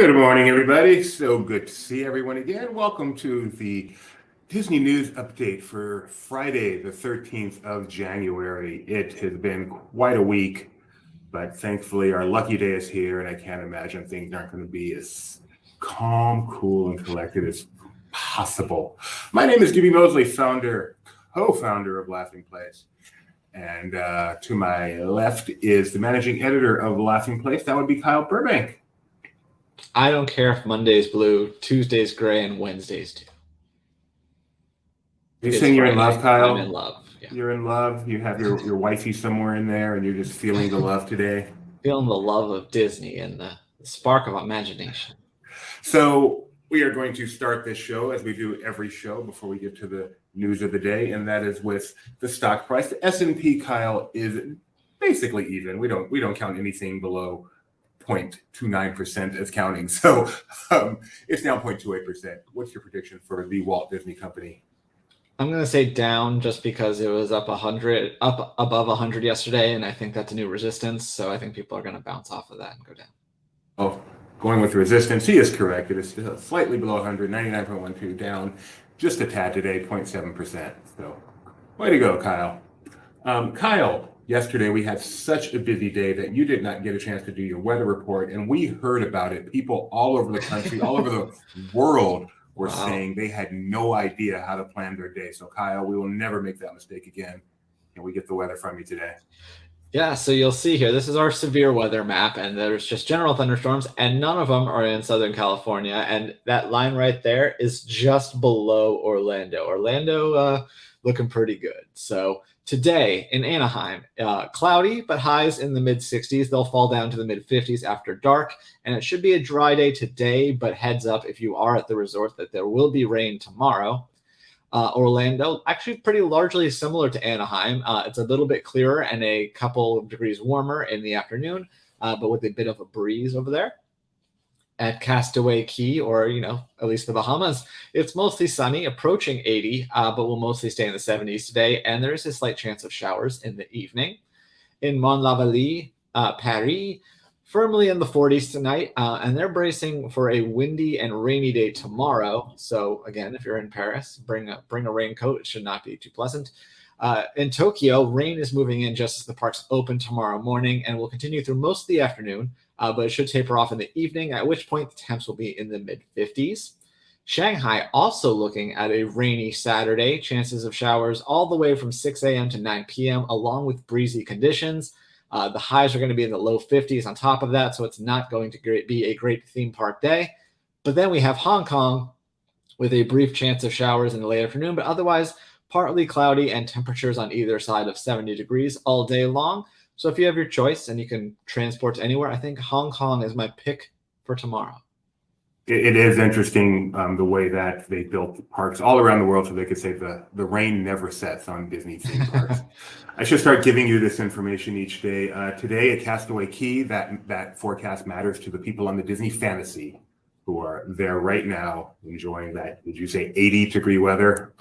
Good morning, everybody. So good to see everyone again. Welcome to the Disney News Update for Friday, the 13th of January. It has been quite a week, but thankfully our lucky day is here, and I can't imagine things aren't going to be as calm, cool, and collected as possible. My name is Dewey Mosley, co-founder of Laughing Place. And to my left is the managing editor of Laughing Place. That would be Kyle Burbank. I don't care if Monday's blue, Tuesday's gray, and Wednesday's too. You're saying you're in love, Kyle? I'm in love. Yeah. You're in love. You have your wifey somewhere in there, and you're just feeling the love today. Feeling the love of Disney and the spark of imagination. So we are going to start this show as we do every show before we get to the news of the day, and that is with the stock price. The S&P, Kyle, is basically even. We don't count anything below 0.29% as counting. So it's now 0.28%. What's your prediction for the Walt Disney Company? I'm going to say down just because it was up above 100 yesterday, and I think that's a new resistance. So I think people are going to bounce off of that and go down. Oh, going with resistance, he is correct. It is still slightly below 100, 99.12, down just a tad today, 0.7%. So way to go, Kyle. Kyle, yesterday we had such a busy day that you did not get a chance to do your weather report, and we heard about it. People all over the country, all over the world were saying they had no idea how to plan their day. So Kyle, we will never make that mistake again. Can we get the weather from you today? Yeah, so you'll see here, this is our severe weather map, and there's just general thunderstorms, and none of them are in Southern California. And that line right there is just below Orlando. Orlando looking pretty good. So today in Anaheim, cloudy, but highs in the mid-60s. They'll fall down to the mid-50s after dark, and it should be a dry day today, but heads up if you are at the resort that there will be rain tomorrow. Orlando, actually pretty largely similar to Anaheim. It's a little bit clearer and a couple of degrees warmer in the afternoon, but with a bit of a breeze over there. At Castaway Cay, or, at least the Bahamas, it's mostly sunny, approaching 80, but will mostly stay in the 70s today, and there is a slight chance of showers in the evening. In Mont-la-Vallée, Paris, firmly in the 40s tonight, and they're bracing for a windy and rainy day tomorrow. So again, if you're in Paris, bring a raincoat. It should not be too pleasant. In Tokyo, rain is moving in just as the parks open tomorrow morning and will continue through most of the afternoon, but it should taper off in the evening, at which point the temps will be in the mid-50s. Shanghai also looking at a rainy Saturday, chances of showers all the way from 6 a.m. to 9 p.m., along with breezy conditions. The highs are going to be in the low 50s on top of that, so it's not going to be a great theme park day. But then we have Hong Kong with a brief chance of showers in the late afternoon, but otherwise partly cloudy and temperatures on either side of 70 degrees all day long. So if you have your choice and you can transport to anywhere, I think Hong Kong is my pick for tomorrow. It is interesting the way that they built parks all around the world so they could say the rain never sets on Disney theme parks. I should start giving you this information each day. Today at Castaway Cay, that forecast matters to the people on the Disney Fantasy who are there right now enjoying that. Did you say 80-degree weather?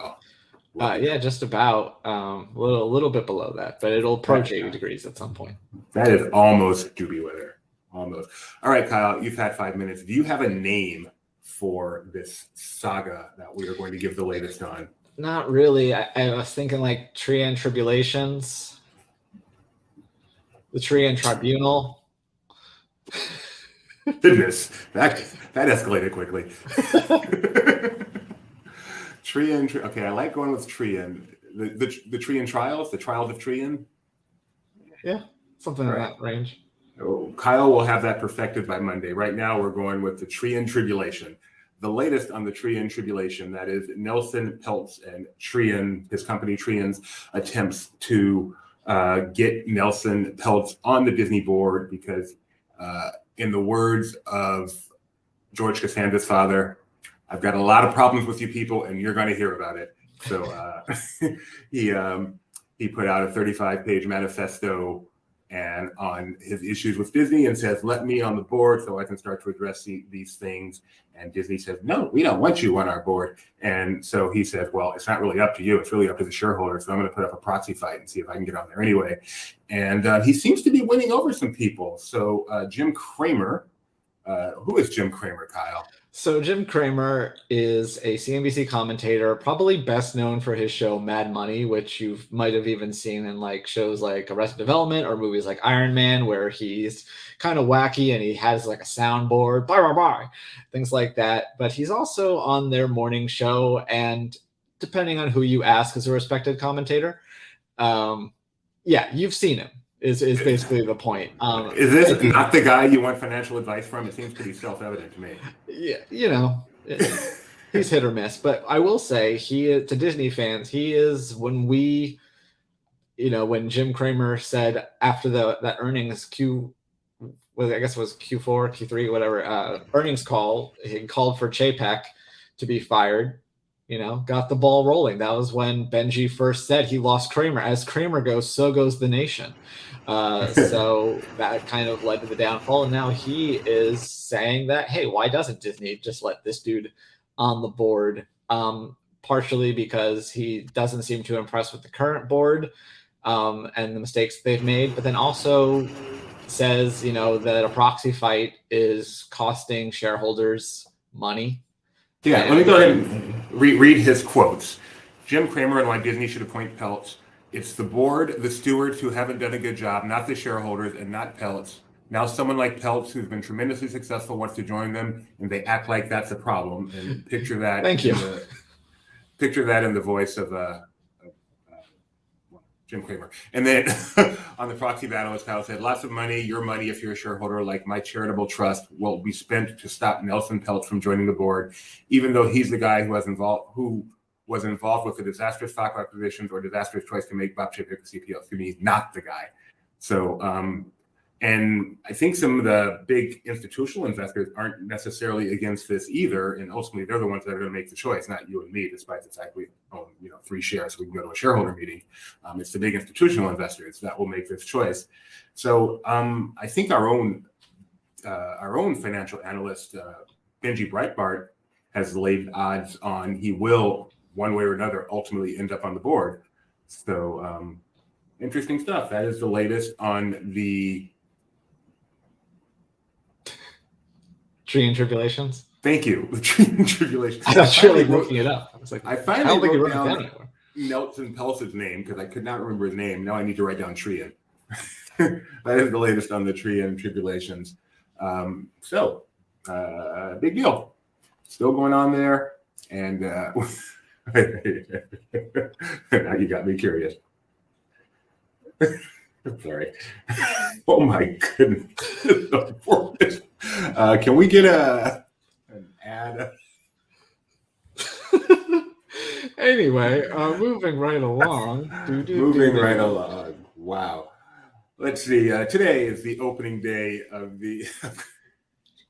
Oh, yeah, just about. A little bit below that, but it'll approach 80 degrees at some point. That is almost doobie weather. Almost. All right, Kyle, you've had 5 minutes. Do you have a name for this saga that we are going to give the latest on? Not really. I was thinking like Trian Tribulations, the Trian Tribunal. Goodness, that escalated quickly. Trian. Okay, I like going with Trian. The Trian trials, the trials of Trian. Yeah, something in that range. Kyle will have that perfected by Monday. Right now, we're going with the Trian Tribulation. The latest on the Trian Tribulation, that is Nelson Peltz and Trian, his company Trian's attempts to get Nelson Peltz on the Disney board because, in the words of George Costanza's father, I've got a lot of problems with you people, and you're going to hear about it. So he put out a 35-page manifesto and on his issues with Disney and says, let me on the board so I can start to address these things. And Disney says, no, we don't want you on our board. And so he says, well, it's not really up to you. It's really up to the shareholders. So I'm going to put up a proxy fight and see if I can get on there anyway. And he seems to be winning over some people. So Jim Cramer Who is Jim Cramer, Kyle? So Jim Cramer is a CNBC commentator, probably best known for his show Mad Money, which you might have even seen in like shows like Arrested Development or movies like Iron Man, where he's kind of wacky and he has like a soundboard, blah, blah, blah, things like that. But he's also on their morning show, and depending on who you ask as a respected commentator, yeah, you've seen him. Is basically the point. Is this not the guy you want financial advice from? It seems pretty self-evident to me. Yeah, he's hit or miss. But I will say, to Disney fans, he is when Jim Cramer said after that earnings I guess it was Q4, Q3, whatever, earnings call, he called for Chapek to be fired. Got the ball rolling. That was when Benji first said he lost Cramer. As Cramer goes, so goes the nation. So that kind of led to the downfall. And now he is saying that, hey, why doesn't Disney just let this dude on the board? Partially because he doesn't seem to impress with the current board and the mistakes they've made, but then also says, that a proxy fight is costing shareholders money. Yeah, let me go ahead and read his quotes. Jim Cramer and why Disney should appoint Peltz. It's the board, the stewards who haven't done a good job, not the shareholders and not Peltz. Now someone like Peltz, who's been tremendously successful, wants to join them, and they act like that's a problem. And picture that. Thank you. Picture that in the voice of Jim Cramer. And then on the proxy battle, as Kyle said, lots of money, your money if you're a shareholder, like my charitable trust, will be spent to stop Nelson Peltz from joining the board, even though he's the guy who was involved with the disastrous stock acquisitions or disastrous choice to make Bob Chapek a CPO. To me, he's not the guy. So, and I think some of the big institutional investors aren't necessarily against this either. And ultimately, they're the ones that are going to make the choice, not you and me, despite the fact we own 3 shares, so we can go to a shareholder meeting. It's the big institutional investors that will make this choice. So I think our own financial analyst, Benji Breitbart, has laid odds on he will, one way or another, ultimately end up on the board. So interesting stuff. That is the latest on the Tree and Tribulations. Thank you. The Tree and Tribulations. I was really looking it up. I was like, I finally wrote down Nelson Peltz's name because I could not remember his name. Now I need to write down Tree. That is the latest on the Tree and Tribulations. Big deal. Still going on there. And now you got me curious. Sorry. Oh my goodness. Can we get an ad? Anyway, moving right along. Right along. Wow. Let's see. Today is the opening day of the.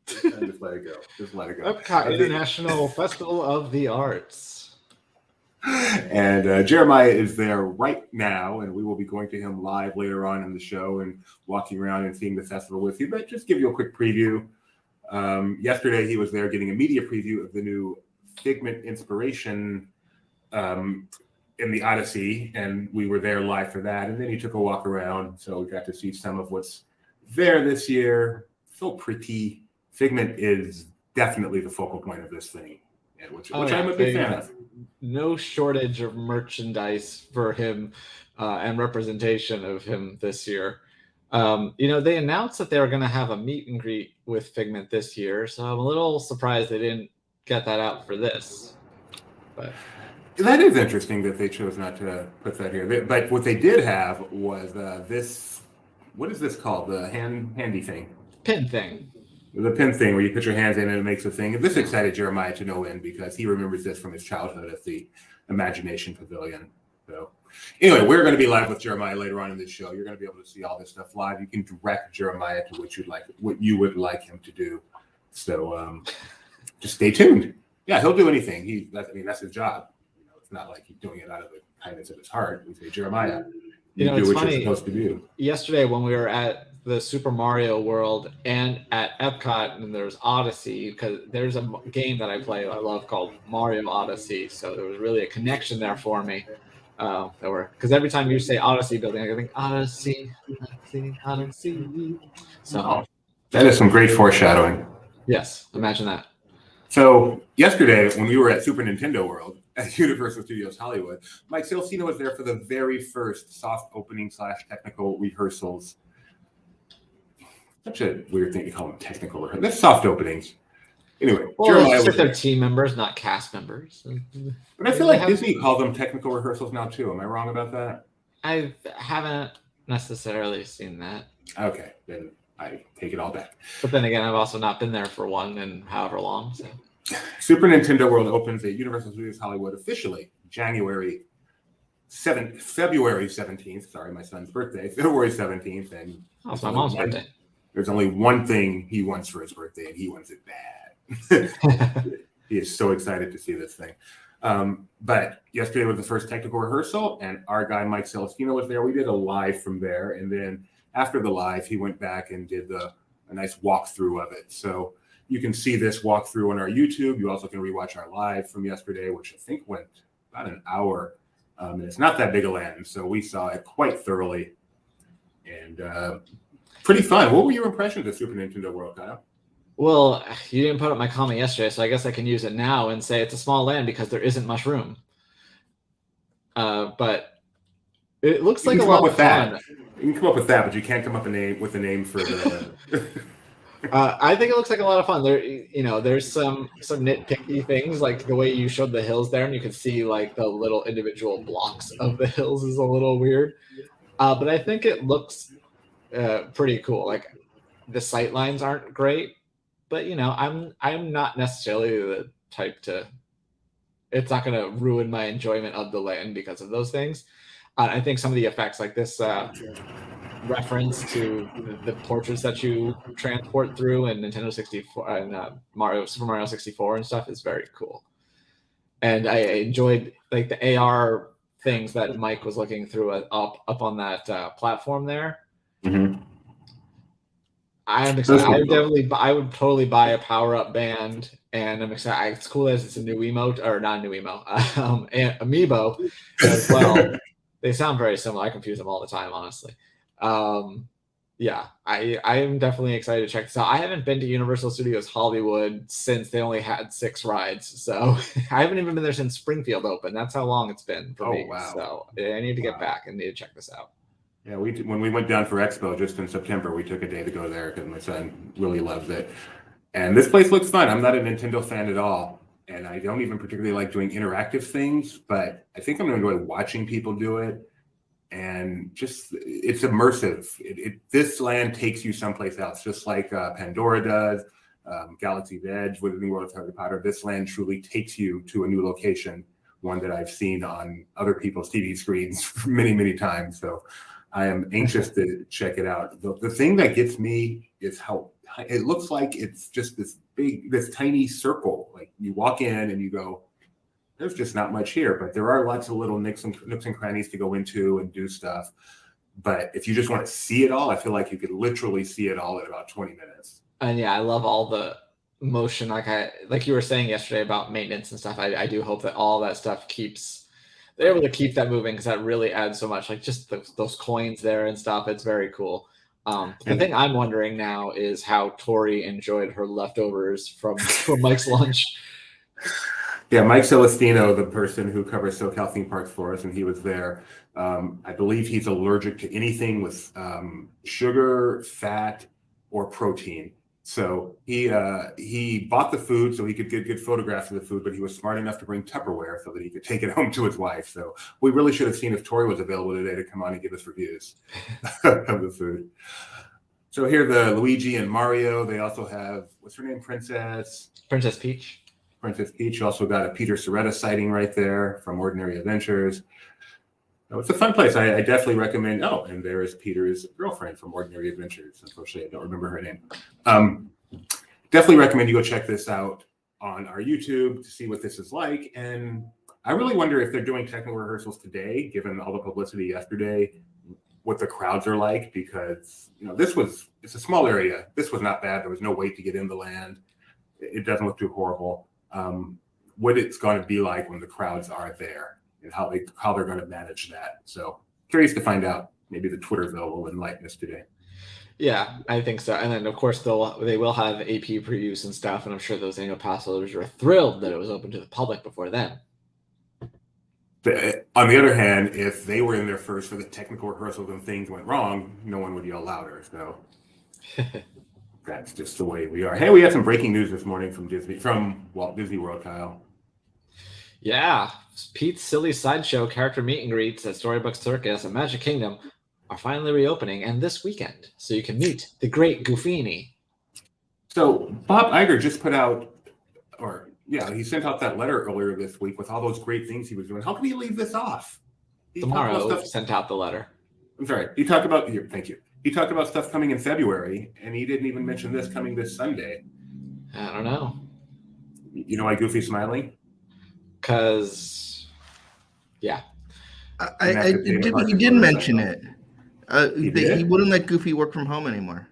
Just let it go. EPCOT International Festival of the Arts. And Jeremiah is there right now, and we will be going to him live later on in the show and walking around and seeing the festival with you. But just give you a quick preview. Yesterday, he was there getting a media preview of the new Figment inspiration in the Odyssey, and we were there live for that. And then he took a walk around, so we got to see some of what's there this year. So pretty. Figment is definitely the focal point of this thing, which I'm a big fan of. No shortage of merchandise for him and representation of him this year. They announced that they were going to have a meet and greet with Figment this year, so I'm a little surprised they didn't get that out for this. But that is interesting that they chose not to put that here. But what they did have was this. What is this called? The handy thing. Pin thing. The pin thing where you put your hands in and it makes a thing. This excited Jeremiah to no end because he remembers this from his childhood at the Imagination Pavilion. So anyway, we're going to be live with Jeremiah later on in this show. You're going to be able to see all this stuff live. You can direct Jeremiah to what you would like him to do. So just stay tuned. Yeah, he'll do anything. That's his job. It's not like he's doing it out of the kindness of his heart. We say, Jeremiah, you do what you're supposed to do. Yesterday when we were at the Super Mario World and at Epcot, and there's Odyssey, because there's a game that I play I love called Mario Odyssey. So there was really a connection there for me. Because every time you say Odyssey building, I think Odyssey. So that is some great foreshadowing. Yes, imagine that. So yesterday, when we were at Super Nintendo World at Universal Studios Hollywood, Mike Celestino was there for the very first soft opening / technical rehearsals. Such a weird thing to call them technical rehearsals. They're soft openings. Anyway, Well, Jeremiah it's just was like they're there. team members, not cast members. But I feel like Disney calls them technical rehearsals now too. Am I wrong about that? I haven't necessarily seen that. Okay, then I take it all back. But then again, I've also not been there for one in however long. So. Super Nintendo World opens at Universal Studios Hollywood officially February 17th. Sorry, my son's birthday, February 17th. And it's my mom's birthday. There's only one thing he wants for his birthday, and he wants it bad. He is so excited to see this thing. But yesterday was the first technical rehearsal, and our guy Mike Celestino was there. We did a live from there, and then after the live, he went back and did a nice walkthrough of it. So you can see this walkthrough on our YouTube. You also can rewatch our live from yesterday, which I think went about an hour. And it's not that big a land, so we saw it quite thoroughly, and pretty fun. What were your impressions of Super Nintendo World, Kyle? Well, you didn't put up my comment yesterday, so I guess I can use it now and say it's a small land because there isn't much room. But it looks like a lot of fun. You can come up with that, but you can't come up with a name for the. I think it looks like a lot of fun. There's some nitpicky things, like the way you showed the hills there, and you can see like the little individual blocks of the hills is a little weird. But I think it looks pretty cool. Like the sight lines aren't great, but I'm not necessarily the type to. It's not going to ruin my enjoyment of the land because of those things. I think some of the effects, like this reference to the portraits that you transport through in Nintendo 64 and Super Mario 64 and stuff, is very cool. And I enjoyed like the AR things that Mike was looking through up on that platform there. Mm-hmm. I'm excited. I would totally buy a power-up band, and I'm excited. It's cool as it's a new emote, or not a new emote, amiibo as well. They sound very similar. I confuse them all the time, honestly. Yeah, I am definitely excited to check this out. I haven't been to Universal Studios Hollywood since they only had 6 rides, so I haven't even been there since Springfield opened. That's how long it's been for me. Wow. So I need to get back and need to check this out. Yeah, when we went down for Expo just in September, we took a day to go there because my son really loves it. And this place looks fun. I'm not a Nintendo fan at all, and I don't even particularly like doing interactive things, but I think I'm going to enjoy watching people do it. And just, it's immersive. This land takes you someplace else, just like Pandora does, Galaxy's Edge, Wizarding World of Harry Potter. This land truly takes you to a new location, one that I've seen on other people's TV screens many, many times. So I am anxious to check it out. The thing that gets me is how it looks like it's just this tiny circle. Like you walk in and you go, there's just not much here, but there are lots of little nooks and crannies to go into and do stuff. But if you just want to see it all, I feel like you could literally see it all in about 20 minutes. And yeah, I love all the motion. Like you were saying yesterday about maintenance and stuff. I do hope that all that stuff they're able to keep that moving, because that really adds so much. Like just those coins there and stuff. It's very cool. The thing I'm wondering now is how Tori enjoyed her leftovers from Mike's lunch. Yeah, Mike Celestino, the person who covers SoCal theme parks for us, and he was there. I believe he's allergic to anything with sugar, fat, or protein. So he bought the food so he could get good photographs of the food, but he was smart enough to bring Tupperware so that he could take it home to his wife. So we really should have seen if Tori was available today to come on and give us reviews of the food. So here, the Luigi and Mario, they also have, what's her name, Princess Peach. Princess Peach. Also got a Peter Soretta sighting right there from Ordinary Adventures. So it's a fun place. I definitely recommend. Oh, and there is Peter's girlfriend from Ordinary Adventures. Unfortunately, I don't remember her name. Definitely recommend you go check this out on our YouTube to see what this is like. And I really wonder if they're doing technical rehearsals today, given all the publicity yesterday, what the crowds are like, because it's a small area. This was not bad. There was no wait to get in the land. It doesn't look too horrible. What it's going to be like when the crowds are there, and how they're going to manage that. So curious to find out. Maybe the Twitterville will enlighten us today. Yeah, I think so. And then of course they will have AP previews and stuff, and I'm sure those annual pass holders were thrilled that it was open to the public before then. On the other hand, if they were in there first for the technical rehearsals and things went wrong, no one would yell louder. So that's just the way we are. Hey, we had some breaking news this morning from Walt Disney World, Kyle. Yeah, Pete's Silly Sideshow character meet and greets at Storybook Circus and Magic Kingdom are finally reopening, and this weekend, so you can meet the great Goofini. So Bob Iger just put out, he sent out that letter earlier this week with all those great things he was doing. How can he leave this off? Tomorrow sent out the letter. I'm sorry. He talked about here. Thank you. He talked about stuff coming in February, and he didn't even mention this coming this Sunday. I don't know. You know why Goofy's smiling? Because, yeah. He did mention it. He wouldn't let Goofy work from home anymore.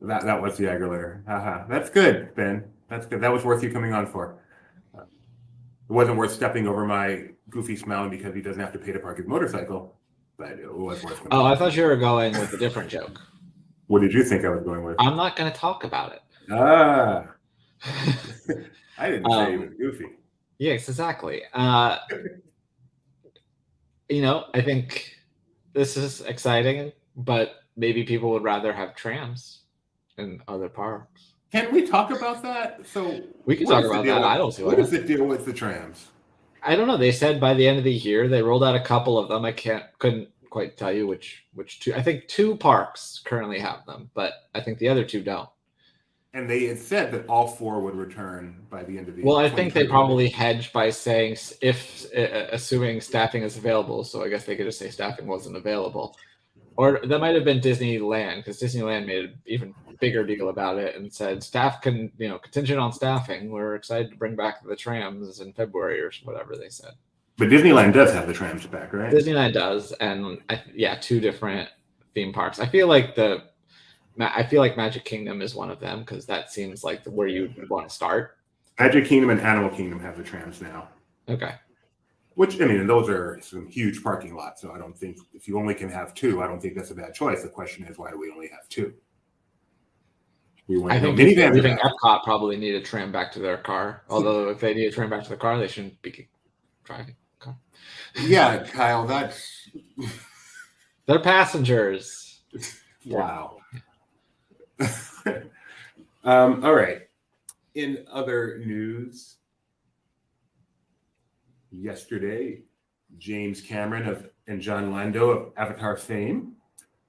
That was the Iger letter. That's good, Ben. That's good. That was worth you coming on for. It wasn't worth stepping over my Goofy smiling because he doesn't have to pay to park his motorcycle, but it was worth coming I thought you were going with a different joke. What did you think I was going with? I'm not going to talk about it. I didn't say he was Goofy. Yes, exactly. I think this is exciting, but maybe people would rather have trams in other parks. Can we talk about that? So we can talk about that. I don't see what is the deal with the trams? I don't know. They said by the end of the year they rolled out a couple of them. I couldn't quite tell you which two. I think 2 parks currently have them, but I think the other 2 don't. And they had said that all 4 would return by the end of the year. Well, I think they probably hedged by saying assuming staffing is available. So I guess they could just say staffing wasn't available. Or that might have been Disneyland, because Disneyland made an even bigger deal about it and said staff can, contingent on staffing. We're excited to bring back the trams in February or whatever they said. But Disneyland does have the trams back, right? Disneyland does, and 2 different theme parks. I feel like Magic Kingdom is one of them because that seems like where you want to start. Magic Kingdom and Animal Kingdom have the trams now. Okay. Which, those are some huge parking lots. So I don't think if you only can have 2, I don't think that's a bad choice. The question is, why do we only have 2? I think EPCOT probably need a tram back to their car. Although if they need a tram back to the car, they shouldn't be driving a car. Yeah, Kyle, that's... They're passengers. Wow. All right. In other news, yesterday, James Cameron and John Lando of Avatar fame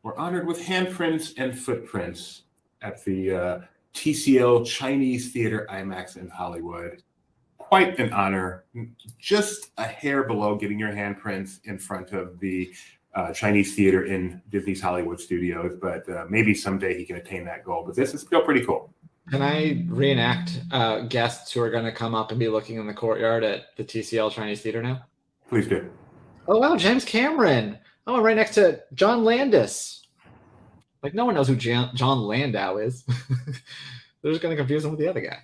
were honored with handprints and footprints at the TCL Chinese Theater IMAX in Hollywood. Quite an honor. Just a hair below getting your handprints in front of the Chinese theater in Disney's Hollywood studios, but maybe someday he can attain that goal. But this is still pretty cool. Can I reenact guests who are going to come up and be looking in the courtyard at the TCL Chinese Theater now? Please do. Oh, wow, James Cameron. Oh, right next to John Landis. Like, no one knows who John Landau is. They're just going to confuse him with the other guy.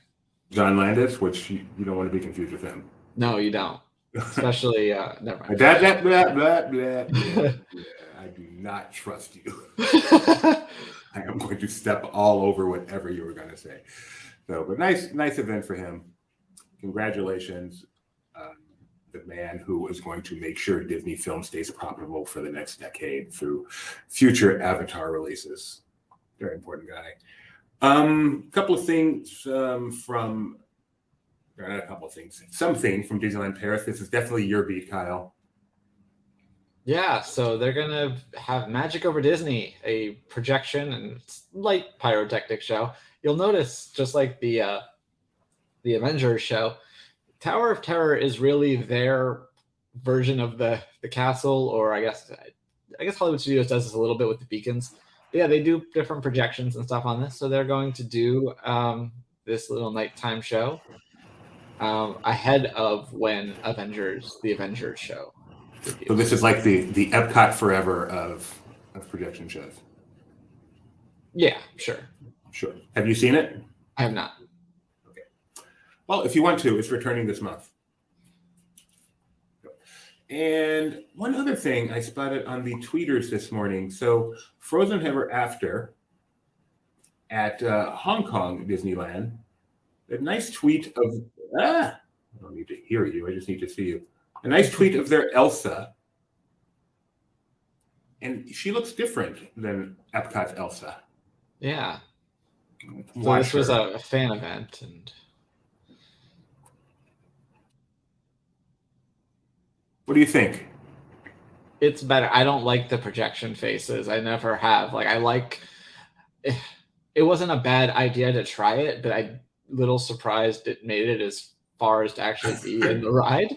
John Landis, which you don't want to be confused with him. No, you don't. Especially, never mind. Blah, blah, blah, blah, blah. I do not trust you. I am going to step all over whatever you were going to say. So, but nice event for him. Congratulations. The man who is going to make sure Disney film stays profitable for the next decade through future Avatar releases. Very important guy. Couple of things something from Disneyland Paris. This is definitely your beat, Kyle. Yeah, so they're going to have Magic Over Disney, a projection and light pyrotechnic show. You'll notice, just like the Avengers show, Tower of Terror is really their version of the castle, or I guess Hollywood Studios does this a little bit with the beacons. But yeah, they do different projections and stuff on this. So they're going to do this little nighttime show ahead of when the Avengers show. So this is like the Epcot Forever of projection shows. Yeah, sure. Have you seen it? I have not. Well, if you want to, it's returning this month. And one other thing I spotted on the tweeters this morning. So Frozen Ever After at Hong Kong Disneyland. A nice tweet of I don't need to hear you. I just need to see you. A nice tweet of their Elsa, and she looks different than Epcot's Elsa. Yeah. So Watch this was her. a fan event, and What do you think? it's better. I don't like the projection faces. I never have. Like I like. It wasn't a bad idea to try it, but I'm a little surprised it made it as far as to actually be in the ride.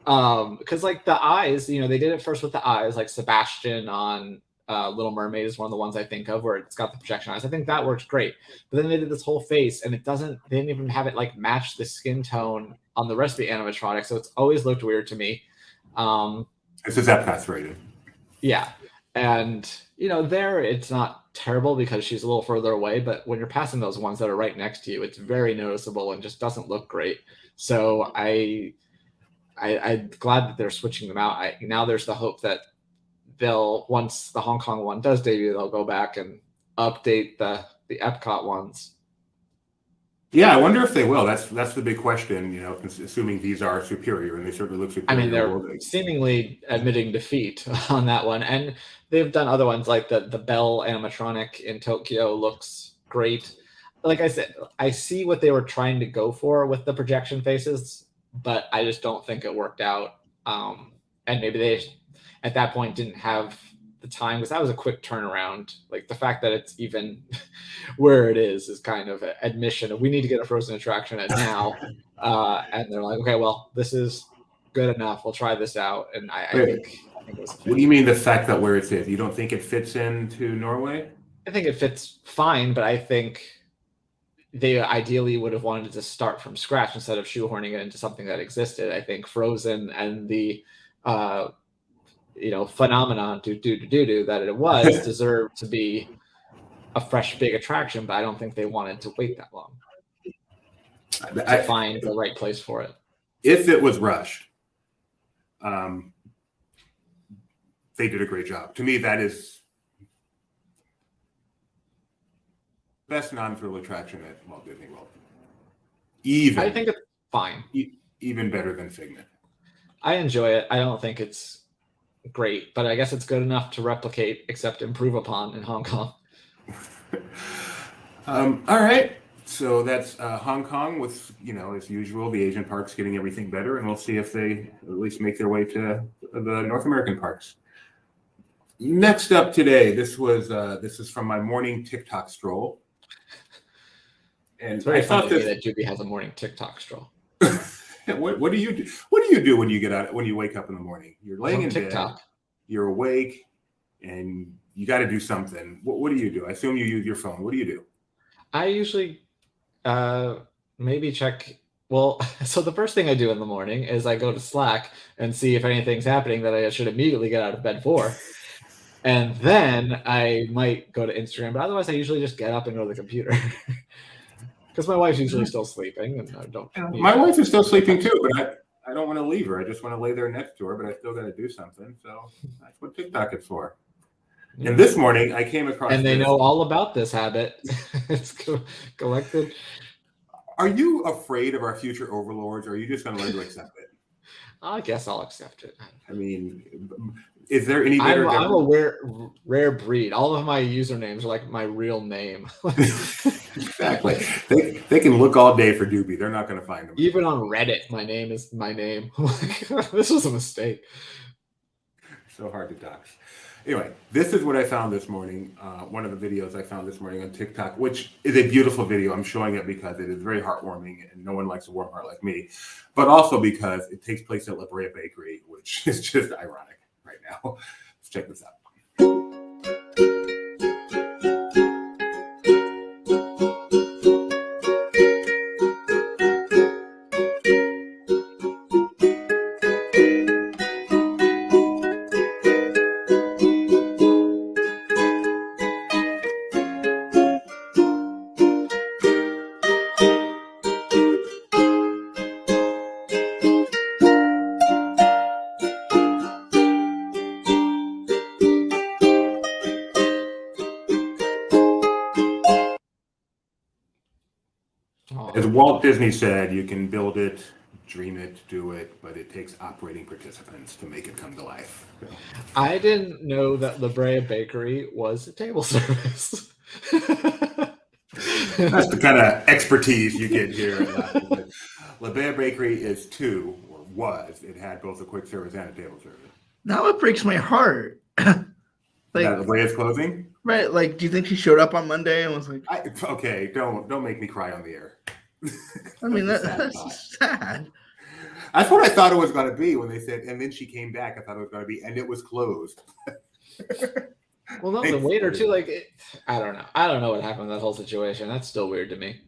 Because like the eyes, you know, they did it first with the eyes, like Sebastian on Little Mermaid is one of the ones I think of where it's got the projection eyes. I think that works great. But then they did this whole face, and they didn't even have it like match the skin tone on the rest of the animatronic. So it's always looked weird to me. This is Epcot's rated. Yeah. And, you know, there it's not terrible because she's a little further away, but when you're passing those ones that are right next to you, it's very noticeable and just doesn't look great. So I'm glad that they're switching them out. Now there's the hope that once the Hong Kong one does debut, they'll go back and update the Epcot ones. Yeah, I wonder if they will. That's the big question, you know, assuming these are superior, and they certainly look superior. I mean, they're seemingly admitting defeat on that one, and they've done other ones like the Bell animatronic in Tokyo looks great. Like I said, I see what they were trying to go for with the projection faces, but I just don't think it worked out. And maybe they at that point didn't have the time, because that was a quick turnaround. Like the fact that it's even where it is kind of an admission of we need to get a Frozen attraction at now. And they're like, okay, well, this is good enough. We'll try this out. And I think it was. What do you mean the fact that where it is? You don't think it fits into Norway? I think it fits fine, but I think they ideally would have wanted to start from scratch instead of shoehorning it into something that existed. I think Frozen and the phenomenon that it was deserved to be a fresh big attraction, but I don't think they wanted to wait that long to find the right place for it. If it was rushed, they did a great job. To me, that is best non-thrill attraction at Walt Disney World. I think it's fine. Even better than Figment. I enjoy it. I don't think it's great, but I guess it's good enough to replicate, except improve upon in Hong Kong. All right. So that's Hong Kong with, as usual, the Asian parks getting everything better, and we'll see if they at least make their way to the North American parks. Next up today, this is from my morning TikTok stroll. And it's very funny that Juby has a morning TikTok stroll. What do you do? What do you do when you wake up in the morning? You're laying in TikTok. Bed, you're awake, and you got to do something. What do you do? I assume you use your phone. What do you do? I usually maybe check. Well, so the first thing I do in the morning is I go to Slack and see if anything's happening that I should immediately get out of bed for. And then I might go to Instagram, but otherwise I usually just get up and go to the computer. Because my wife's usually still sleeping, and I don't. My wife is still sleeping too, but I don't want to leave her. I just want to lay there next to her, but I still got to do something. So that's what TikTok is for. And this morning I came across. And they know all about this habit. It's collected. Are you afraid of our future overlords, or are you just going to learn to accept it? I guess I'll accept it. I mean, is there any better? I'm a rare breed. All of my usernames are like my real name. Exactly. They can look all day for Doobie. They're not going to find them. Even on Reddit, my name is my name. This was a mistake. So hard to dox. Anyway, this is what I found this morning. One of the videos I found this morning on TikTok, which is a beautiful video. I'm showing it because it is very heartwarming, and no one likes a warm heart like me, but also because it takes place at La Brea Bakery, which is just ironic right now. Let's check this out. Walt Disney said you can build it, dream it, do it, but it takes operating participants to make it come to life. So. I didn't know that La Brea Bakery was a table service. That's the kind of expertise you get here at Last. La Brea Bakery is two, or was. It had both a quick service and a table service. Now it breaks my heart. That La Brea is closing? Right. Like, do you think she showed up on Monday and was like, okay, don't make me cry on the air. I mean, that's sad. That's what I thought it was going to be when they said, and then she came back. I thought it was going to be, and it was closed. Well, no, the waiter too. Like, I don't know. I don't know what happened in that whole situation. That's still weird to me.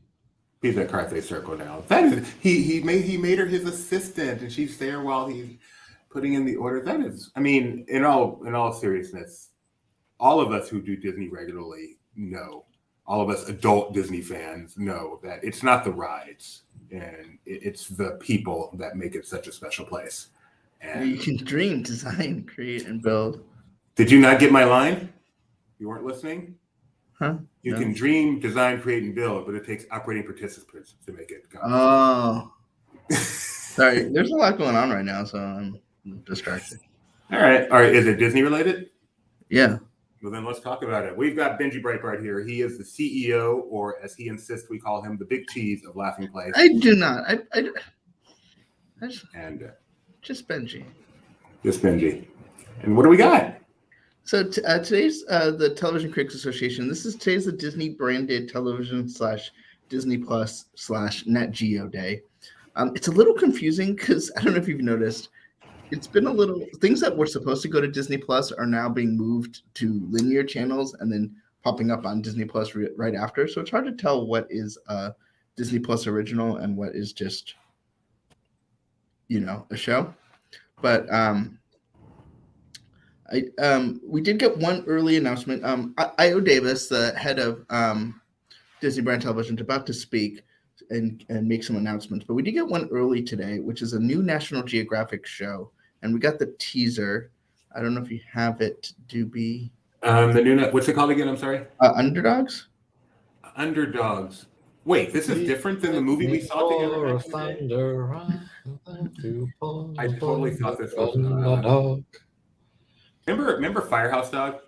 He's at Carthay Circle now. That is, he made her his assistant, and she's there while he's putting in the order. That is, I mean, in all seriousness, all of us who do Disney regularly know. All of us adult Disney fans know that it's not the rides, and it's the people that make it such a special place. And you can dream, design, create, and build. Did you not get my line? You weren't listening? Huh? You can dream, design, create, and build, but it takes operating participants to make it come. Oh. Sorry, there's a lot going on right now, so I'm distracted. All right. Is it Disney related? Yeah. Well, then let's talk about it. We've got Benji Breitbart here. He is the CEO, or as he insists, we call him the Big Cheese of Laughing Place. I do not. Just Benji. Just Benji. And what do we got? So today's the Television Critics Association. Today's the Disney branded television / Disney Plus / Nat Geo Day. It's a little confusing because I don't know if you've noticed. It's been a little things that were supposed to go to Disney Plus are now being moved to linear channels and then popping up on Disney Plus right after. So it's hard to tell what is Disney Plus original and what is just, a show. But we did get one early announcement. Io Davis, the head of Disney Brand Television, is about to speak and make some announcements. But we did get one early today, which is a new National Geographic show. And we got the teaser. I don't know if you have it, Doobie. The new, what's it called again? I'm sorry. Underdogs. Underdogs. Wait, this is different than the movie we saw together. I totally thought this was. Remember Firehouse Dog?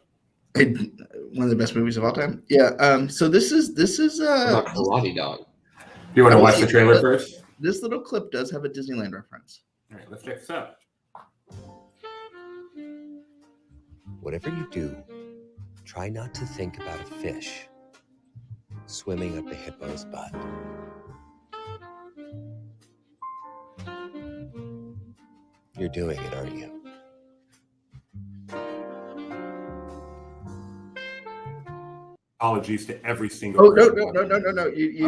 One of the best movies of all time. Yeah. So this is Karate Dog. Do you want to watch the trailer first? This little clip does have a Disneyland reference. All right, let's check this out. Whatever you do, try not to think about a fish swimming up a hippo's butt. You're doing it, aren't you? Apologies to every single. Oh, no.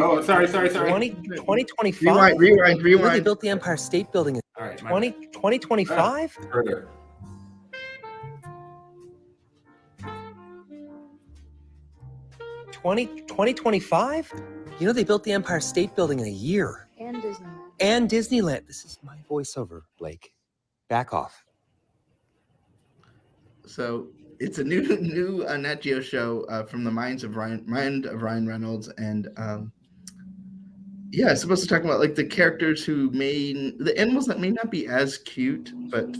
Oh, sorry. 2025? Rewind. They built the Empire State Building in All right, 2025? Further. 2025? You know, they built the Empire State Building in a year. And Disneyland. This is my voiceover, Blake. Back off. So it's a new Nat Geo show from the mind of Ryan Reynolds, and it's supposed to talk about like the characters who the animals that may not be as cute, but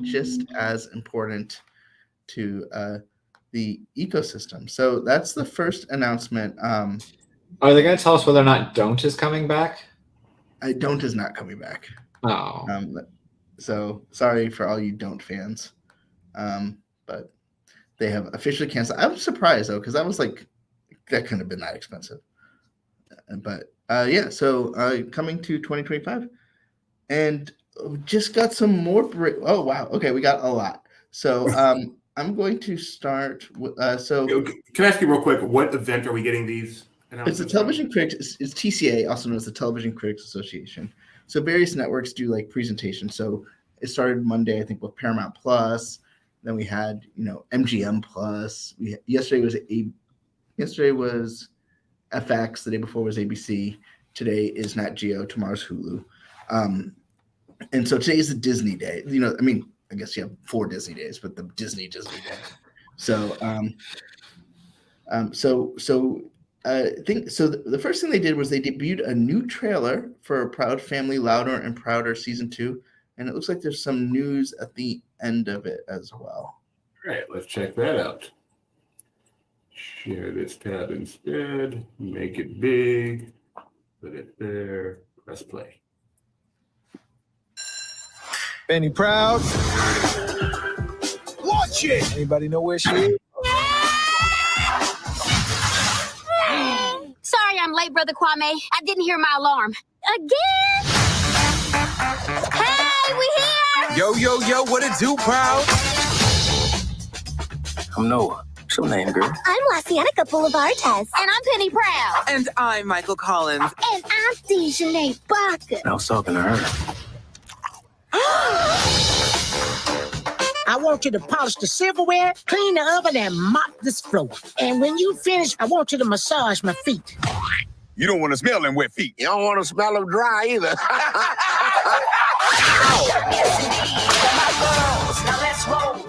just as important to the ecosystem. So that's the first announcement. Are they going to tell us whether or not Don't is coming back? Don't is not coming back. Oh. So sorry for all you Don't fans. But they have officially canceled. I'm surprised though, because I was like, that couldn't have been that expensive. But so coming to 2025, and just got some more. Oh wow, okay, we got a lot. So I'm going to start with. Can I ask you real quick? What event are we getting these? It's the Television Critics. It's TCA, also known as the Television Critics Association. So various networks do like presentations. So it started Monday, I think, with Paramount Plus. Then we had, MGM Plus. Yesterday was FX. The day before was ABC. Today is Nat Geo. Tomorrow's Hulu. And so today is the Disney Day. I guess you have 4 Disney days, but the Disney Day. So, think so. The first thing they did was they debuted a new trailer for Proud Family Louder and Prouder season 2, and it looks like there's some news at the end of it as well. All right, let's check that out. Share this tab instead. Make it big. Put it there. Press play. Benny Proud. Watch it! Anybody know where she is? Sorry I'm late, Brother Kwame. I didn't hear my alarm. Again? Hey, we here! Yo, what it do, Proud? I'm Noah. What's your name, girl? I'm Lacianica Boulevardes. And I'm Penny Proud. And I'm Michael Collins. And I'm Dejanay Barker. I was talking to her. I want you to polish the silverware, clean the oven, and mop this floor. And when you finish, I want you to massage my feet. You don't want to smell them wet feet. You don't want to smell them dry either. Now let's roll.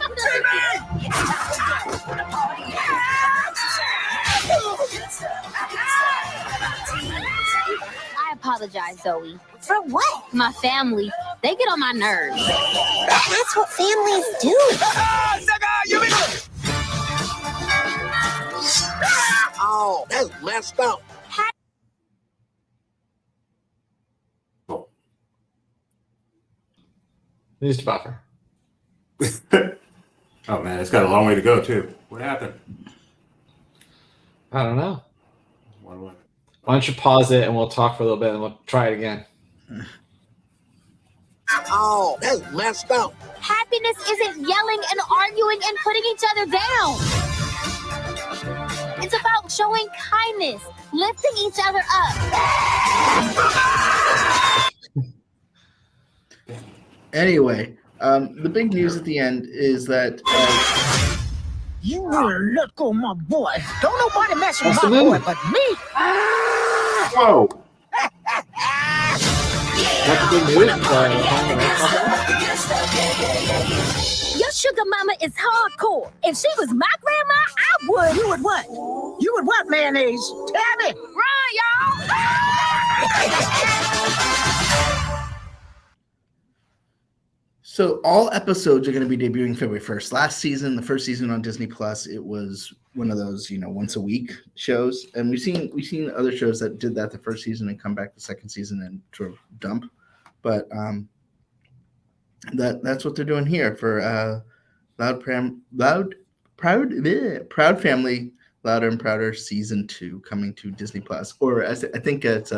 I apologize, Zoe. For what? My family. They get on my nerves. That's what families do. Oh, that's messed up. News buffer. Oh man, it's got a long way to go too. What happened? I don't know. One. Why don't you pause it and we'll talk for a little bit and we'll try it again. Oh, that's messed up. Happiness isn't yelling and arguing and putting each other down. It's about showing kindness, lifting each other up. Anyway, the big news at the end is that You will let go, my boy. Don't nobody mess with What's my the boy move? but me. Whoa! That's the news. Your sugar mama is hardcore. If she was my grandma, I would. You would what? You would what, mayonnaise? Tell me. Run, y'all! So all episodes are going to be debuting February 1st. Last season, the first season on Disney Plus, it was one of those, once a week shows. And we've seen other shows that did that the first season and come back the second season and sort of dump. But that's what they're doing here for Proud Family, Louder and Prouder season 2 coming to Disney Plus. Or I think it's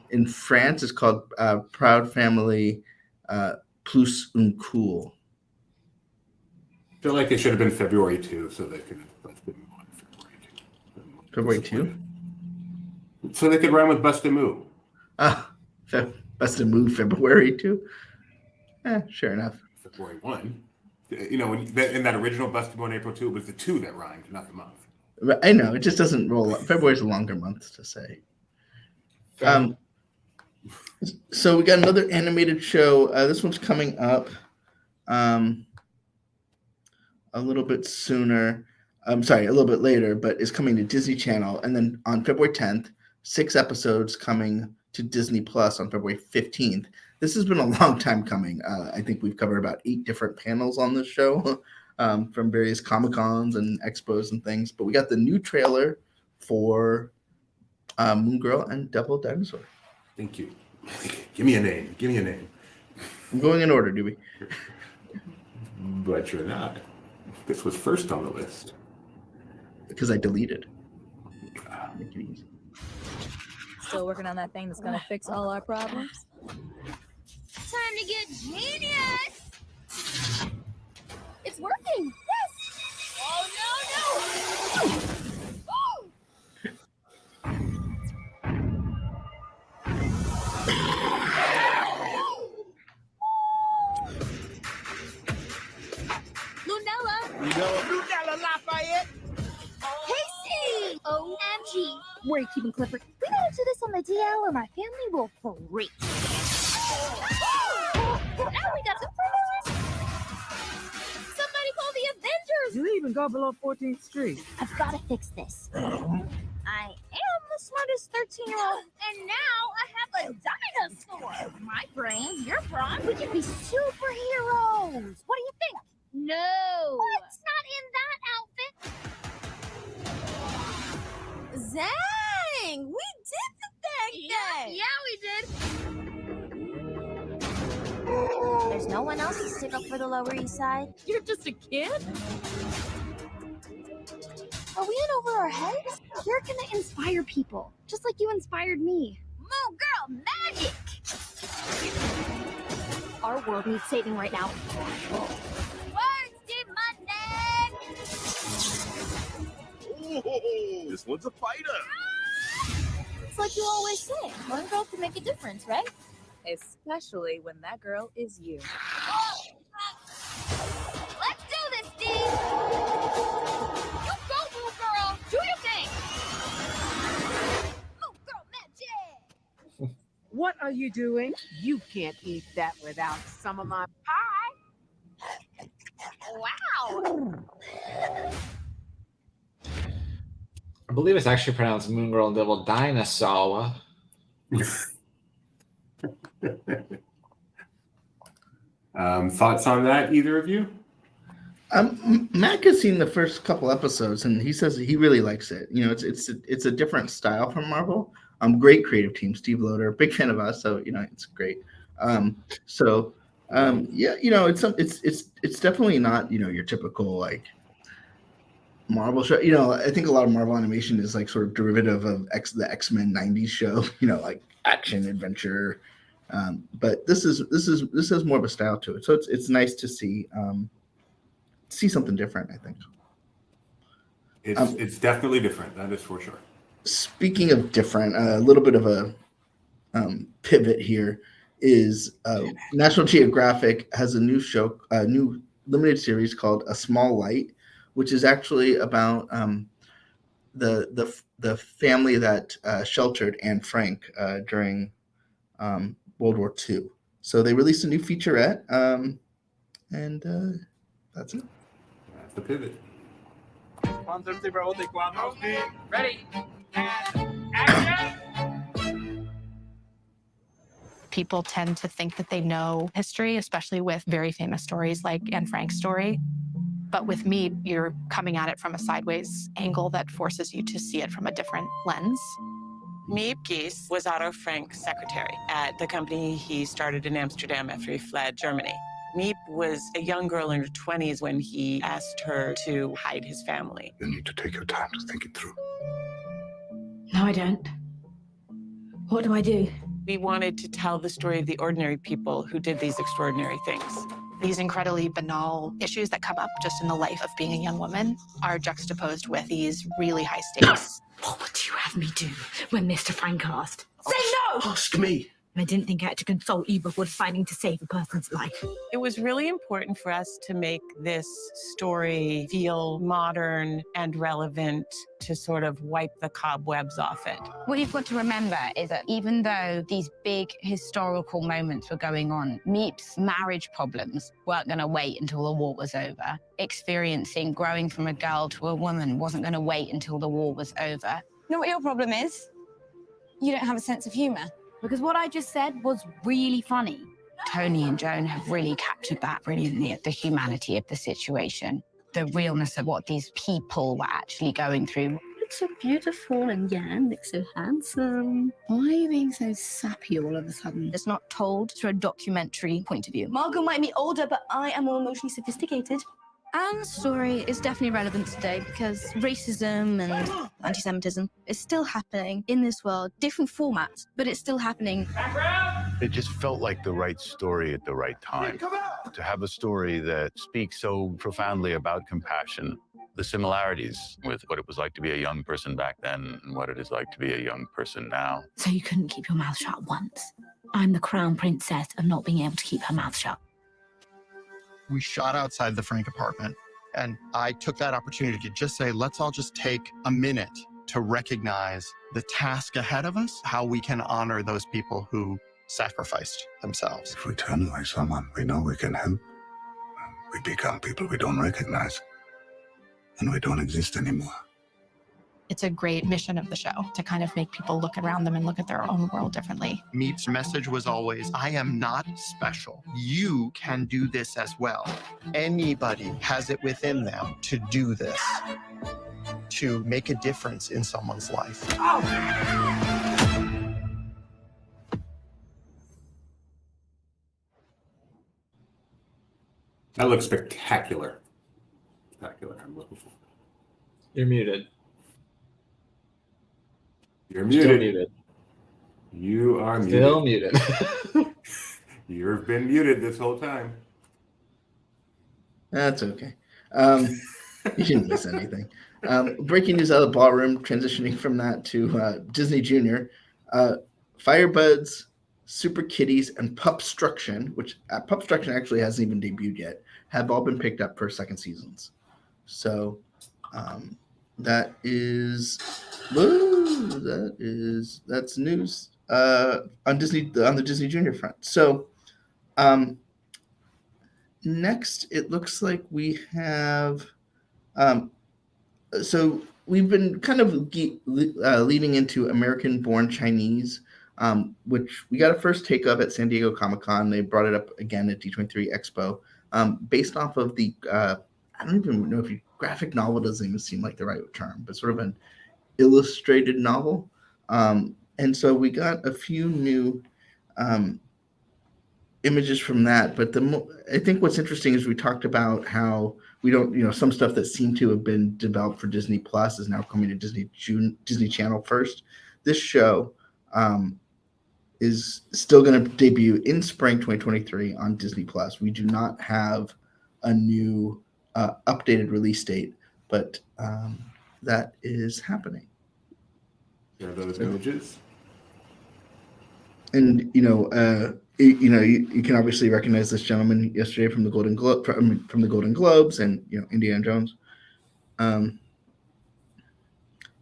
in France it's called Proud Family Plus un Cool. I feel like it should have been February 2, so they could have been on February 2? So they could rhyme with Bust a Move. Bust a Move February 2? Sure enough. February 1. In that original Bust a Move on April 2, it was the 2 that rhymed, not the month. I know, it just doesn't roll up. February's a longer month to say. So we got another animated show. This one's coming up a little bit sooner. I'm sorry, a little bit later, but it's coming to Disney Channel. And then on February 10th, 6 episodes coming to Disney Plus on February 15th. This has been a long time coming. I think we've covered about 8 different panels on this show from various Comic-Cons and expos and things. But we got the new trailer for Moon Girl and Devil Dinosaur. Thank you. Give me a name. I'm going in order, Doobie. But you're not. This was first on the list. Because I deleted. Make it easy. Still working on that thing that's gonna fix all our problems. Time to get genius! It's working! Yes! Oh, no! Lunella Lafayette. Casey! OMG! We're keeping Clifford. We gotta do this on the DL or my family will freak. Now we got superpowers! Somebody call the Avengers! You even go below 14th Street. I've gotta fix this. I I am the smartest 13-year-old, and now I have a dinosaur. My brains, your brawn, we can be superheroes. What do you think? No. What's not in that outfit? Zang, we did the thing. Yeah, we did. There's no one else to stick up for the Lower East Side. You're just a kid? Are we in over our heads? You're gonna inspire people, just like you inspired me. Moon Girl magic! Our world needs saving right now. Words demanded! This one's a fighter. It's like you always say, one girl can make a difference, right? Especially when that girl is you. Let's do this, Dee! You go, Moon Girl! Do your thing! Moon Girl magic! What are you doing? You can't eat that without some of my pie. Wow! I believe it's actually pronounced Moon Girl and Devil Dinosaur. Thoughts on that, either of you? Mac has seen the first couple episodes, and he says he really likes it. You know, it's a different style from Marvel. Great creative team, Steve Loader, big fan of us, so you know it's great. Yeah, you know, it's definitely not, you know, your typical like Marvel show. You know, I think a lot of Marvel animation is like sort of derivative of the X-Men '90s show. You know, like action adventure. But this has more of a style to it, so it's nice to see something different. I think It's definitely different. That is for sure. Speaking of different, a little bit of a pivot here is National Geographic has a new show, a new limited series called A Small Light, which is actually about the family that sheltered Anne Frank during World War II. So they released a new featurette, and that's it. That's the pivot. Ready? And action! People tend to think that they know history, especially with very famous stories like Anne Frank's story. But with me, you're coming at it from a sideways angle that forces you to see it from a different lens. Miep Gies was Otto Frank's secretary at the company he started in Amsterdam after he fled Germany. Miep was a young girl in her 20s when he asked her to hide his family. You need to take your time to think it through. No, I don't. What do I do? We wanted to tell the story of the ordinary people who did these extraordinary things. These incredibly banal issues that come up just in the life of being a young woman are juxtaposed with these really high stakes. What would you have me do when Mr. Frank asked? Say no! Ask me. I didn't think I had to consult you before deciding to save a person's life. It was really important for us to make this story feel modern and relevant to sort of wipe the cobwebs off it. What you've got to remember is that even though these big historical moments were going on, Miep's marriage problems weren't going to wait until the war was over. Experiencing growing from a girl to a woman wasn't going to wait until the war was over. You know what your problem is? You don't have a sense of humor. Because what I just said was really funny. Tony and Joan have really captured that brilliantly, the humanity of the situation, the realness of what these people were actually going through. Looks so beautiful, and Jan looks so handsome. Why are you being so sappy all of a sudden? It's not told through a documentary point of view. Margot might be older, but I am more emotionally sophisticated. Anne's story is definitely relevant today because racism and anti-Semitism is still happening in this world, different formats, but it's still happening. It just felt like the right story at the right time. To have a story that speaks so profoundly about compassion, the similarities with what it was like to be a young person back then and what it is like to be a young person now. So you couldn't keep your mouth shut once. I'm the crown princess of not being able to keep her mouth shut. We shot outside the Frank apartment, and I took that opportunity to just say, let's all just take a minute to recognize the task ahead of us, how we can honor those people who sacrificed themselves. If we turn away someone we know we can help, we become people we don't recognize, and we don't exist anymore. It's a great mission of the show to kind of make people look around them and look at their own world differently. Meep's message was always, I am not special. You can do this as well. Anybody has it within them to do this, to make a difference in someone's life. That looks spectacular. Spectacular. I'm looking for. You're muted. You're muted. Still muted. You are Still muted. muted. You've been muted this whole time. That's okay. You didn't miss anything. Breaking news out of the ballroom, transitioning from that to Disney Junior. Firebuds, Super Kitties, and Pupstruction, which Pupstruction actually hasn't even debuted yet, have all been picked up for second seasons. So that's news on the Disney Junior front. So next, it looks like we have. So we've been kind of leading into American-born Chinese, which we got a first take of at San Diego Comic-Con. They brought it up again at D23 Expo, based off of the I don't even know if graphic novel doesn't even seem like the right term, but sort of an illustrated novel. And so we got a few new images from that. But I think what's interesting is we talked about how we don't, some stuff that seemed to have been developed for Disney Plus is now coming to Disney Channel first. This show is still going to debut in spring 2023 on Disney Plus. We do not have a new updated release date, but that is happening. There are those images. And you can obviously recognize this gentleman yesterday from the Golden Globes and Indiana Jones, and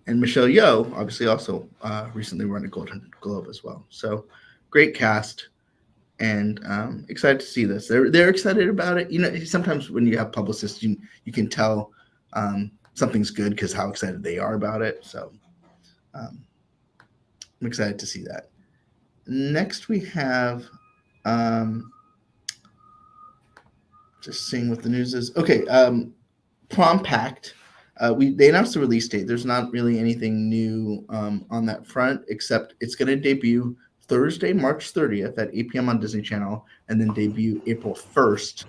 Michelle Yeoh obviously also recently won a Golden Globe as well. So great cast, and excited to see this. They're excited about it. Sometimes when you have publicists, you can tell something's good because how excited they are about it. So I'm excited to see that. Next, we have just seeing what the news is. Okay, Prom Pact. They announced the release date. There's not really anything new on that front, except it's going to debut Thursday, March 30th at 8 p.m. on Disney Channel, and then debut April 1st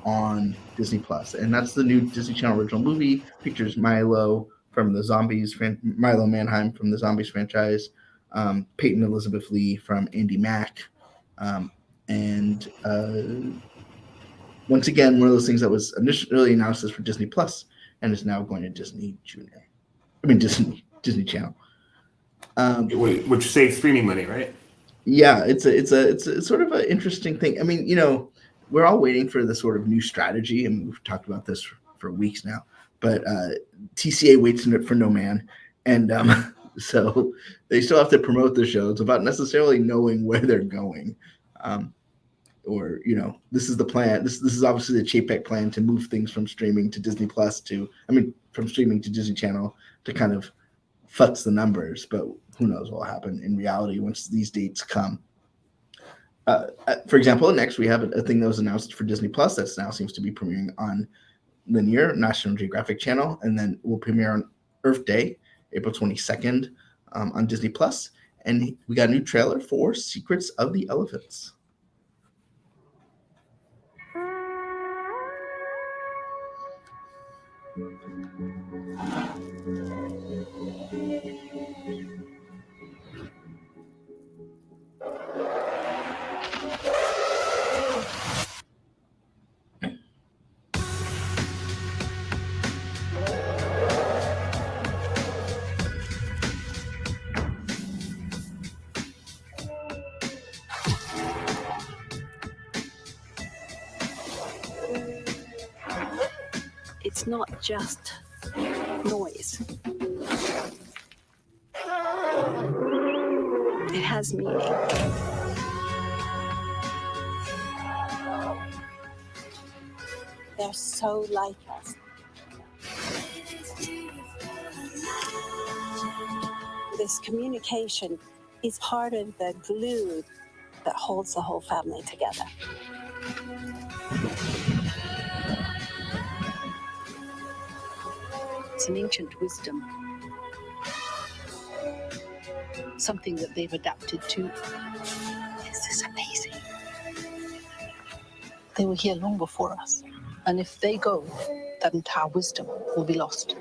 on Disney Plus. And that's the new Disney Channel original movie. Features Milo Manheim from the Zombies franchise. Peyton Elizabeth Lee from Andy Mack. And once again, one of those things that was initially announced as for Disney Plus and is now going to Disney Channel. Which saves streaming money, right? Yeah, it's sort of an interesting thing. I mean, we're all waiting for the sort of new strategy, and we've talked about this for weeks now. But TCA waits for no man, and so they still have to promote the show. It's about necessarily knowing where they're going, or this is the plan. This is obviously the Chapek plan to move things from streaming to Disney Plus from streaming to Disney Channel to kind of futz the numbers. But who knows what will happen in reality once these dates come. For example, next we have a thing that was announced for Disney Plus that now seems to be premiering on linear National Geographic Channel, and then will premiere on Earth Day, April 22nd, on Disney Plus. And we got a new trailer for Secrets of the Elephants. It's not just noise. It has meaning. They're so like us. this communication is part of the glue that holds the whole family together. It's an ancient wisdom, something that they've adapted to. This is amazing. They were here long before us, and if they go, that entire wisdom will be lost.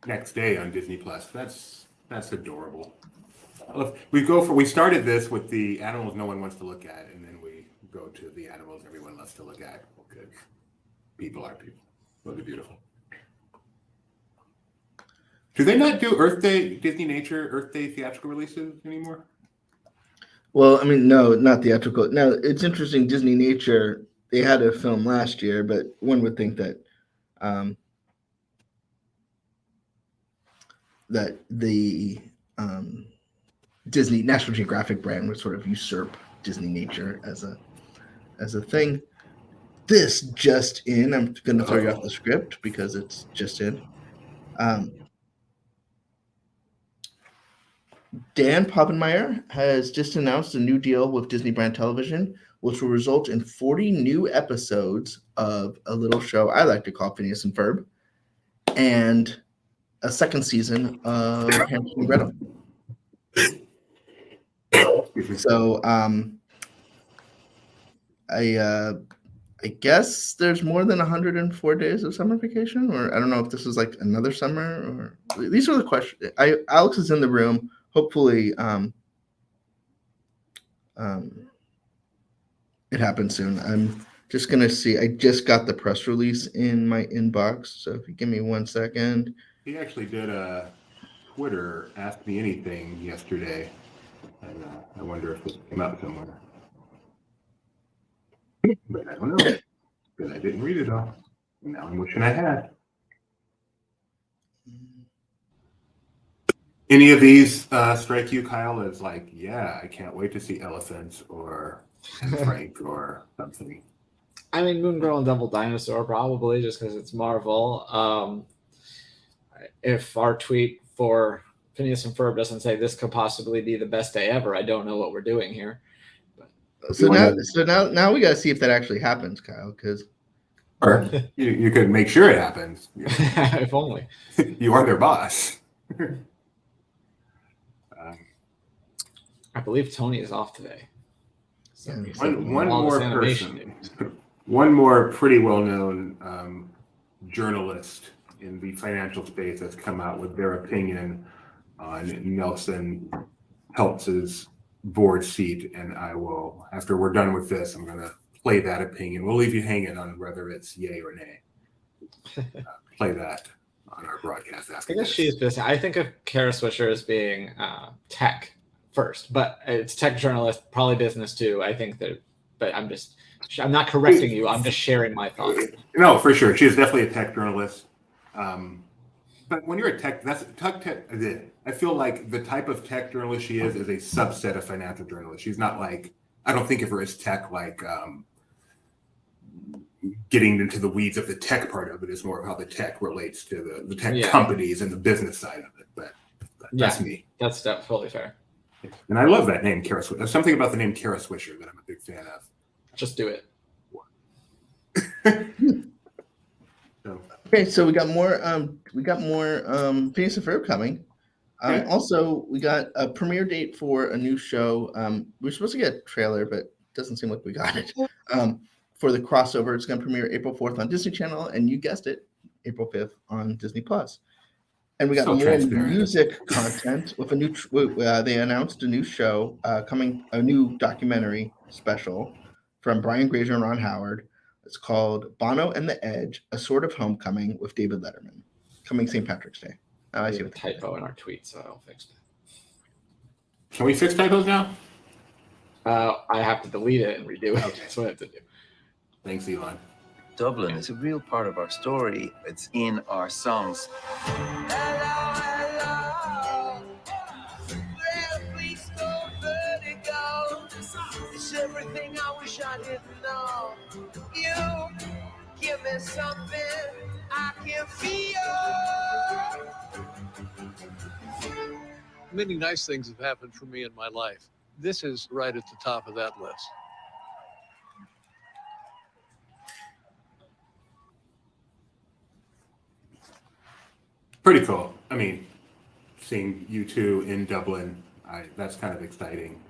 Next day on Disney Plus. That's adorable. We started this with the animals no one wants to look at, and then we go to the animals everyone loves to look at because people are people. Those are beautiful. Do they not do Earth Day, Disney Nature, Earth Day theatrical releases anymore? Well, I mean, no, not theatrical. Now, it's interesting. Disney Nature, they had a film last year, but one would think that that the Disney National Geographic brand would sort of usurp Disney Nature as a thing. This just in, I'm going to throw you off the script because it's just in. Dan Povenmire has just announced a new deal with Disney Brand Television, which will result in 40 new episodes of a little show I like to call Phineas and Ferb, and a second season of Hansel and Gretel. So I guess there's more than 104 days of summer vacation, or I don't know if this is like another summer, or these are the questions. Alex is in the room. Hopefully it happens soon. I'm just gonna see. I just got the press release in my inbox, so if you give me 1 second. He actually did a Twitter Ask Me Anything yesterday, and I wonder if it came out somewhere. But I don't know, because I didn't read it all. And now I'm wishing I had. Any of these strike you, Kyle, as like, yeah, I can't wait to see elephants or Frank or something? I mean, Moon Girl and Devil Dinosaur probably, just because it's Marvel. If our tweet for Phineas and Ferb doesn't say this could possibly be the best day ever, I don't know what we're doing here. So now we got to see if that actually happens, Kyle, because or you could make sure it happens. If only. You are their boss. I believe Tony is off today. So one more person, one more pretty well-known journalist in the financial space has come out with their opinion on Nelson Peltz's board seat, and I will, after we're done with this, I'm going to play that opinion. We'll leave you hanging on whether it's yay or nay. Play that on our broadcast after. I guess she's busy. I think of Kara Swisher as being tech first, but it's tech journalist, probably business too. I think that, but I'm not correcting you. I'm just sharing my thoughts. No, for sure. She is definitely a tech journalist. But when you're a tech, I feel like the type of tech journalist she is a subset of financial journalist. She's not like, I don't think of her as tech, like getting into the weeds of the tech part of it is more of how the tech relates to the tech companies and the business side of it. But that's me. That's totally fair. And I love that name, Kara Swisher. There's something about the name Kara Swisher that I'm a big fan of. Just do it. Okay, so we got more Phineas and Ferb coming. Also, we got a premiere date for a new show. We were supposed to get a trailer, but it doesn't seem like we got it. For the crossover, it's going to premiere April 4th on Disney Channel, and you guessed it, April 5th on Disney Plus. And we got more music content with a new. They announced a new show coming, a new documentary special from Brian Grazer and Ron Howard. It's called Bono and the Edge: A Sort of Homecoming with David Letterman, coming St. Patrick's Day. I see a typo in our tweet, so I'll fix Can we fix typos now? I have to delete it and redo it. Okay. That's what I have to do. Thanks, Elon. Dublin is a real part of our story. It's in our songs. It's everything I wish I didn't know. You give me something I can feel. Many nice things have happened for me in my life. This is right at the top of that list. Pretty cool. I mean, seeing you two in Dublin, that's kind of exciting.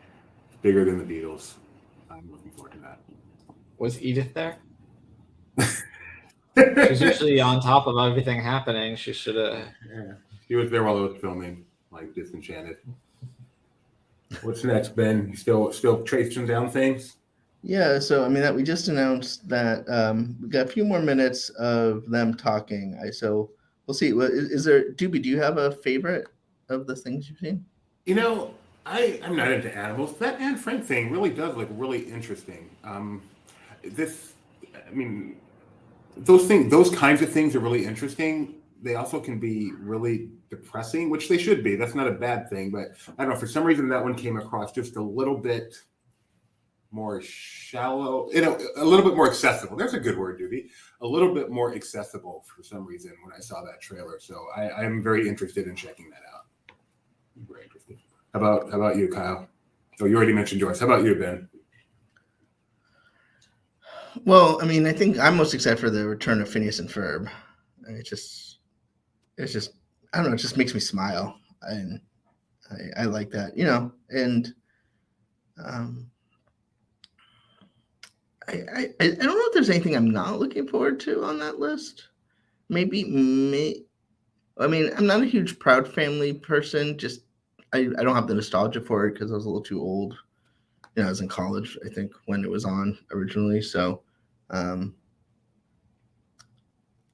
Bigger than the Beatles. I'm looking forward to that. Was Edith there? She's usually on top of everything happening. She should have. Yeah. She was there while it was filming, like Disenchanted. What's next, Ben? You still tracing down things? Yeah, so I mean that we just announced that we got a few more minutes of them talking. So we'll see. Is there, Doobie, do you have a favorite of the things you've seen? You know, I'm not into animals. That Anne Frank thing really does look really interesting. Those kinds of things are really interesting. They also can be really depressing, which they should be. That's not a bad thing, but I don't know, for some reason that one came across just a little bit more shallow, a little bit more accessible. There's a good word, Doobie. A little bit more accessible for some reason when I saw that trailer. So I'm very interested in checking that out. Very interested. How about you, Kyle? Oh, you already mentioned yours. How about you, Ben? Well, I mean, I think I'm most excited for the return of Phineas and Ferb. It's just, I don't know, it just makes me smile, and I like that, and I don't know if there's anything I'm not looking forward to on that list. Maybe I mean, I'm not a huge Proud Family person. Just I don't have the nostalgia for it because I was a little too old. I was in college, I think, when it was on originally. So,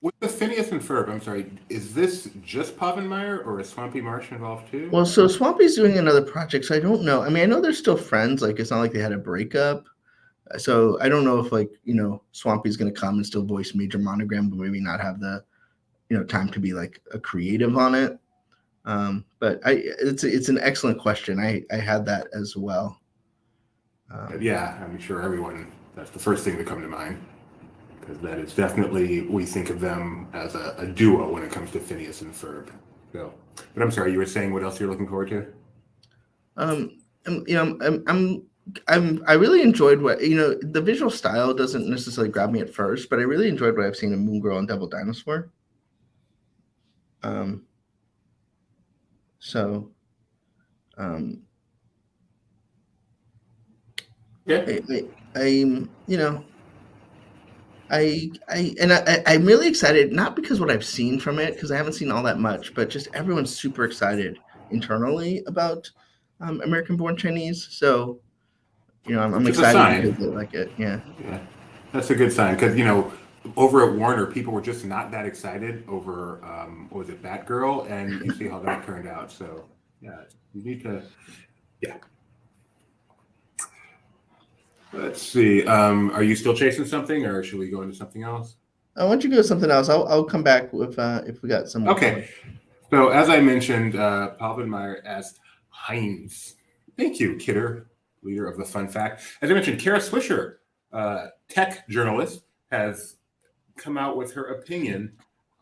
with the Phineas and Ferb, I'm sorry, is this just Povenmire or is Swampy Marsh involved too? well, so Swampy's doing another project, so I don't know. I mean, I know they're still friends. Like, it's not like they had a breakup. So I don't know if Swampy's going to come and still voice Major Monogram, but maybe not have the time to be like a creative on it. But it's an excellent question. I had that as well. Yeah, I'm sure everyone, that's the first thing to come to mind, because that is definitely, we think of them as a duo when it comes to Phineas and Ferb. So, but I'm sorry, you were saying what else you're looking forward to? I really enjoyed what the visual style doesn't necessarily grab me at first, but I really enjoyed what I've seen in Moon Girl and Devil Dinosaur. I'm really excited, not because what I've seen from it, because I haven't seen all that much, but just everyone's super excited internally about American Born Chinese. So, I'm excited because they like it. Yeah, that's a good sign, because over at Warner, people were just not that excited over what was it, Batgirl, and you see how that turned out. So yeah, you need to, yeah. Let's see. Are you still chasing something, or should we go into something else? Why don't you go to something else? I'll come back if we got some more. Okay. So as I mentioned, Povenmire as Heinz. Thank you, Kidder, leader of the Fun Fact. As I mentioned, Kara Swisher, tech journalist, has come out with her opinion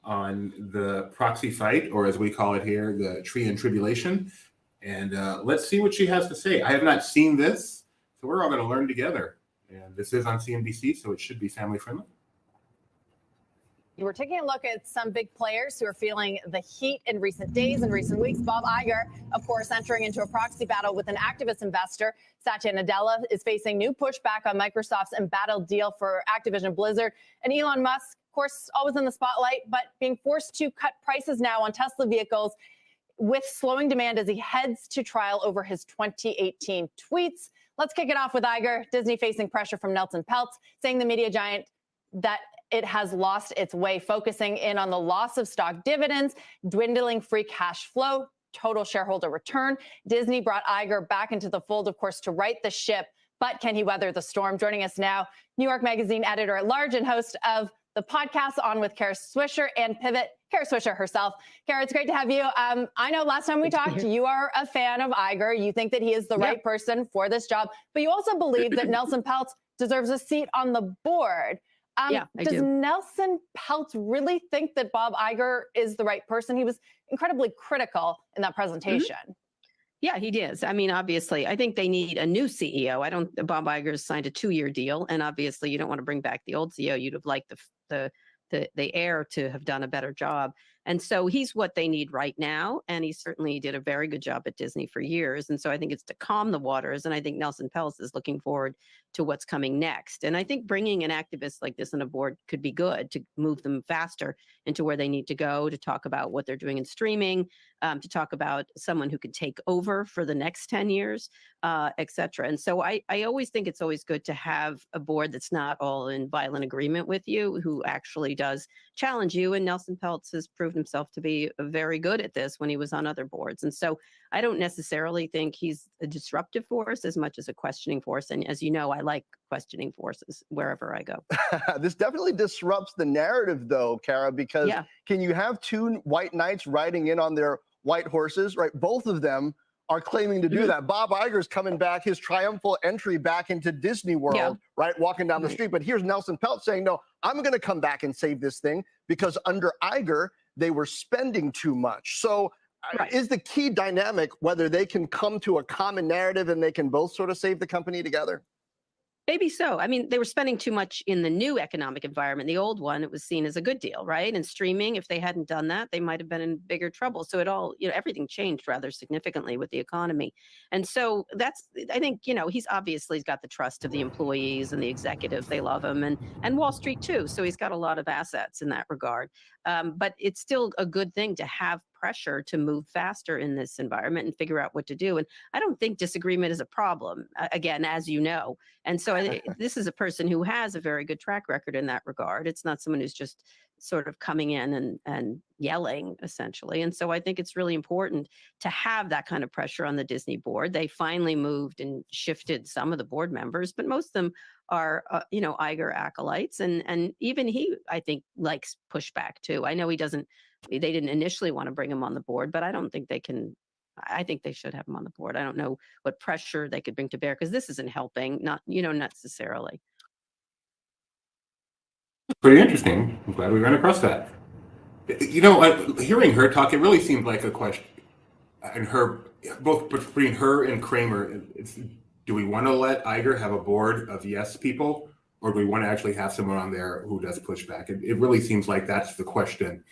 on the proxy fight, or as we call it here, the Tree and Tribulation. And let's see what she has to say. I have not seen this, so we're all going to learn together. And this is on CNBC, so it should be family friendly. We're taking a look at some big players who are feeling the heat in recent days and recent weeks. Bob Iger, of course, entering into a proxy battle with an activist investor. Satya Nadella is facing new pushback on Microsoft's embattled deal for Activision Blizzard. And Elon Musk, of course, always in the spotlight, but being forced to cut prices now on Tesla vehicles with slowing demand as he heads to trial over his 2018 tweets. Let's kick it off with Iger. Disney facing pressure from Nelson Peltz, saying the media giant that it has lost its way, focusing in on the loss of stock dividends, dwindling free cash flow, total shareholder return. Disney brought Iger back into the fold, of course, to right the ship. But can he weather the storm? Joining us now, New York Magazine editor-at-large and host of the podcast On with Kara Swisher and Pivot, Kara Swisher herself. Kara, it's great to have you. I know last time we talked, you are a fan of Iger. You think that he is the right person for this job, but you also believe that Nelson Peltz deserves a seat on the board. Does Nelson Peltz really think that Bob Iger is the right person? He was incredibly critical in that presentation. Yeah, he is. I mean, obviously, I think they need a new CEO. Bob Iger's signed a 2-year deal, and obviously you don't want to bring back the old CEO. You'd have liked the heir to have done a better job. And so he's what they need right now. And he certainly did a very good job at Disney for years. And so I think it's to calm the waters. And I think Nelson Peltz is looking forward to what's coming next. And I think bringing an activist like this on a board could be good to move them faster into where they need to go, to talk about what they're doing in streaming, to talk about someone who could take over for the next 10 years, et cetera. And so I always think it's always good to have a board that's not all in violent agreement with you, who actually does challenge you. And Nelson Peltz has proved himself to be very good at this when he was on other boards. And so I don't necessarily think he's a disruptive force as much as a questioning force. And as you know, I like questioning forces wherever I go. This definitely disrupts the narrative, though, Kara, because can you have two white knights riding in on their white horses, right? Both of them are claiming to do that. Bob Iger's coming back, his triumphal entry back into Disney World, right? Walking down the street. But here's Nelson Peltz saying, no, I'm going to come back and save this thing because under Iger, they were spending too much. So is the key dynamic whether they can come to a common narrative and they can both sort of save the company together? Maybe so. I mean, they were spending too much in the new economic environment. The old one, it was seen as a good deal, right? And streaming, if they hadn't done that, they might have been in bigger trouble. So it all, everything changed rather significantly with the economy. And so I think, he's obviously got the trust of the employees and the executives. They love him, and Wall Street too. So he's got a lot of assets in that regard. But it's still a good thing to have pressure to move faster in this environment and figure out what to do. And I don't think disagreement is a problem, again, as you know. And so this is a person who has a very good track record in that regard. It's not someone who's just sort of coming in and yelling, essentially. And so I think it's really important to have that kind of pressure on the Disney board. They finally moved and shifted some of the board members, but most of them are, Iger acolytes. And even he, I think, likes pushback too. I know they didn't initially want to bring him on the board, but I don't think they can. I think they should have him on the board. I don't know what pressure they could bring to bear because this isn't helping, not necessarily. Pretty interesting. I'm glad we ran across that. Hearing her talk, it really seemed like a question, and both between her and Kramer. Do we want to let Iger have a board of yes people, or do we want to actually have someone on there who does pushback? It really seems like that's the question.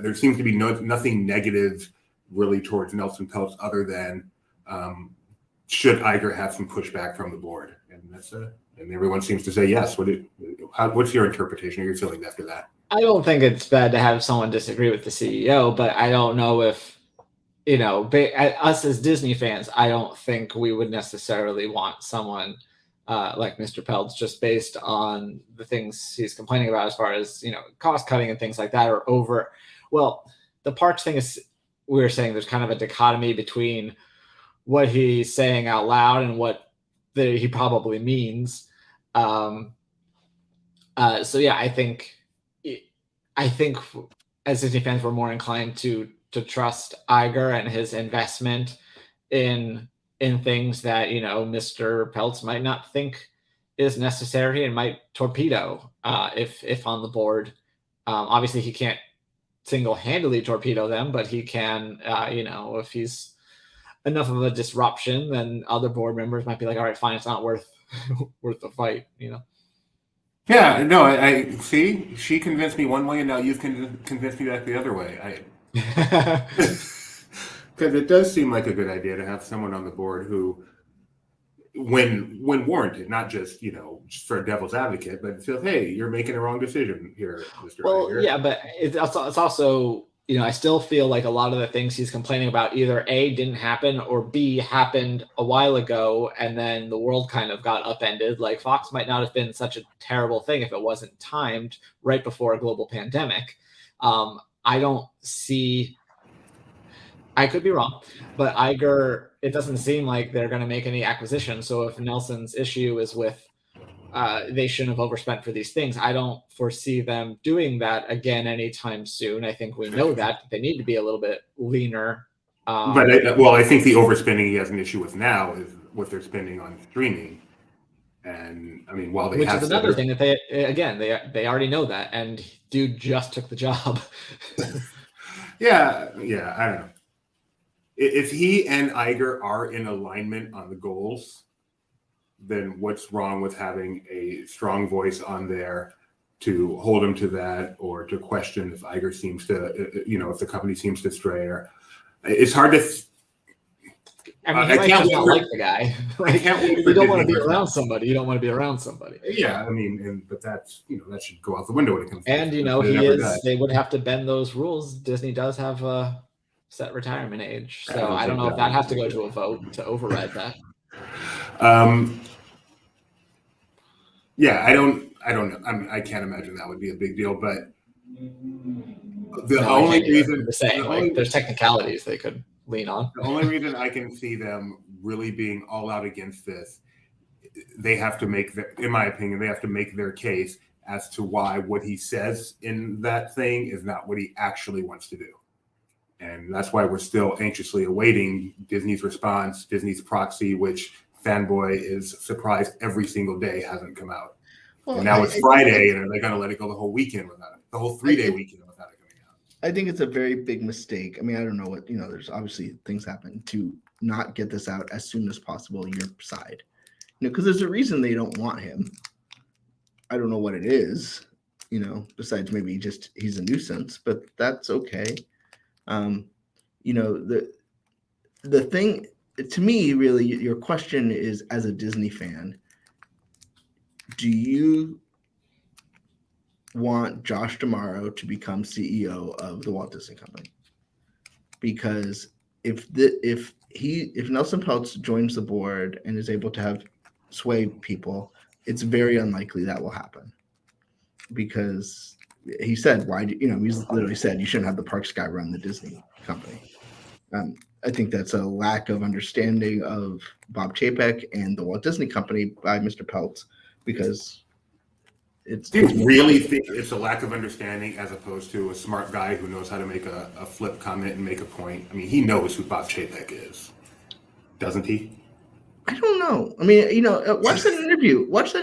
There seems to be nothing negative really towards Nelson Peltz other than should Iger have some pushback from the board, and everyone seems to say yes. What's your interpretation or your feeling after that? I don't think it's bad to have someone disagree with the CEO, but I don't know if us as Disney fans, I don't think we would necessarily want someone like Mr. Peltz just based on the things he's complaining about as far as cost cutting and things like that are over. Well, the parks thing is, we were saying there's kind of a dichotomy between what he's saying out loud and what he probably means. So yeah, I think as Disney fans, we're more inclined to trust Iger and his investment in things that Mr. Peltz might not think is necessary and might torpedo if on the board. Obviously, he can't single-handedly torpedo them, but he can, if he's enough of a disruption, then other board members might be like, all right, fine, it's not worth the fight, Yeah, no, I see. She convinced me one way, and now you've convinced me back the other way. Because it does seem like a good idea to have someone on the board who, when warranted, not just just for a devil's advocate, but feels, hey, you're making a wrong decision here, Mr. Iger. Yeah, but it's also I still feel like a lot of the things he's complaining about either A, didn't happen, or B, happened a while ago, and then the world kind of got upended. Like Fox might not have been such a terrible thing if it wasn't timed right before a global pandemic. I don't see I could be wrong, but Iger, it doesn't seem like they're going to make any acquisitions. So if Nelson's issue is with they shouldn't have overspent for these things, I don't foresee them doing that again anytime soon. I think we know that they need to be a little bit leaner. But I think the overspending he has an issue with now is what they're spending on streaming. And I mean, while they which have is another thing that they already know that, and dude just took the job. yeah, I don't know. If he and Iger are in alignment on the goals, then what's wrong with having a strong voice on there to hold him to that, or to question if Iger seems to, if the company seems to stray? Or it's hard to. I mean, he might just not like the guy. If you don't want to be around somebody, you don't want to be around somebody. Yeah, I mean, but that's that should go out the window when it comes. And to they would have to bend those rules. Disney does have a set retirement age, so I don't know if that has to go to a vote to override that. Yeah, I don't know. I can't imagine that would be a big deal, but only reason there's technicalities they could lean on. The only reason I can see them really being all out against this, they have to make, in my opinion, they have to make their case as to why what he says in that thing is not what he actually wants to do. And that's why we're still anxiously awaiting Disney's response, Disney's proxy, which fanboy is surprised every single day hasn't come out. Well, and now it's Friday, and they're going to let it go the whole weekend without it, the whole 3-day weekend without it coming out. I think it's a very big mistake. I mean, I don't know what, there's obviously things happen to not get this out as soon as possible, your side. Because there's a reason they don't want him. I don't know what it is, besides maybe just he's a nuisance, but that's okay. The thing to me, really, your question is, as a Disney fan, do you want Josh D'Amaro to become CEO of the Walt Disney Company? Because if Nelson Peltz joins the board and is able to have sway people, it's very unlikely that will happen. Because he said, he's literally said you shouldn't have the parks guy run the Disney company. I think that's a lack of understanding of Bob Chapek and the Walt Disney Company by Mr. Peltz, because do you really think it's a lack of understanding as opposed to a smart guy who knows how to make a flip comment and make a point? I mean, he knows who Bob Chapek is, doesn't he? I don't know. I mean, watch that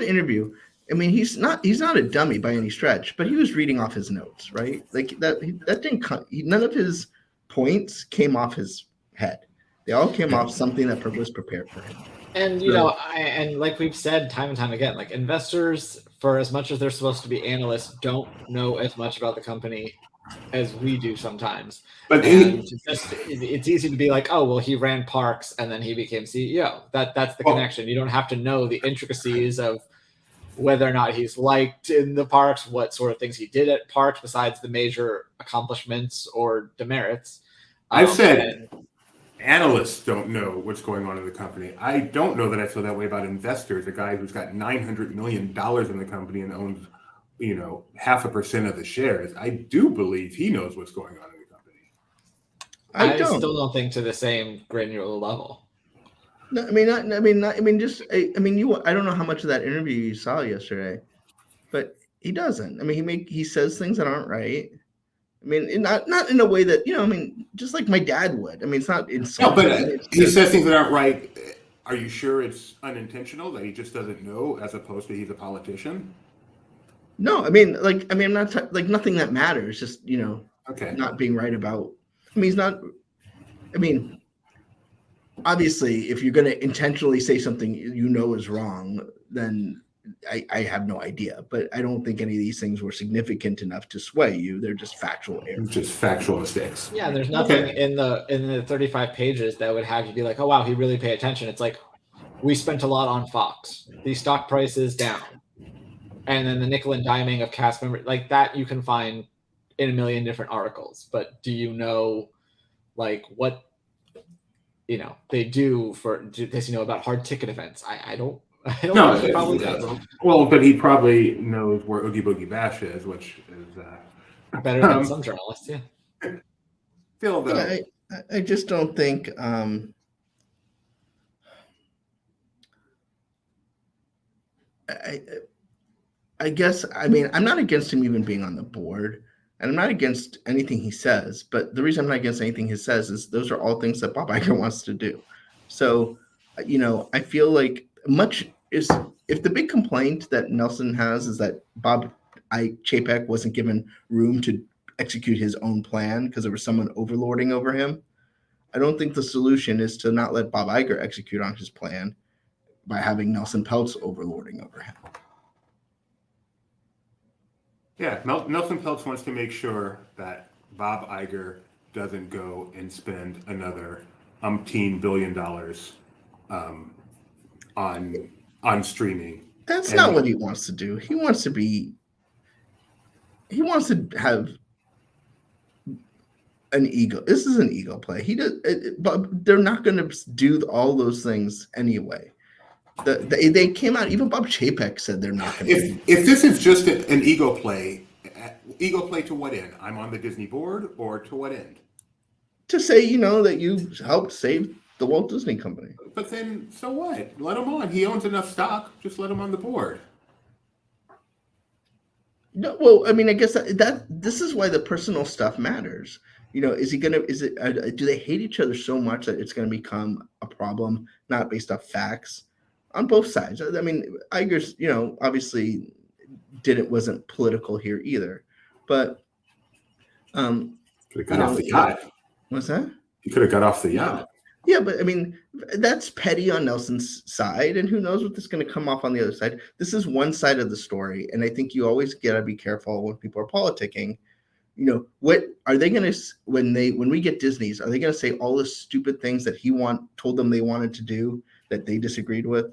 interview. I mean, he's not a dummy by any stretch, but he was reading off his notes, right? Like that didn't come. None of his points came off his head. They all came off something that was prepared for him. And and like we've said time and time again, like investors, for as much as they're supposed to be analysts, don't know as much about the company as we do sometimes. But it's easy to be like, oh, well, he ran parks and then he became CEO. That's the connection. You don't have to know the intricacies of whether or not he's liked in the parks, what sort of things he did at parks besides the major accomplishments or demerits. I've said analysts don't know what's going on in the company. I don't know that I feel that way about investors. A guy who's got $900 million in the company and owns, 0.5% of the shares. I do believe he knows what's going on in the company. I still don't think to the same granular level. No, I don't know how much of that interview you saw yesterday, but he doesn't. I mean, he says things that aren't right. I mean, not in a way that, just like my dad would. I mean, it's not insulting. No, but he says things that aren't right. Are you sure it's unintentional, that he just doesn't know, as opposed to he's a politician? No, I'm not nothing that matters. Just, not being right about. I mean, he's not. I mean, obviously, if you're going to intentionally say something is wrong, then I have no idea. But I don't think any of these things were significant enough to sway you. They're just factual errors. Just factual mistakes. Yeah, there's nothing in the 35 pages that would have you be like, oh, wow, he really paid attention. It's like, we spent a lot on Fox. The stock price is down. And then the nickel and diming of cast members, like that you can find in a million different articles. But do you know, like, what, they do about hard ticket events? I don't know. He probably does. Well, but he probably knows where Oogie Boogie Bash is, which is better than some journalists. Yeah. Phil, though, I just don't think. I guess, I mean, I'm not against him even being on the board, and I'm not against anything he says. But the reason I'm not against anything he says is those are all things that Bob Iger wants to do. So, I feel like much is if the big complaint that Nelson has is that Bob Chapek wasn't given room to execute his own plan because there was someone overlording over him. I don't think the solution is to not let Bob Iger execute on his plan by having Nelson Peltz overlording over him. Yeah, Nelson Peltz wants to make sure that Bob Iger doesn't go and spend another $10 billion on streaming. That's not what he wants to do. He wants to have an ego. This is an ego play. But they're not going to do all those things anyway. They came out. Even Bob Chapek said they're not going to. If this is just an ego play to what end? I'm on the Disney board, or to what end? To say that you helped save the Walt Disney Company. But then, so what? Let him on. He owns enough stock. Just let him on the board. No, well, I mean, I guess that this is why the personal stuff matters. Is he gonna? Is it? Do they hate each other so much that it's going to become a problem, not based off facts, on both sides? I mean, Iger's, obviously wasn't political here either, but could have got off the yacht. What's that? He could have got off the yacht. Yeah, but I mean, that's petty on Nelson's side, and who knows what this is going to come off on the other side. This is one side of the story, and I think you always got to be careful when people are politicking. What are they going to when we get Disney's? Are they going to say all the stupid things that he told them they wanted to do that they disagreed with?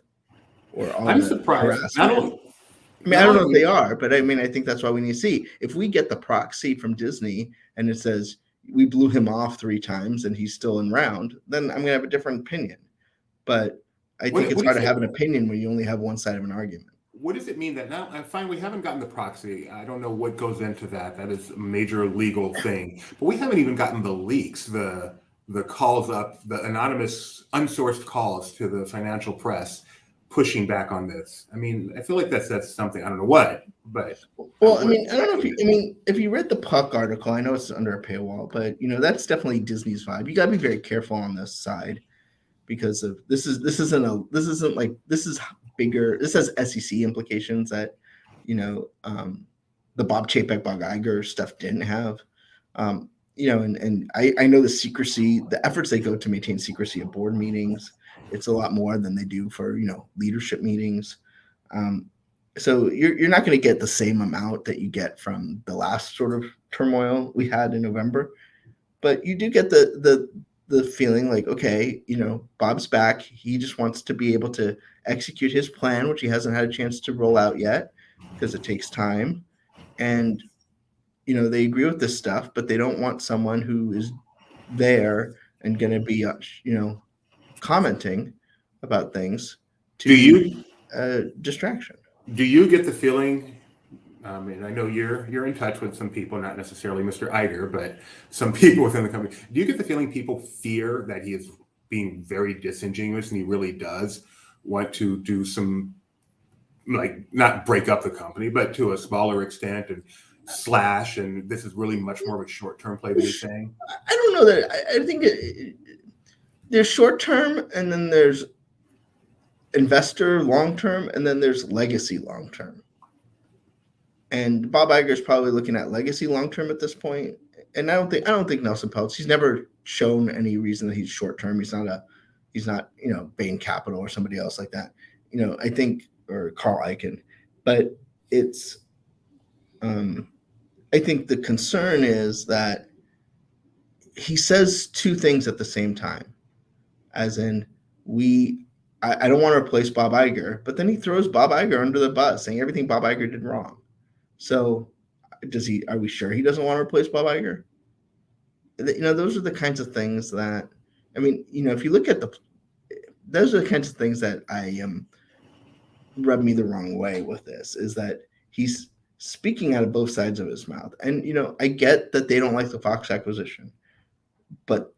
Or I'm surprised. I don't know if they are, but I mean, I think that's why we need to see if we get the proxy from Disney and it says we blew him off 3 times and he's still in round, then I'm going to have a different opinion. But I think it's hard to have an opinion when you only have one side of an argument. What does it mean that now? I find we haven't gotten the proxy. I don't know what goes into that. That is a major legal thing. But we haven't even gotten the leaks, the calls up, the anonymous, unsourced calls to the financial press pushing back on this. I mean, I feel like that's something. I don't know what, but well, I mean, I don't know if you read the Puck article. I know it's under a paywall, but that's definitely Disney's vibe. You got to be very careful on this side because of this is bigger. This has SEC implications that the Bob Chapek, Bob Iger stuff didn't have. And I know the secrecy, the efforts they go to maintain secrecy of board meetings. It's a lot more than they do for leadership meetings. So you're not going to get the same amount that you get from the last sort of turmoil we had in November, but you do get the feeling like, okay, Bob's back. He just wants to be able to execute his plan, which he hasn't had a chance to roll out yet because it takes time. And they agree with this stuff, but they don't want someone who is there and going to be commenting about things to distraction. Do you get the feeling, and I know you're in touch with some people, not necessarily Mr. Iger, but some people within the company, do you get the feeling people fear that he is being very disingenuous and he really does want to do some, like, not break up the company, but to a smaller extent and slash, and this is really much more of a short-term play than he's saying? I don't know that. I think there's short-term, and then there's investor long-term, and then there's legacy long-term. And Bob Iger is probably looking at legacy long-term at this point. And I don't think Nelson Peltz, he's never shown any reason that he's short-term. He's not Bain Capital or somebody else like that. I think, or Carl Icahn. But it's I think the concern is that he says 2 things at the same time. As in, I don't want to replace Bob Iger, but then he throws Bob Iger under the bus, saying everything Bob Iger did wrong. So, are we sure he doesn't want to replace Bob Iger? Those are the kinds of things that, I mean, if you look at those are the kinds of things that rub me the wrong way with this, is that he's speaking out of both sides of his mouth. And, I get that they don't like the Fox acquisition, but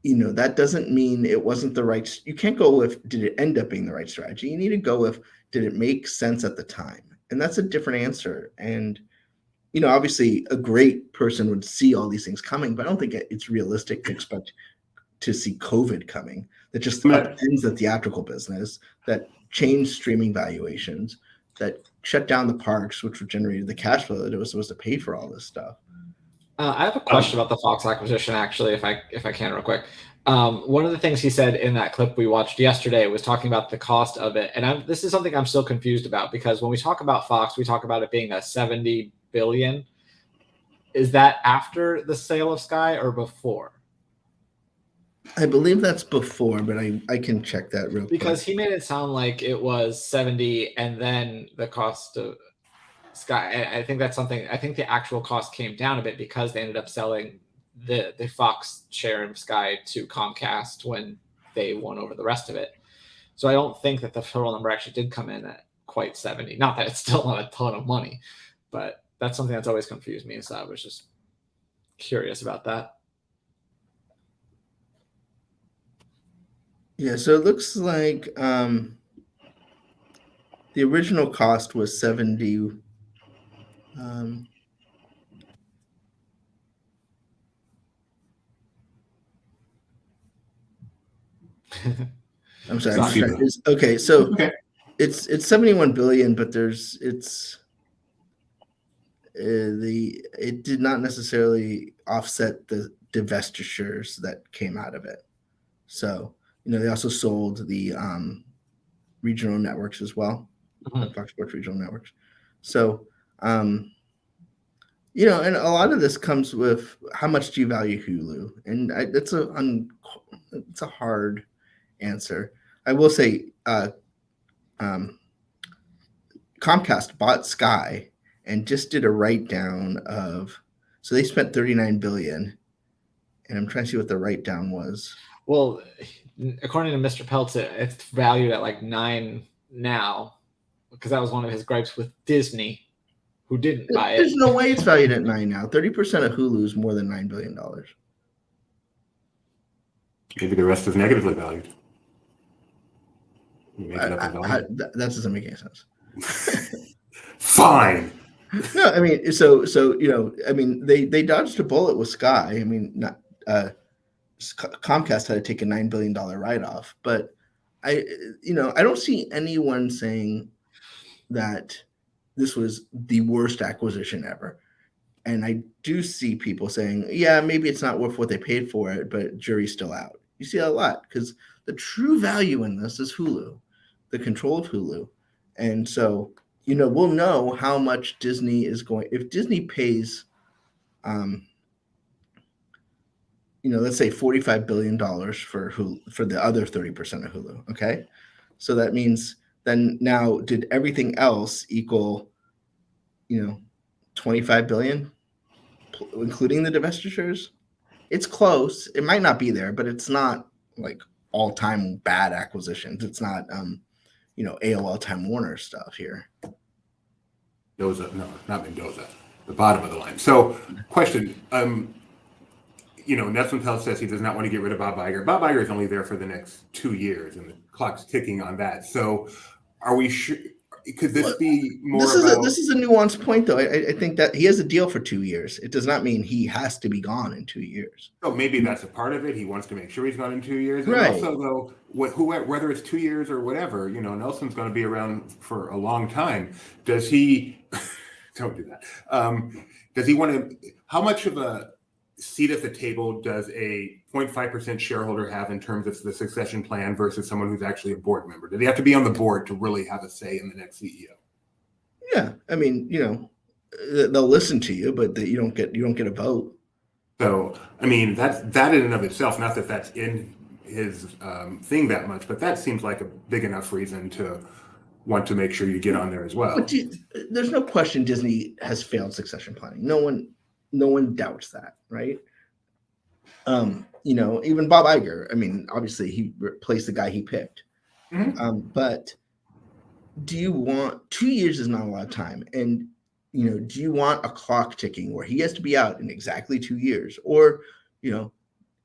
that doesn't mean it wasn't the right. You can't go with, did it end up being the right strategy? You need to go with, did it make sense at the time? And that's a different answer. And, obviously a great person would see all these things coming, but I don't think it's realistic to expect to see COVID coming that just upends the theatrical business, that changed streaming valuations, that shut down the parks, which generated the cash flow that it was supposed to pay for all this stuff. I have a question about the Fox acquisition, actually, if I can, real quick. One of the things he said in that clip we watched yesterday was talking about the cost of it, and this is something I'm still confused about, because when we talk about Fox, we talk about it being a $70 billion. Is that after the sale of Sky or before? I believe that's before, but I can check that real quick. Because he made it sound like it was 70 and then the cost of Sky. I think that's something. I think the actual cost came down a bit because they ended up selling the Fox share in Sky to Comcast when they won over the rest of it. So I don't think that the total number actually did come in at quite 70. Not that it's still not a ton of money, but that's something that's always confused me. So I was just curious about that. Yeah, so it looks like the original cost was 70. I'm sorry. Okay, so it's 71 billion, but it did not necessarily offset the divestitures that came out of it. So, they also sold the regional networks as well, Fox Sports regional networks. So, and a lot of this comes with how much do you value Hulu, and it's a hard answer. I will say, Comcast bought Sky and just did a write down of, so they spent 39 billion, and I'm trying to see what the write down was. Well, according to Mr. Peltz, it's valued at like 9 now, because that was one of his gripes with Disney, who didn't buy it. There's no way it's valued at 9 now. 30% of Hulu is more than $9 billion. Maybe the rest is negatively valued. That doesn't make any sense. Fine. No, I mean, so they dodged a bullet with Sky. I mean, not Comcast had to take a $9 billion write-off, but I don't see anyone saying that this was the worst acquisition ever. And I do see people saying, yeah, maybe it's not worth what they paid for it, but jury's still out. You see that a lot, because the true value in this is Hulu, the control of Hulu. And so, we'll know how much Disney is going. If Disney pays, let's say $45 billion for Hulu, for the other 30% of Hulu. Okay. So that means then now did everything else equal, 25 billion, including the divestitures? It's close. It might not be there, but it's not like all-time bad acquisitions. It's not, AOL Time Warner stuff here. No, not Mendoza, the bottom of the line. So, question, Nelson Peltz says he does not want to get rid of Bob Iger. Bob Iger is only there for the next 2 years, and the clock's ticking on that. So, are we sure? Could this be more? This is a nuanced point, though. I think that he has a deal for 2 years. It does not mean he has to be gone in 2 years. So maybe that's a part of it. He wants to make sure he's gone in 2 years. Right. And also, though, whether it's 2 years or whatever, Nelson's going to be around for a long time. Does he? Don't do that. Does he want to? How much of a seat at the table does a 0.5% shareholder have in terms of the succession plan versus someone who's actually a board member? Do they have to be on the board to really have a say in the next CEO? Yeah, I mean, they'll listen to you, but you don't get a vote. So, I mean, that in and of itself, not that that's in his thing that much, but that seems like a big enough reason to want to make sure you get on there as well. But there's no question Disney has failed succession planning. No one doubts that, right? Even Bob Iger, I mean, obviously he replaced the guy he picked. Mm-hmm. But do you want 2 years is not a lot of time. And, do you want a clock ticking where he has to be out in exactly 2 years? Or,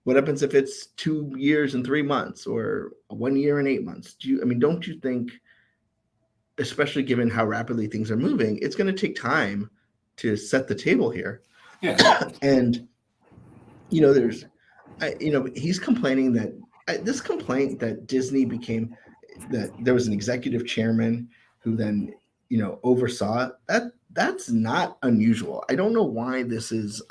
What happens if it's 2 years and 3 months or 1 year and 8 months? Don't you think, especially given how rapidly things are moving, it's going to take time to set the table here? Yeah. And, he's complaining that this complaint that Disney became, that there was an executive chairman who then, oversaw it. That's not unusual. I don't know why this is,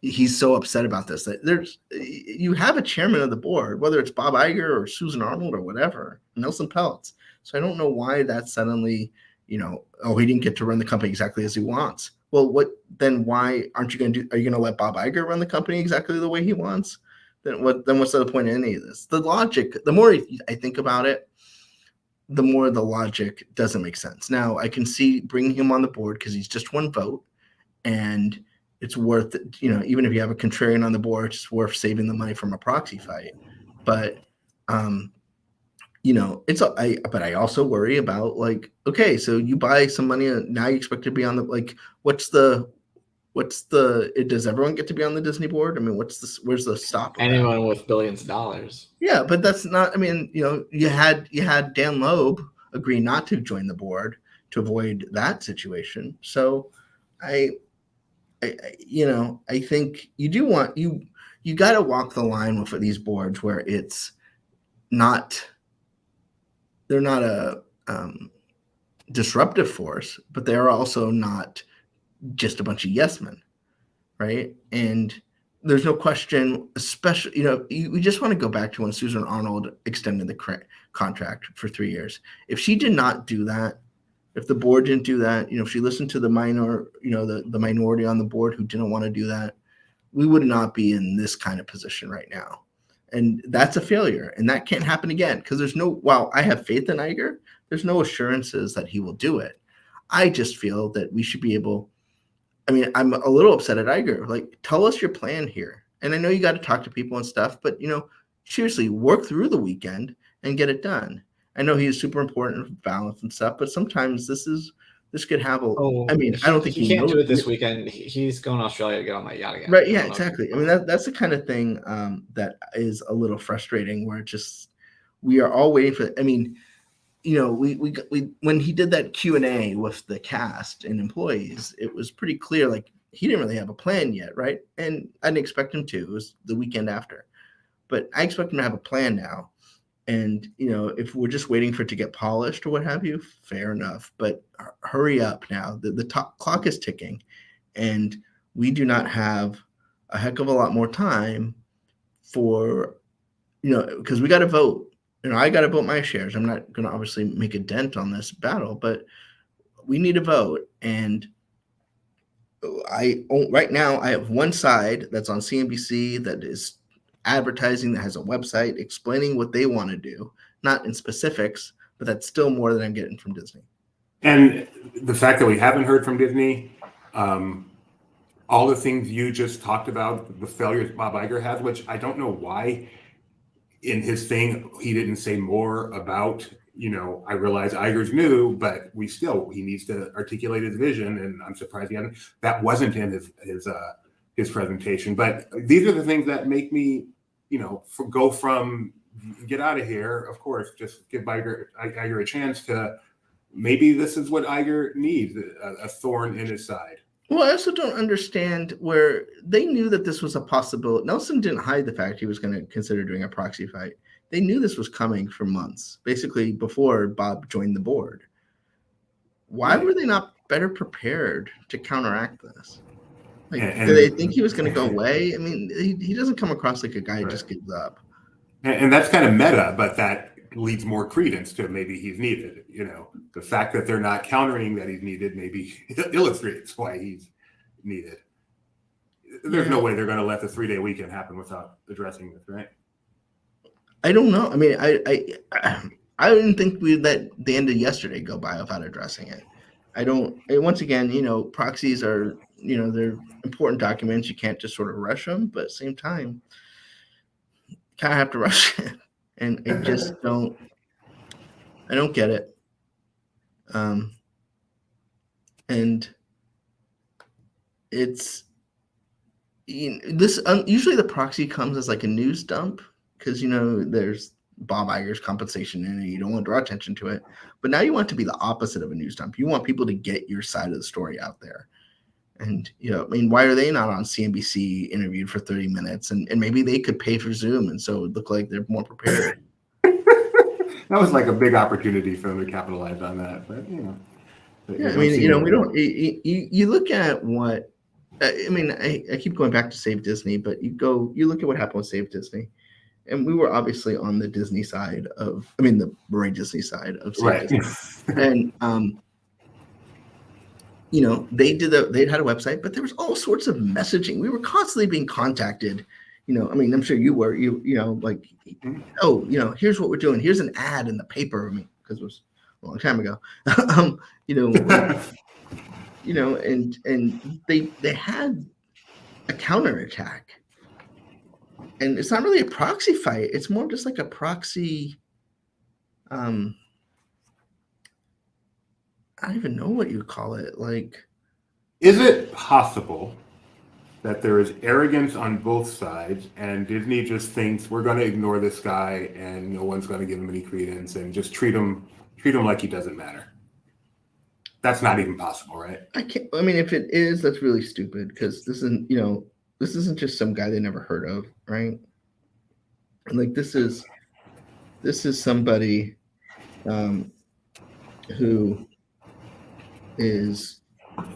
he's so upset about this. That you have a chairman of the board, whether it's Bob Iger or Susan Arnold or whatever, Nelson Peltz. So I don't know why that's suddenly, he didn't get to run the company exactly as he wants. Well, why aren't you going to are you going to let Bob Iger run the company exactly the way he wants? Then what's the point of any of this? The logic, the more I think about it, the more the logic doesn't make sense. Now I can see bringing him on the board because he's just one vote, and it's worth, even if you have a contrarian on the board, it's worth saving the money from a proxy fight. But, but I also worry about okay, so you buy some money and now you expect to be on does everyone get to be on the Disney board? I mean, where's the stop? Anyone with billions of dollars. Yeah, but that's not, you had Dan Loeb agree not to join the board to avoid that situation. So I think you do want, you got to walk the line with these boards where they're not a disruptive force, but they're also not just a bunch of yes men, right? And there's no question, especially, we just want to go back to when Susan Arnold extended the contract for 3 years. If she did not do that, if the board didn't do that, if she listened to the minority on the board who didn't want to do that, we would not be in this kind of position right now. And that's a failure. And that can't happen again because while I have faith in Iger, there's no assurances that he will do it. I just feel that we should be able, I'm a little upset at Iger. Tell us your plan here. And I know you got to talk to people and stuff, but, seriously, work through the weekend and get it done. I know he is super important for balance and stuff, but sometimes this could have I don't think he can't do it this weekend. He's going to Australia to get on that yacht again. Right. Yeah, exactly. That's the kind of thing that is a little frustrating where we are all waiting for, we when he did that Q&A with the cast and employees, it was pretty clear, he didn't really have a plan yet. Right. And I didn't expect him to. It was the weekend after, but I expect him to have a plan now. And, if we're just waiting for it to get polished or what have you, fair enough. But hurry up now. The clock is ticking, and we do not have a heck of a lot more time for, because we got to vote. I got to vote my shares. I'm not going to obviously make a dent on this battle, but we need to vote. And right now I have one side that's on CNBC that is advertising, that has a website explaining what they want to do, not in specifics, but that's still more than I'm getting from Disney. And the fact that we haven't heard from Disney, all the things you just talked about, the failures Bob Iger has, which I don't know why in his thing he didn't say more about, I realize Iger's new, but he needs to articulate his vision, and I'm surprised he hasn't. That wasn't in his presentation. But these are the things that make me, go from get out of here, of course, just give Iger a chance to maybe this is what Iger needs, a thorn in his side. Well, I also don't understand where they knew that this was a possibility. Nelson didn't hide the fact he was going to consider doing a proxy fight. They knew this was coming for months, basically before Bob joined the board. Why were they not better prepared to counteract this? Do they think he was going to go away? He doesn't come across like a guy who just gives up. And that's kind of meta, but that leads more credence to maybe he's needed. The fact that they're not countering that he's needed maybe illustrates why he's needed. There's no way they're going to let the 3-day weekend happen without addressing this, right? I don't know. I didn't think we let the end of yesterday go by without addressing it. I don't. Once again, proxies are, they're important documents. You can't just sort of rush them, but at the same time, you kind of have to rush it. And I just don't. I don't get it. And it's this usually the proxy comes as like a news dump because there's Bob Iger's compensation in it. You don't want to draw attention to it, but now you want it to be the opposite of a news dump. You want people to get your side of the story out there. And why are they not on CNBC interviewed for 30 minutes? And maybe they could pay for Zoom, and so it look like they're more prepared. That was like a big opportunity for them to capitalize on that, but Yeah, I mean, we don't. You look at what. I mean, I keep going back to Save Disney, but you look at what happened with Save Disney, and we were obviously on the Disney side the Roy Disney side of Save Disney, and they'd had a website, but there was all sorts of messaging. We were constantly being contacted. I'm sure you were. Here's what we're doing. Here's an ad in the paper. Because it was a long time ago. And they had a counterattack, and it's not really a proxy fight. It's more just like a proxy. I don't even know what you call it. Like, is it possible that there is arrogance on both sides, and Disney just thinks we're going to ignore this guy, and no one's going to give him any credence, and just treat him like he doesn't matter? That's not even possible, right? I mean, if it is, that's really stupid because this isn't just some guy they never heard of, right? And like this is somebody who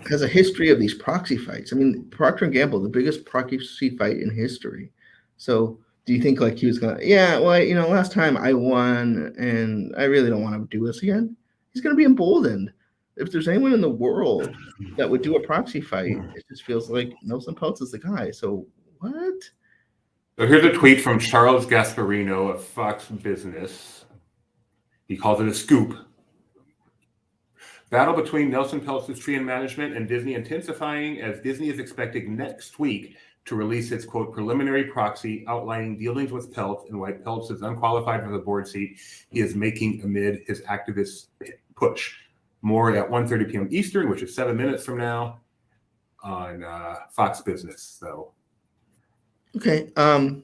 has a history of these proxy fights. I mean, Procter & Gamble, the biggest proxy fight in history. So do you think like he was gonna? Yeah, well, last time I won, and I really don't want to do this again. He's gonna be emboldened. If there's anyone in the world that would do a proxy fight, it just feels like Nelson Peltz is the guy. So what? So here's a tweet from Charles Gasparino of Fox Business. He calls it a scoop. Battle between Nelson Peltz's tree and management and Disney intensifying as Disney is expecting next week to release its, quote, preliminary proxy outlining dealings with Peltz and why Peltz is unqualified for the board seat he is making amid his activist push. More at 1:30 p.m. Eastern, which is 7 minutes from now, on Fox Business. So, okay. I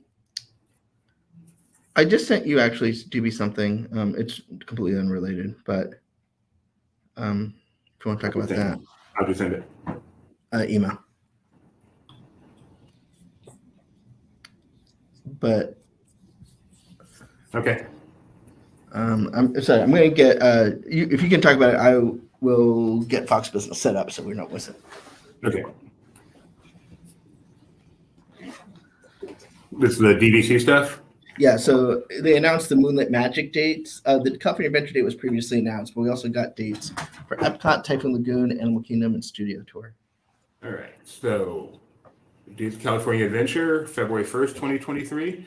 just sent you actually, DB, something. It's completely unrelated, but if you want to talk about that, how'd you send it? Email. But okay. I'm sorry. I'm going to get if you can talk about it, I will get Fox Business set up so we're not missing. Okay. This is the DVC stuff? Yeah, so they announced the Moonlit Magic dates. The California Adventure date was previously announced, but we also got dates for EPCOT, Typhoon Lagoon, Animal Kingdom, and Studio Tour. All right. So California Adventure, February 1st, 2023.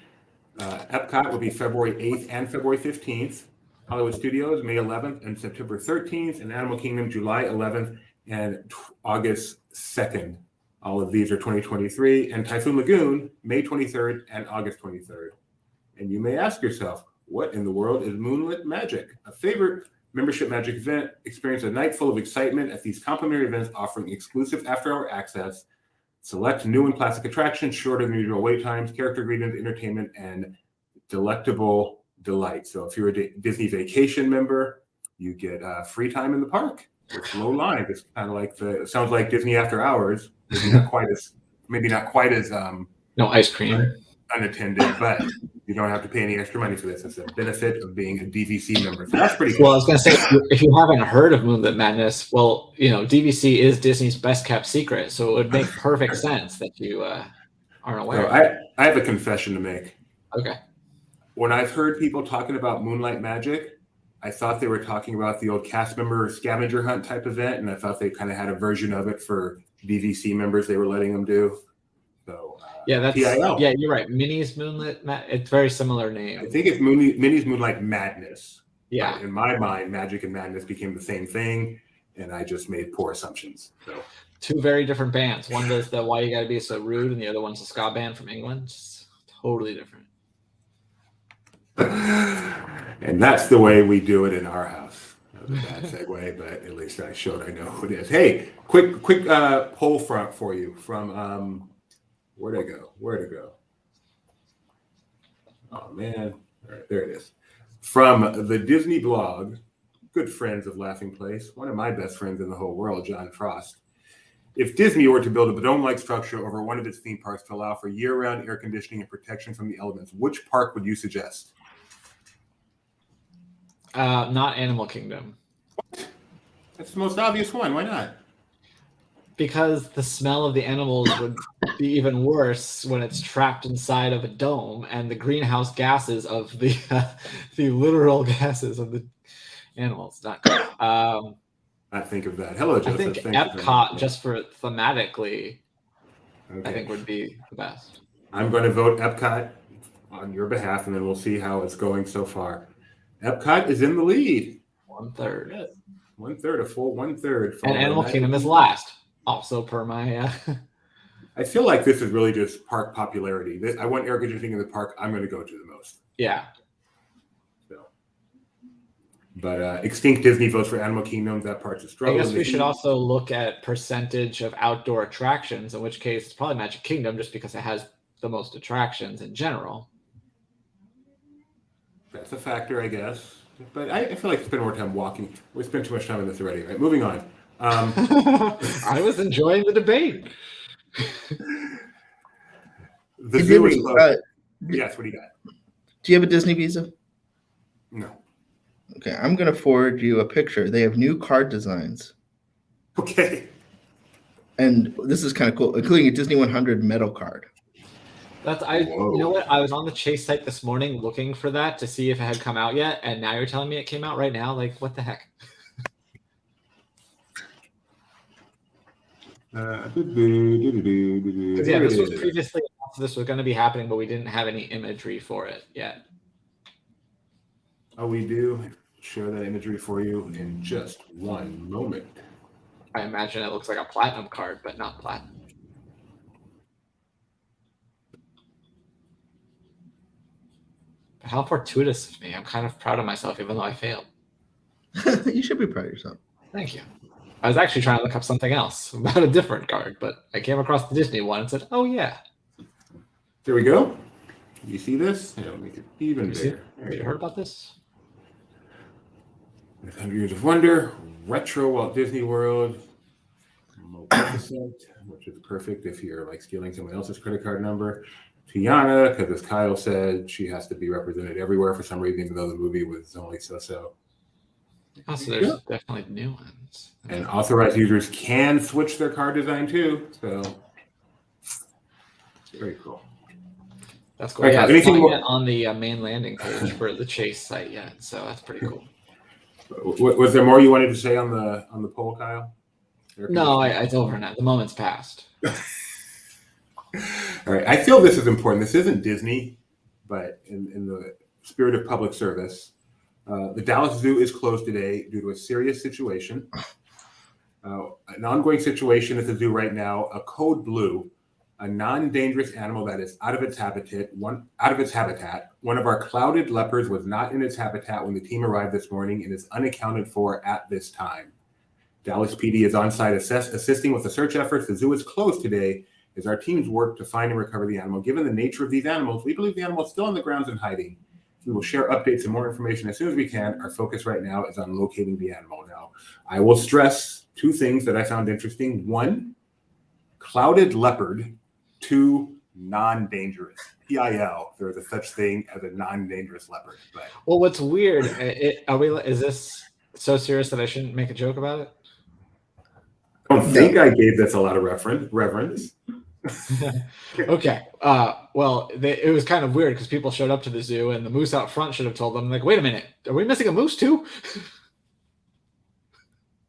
EPCOT will be February 8th and February 15th. Hollywood Studios, May 11th and September 13th. And Animal Kingdom, July 11th and August 2nd. All of these are 2023. And Typhoon Lagoon, May 23rd and August 23rd. And you may ask yourself, what in the world is Moonlit Magic? A favorite membership Magic event. Experience a night full of excitement at these complimentary events offering exclusive after-hour access, select new and classic attractions, shorter than usual wait times, character greetings, entertainment, and delectable delight. So if you're a Disney Vacation member, you get free time in the park with low lines. It's kind of like it sounds like Disney After Hours. Maybe not quite as no ice cream unattended, but you don't have to pay any extra money for this. It's a benefit of being a DVC member. So that's pretty cool. Well, I was going to say, if you haven't heard of Moonlit Madness, well, DVC is Disney's best kept secret, so it would make perfect sense that you aren't aware. So I have a confession to make. Okay. When I've heard people talking about Moonlight Magic, I thought they were talking about the old cast member scavenger hunt type event, and I thought they kind of had a version of it for DVC members they were letting them do. So yeah, TIL. Yeah, you're right. Minnie's Moonlit, it's very similar name. I think it's Minnie's Moonlight Madness. Yeah. But in my mind, Magic and Madness became the same thing, and I just made poor assumptions. So two very different bands. One does the Why You Gotta Be So Rude, and the other one's a ska band from England. Just totally different. And that's the way we do it in our house. That was a bad segue, but at least I showed I know who it is. Hey, quick poll front for you from Where'd I go? Where'd it go? Oh, man. All right, there it is. From the Disney blog, good friends of Laughing Place, one of my best friends in the whole world, John Frost. If Disney were to build a dome-like structure over one of its theme parks to allow for year-round air conditioning and protection from the elements, which park would you suggest? Not Animal Kingdom. What? That's the most obvious one. Why not? Because the smell of the animals would be even worse when it's trapped inside of a dome, and the greenhouse gases of the literal gases of the animals. Not good. I think of that. Hello, Joseph. I think EPCOT, just for thematically, I think would be the best. I'm going to vote EPCOT on your behalf, and then we'll see how it's going so far. EPCOT is in the lead. 1/3. Yes. 1/3, a full 1/3. And Animal Kingdom is last. Also, per my. I feel like this is really just park popularity. I want air conditioning in the park. I'm going to go to the most. Yeah. So, but Extinct Disney votes for Animal Kingdom. That part's a struggle. I guess we should also look at percentage of outdoor attractions, in which case it's probably Magic Kingdom, just because it has the most attractions in general. That's a factor, I guess. But I feel like spend more time walking. We spent too much time on this already. Right, moving on. I was enjoying the debate. The zoo is closed. Yes, what do you got? Do you have a Disney Visa? No. Okay, I'm going to forward you a picture. They have new card designs. Okay. And this is kind of cool, including a Disney 100 metal card. You know what? I was on the Chase site this morning looking for that to see if it had come out yet, and now you're telling me it came out right now. Like, what the heck? Because Yeah, this was previously announced this was going to be happening, but we didn't have any imagery for it yet. Oh, we do. Share that imagery for you in just one moment. I imagine it looks like a platinum card, but not platinum. How fortuitous of me. I'm kind of proud of myself, even though I failed. You should be proud of yourself. Thank you. I was actually trying to look up something else about a different card, but I came across the Disney one and said, oh, yeah. There we go. You see this? It'll make it even bigger. Have you heard about this? 100 Years of Wonder, retro Walt Disney World, which is perfect if you're like stealing someone else's credit card number. Tiana, because as Kyle said, she has to be represented everywhere for some reason, even though the movie was only so-so. Oh, so there's definitely new ones. And authorized users can switch their card design too. So very cool. That's cool. Yeah, it's not yet on the main landing page for the Chase site yet, so that's pretty cool. Was there more you wanted to say on the poll, Kyle? No, it's over now. The moment's passed. All right. I feel this is important. This isn't Disney, but in the spirit of public service, the Dallas Zoo is closed today due to a serious situation. An ongoing situation at the zoo right now, a code blue, a non-dangerous animal that is out of its habitat. One of our clouded leopards was not in its habitat when the team arrived this morning and is unaccounted for at this time. Dallas PD is on site assisting with the search efforts. The zoo is closed today as our teams work to find and recover the animal. Given the nature of these animals, we believe the animal is still on the grounds and hiding. We will share updates and more information as soon as we can. Our focus right now is on locating the animal. Now, I will stress two things that I found interesting. One, clouded leopard. Two, non-dangerous. PIL. There is a such thing as a non-dangerous leopard. But well, what's weird? Is this so serious that I shouldn't make a joke about it? I don't think I gave this a lot of reverence. Okay. Well, it was kind of weird because people showed up to the zoo and the moose out front should have told them, like, wait a minute, are we missing a moose too?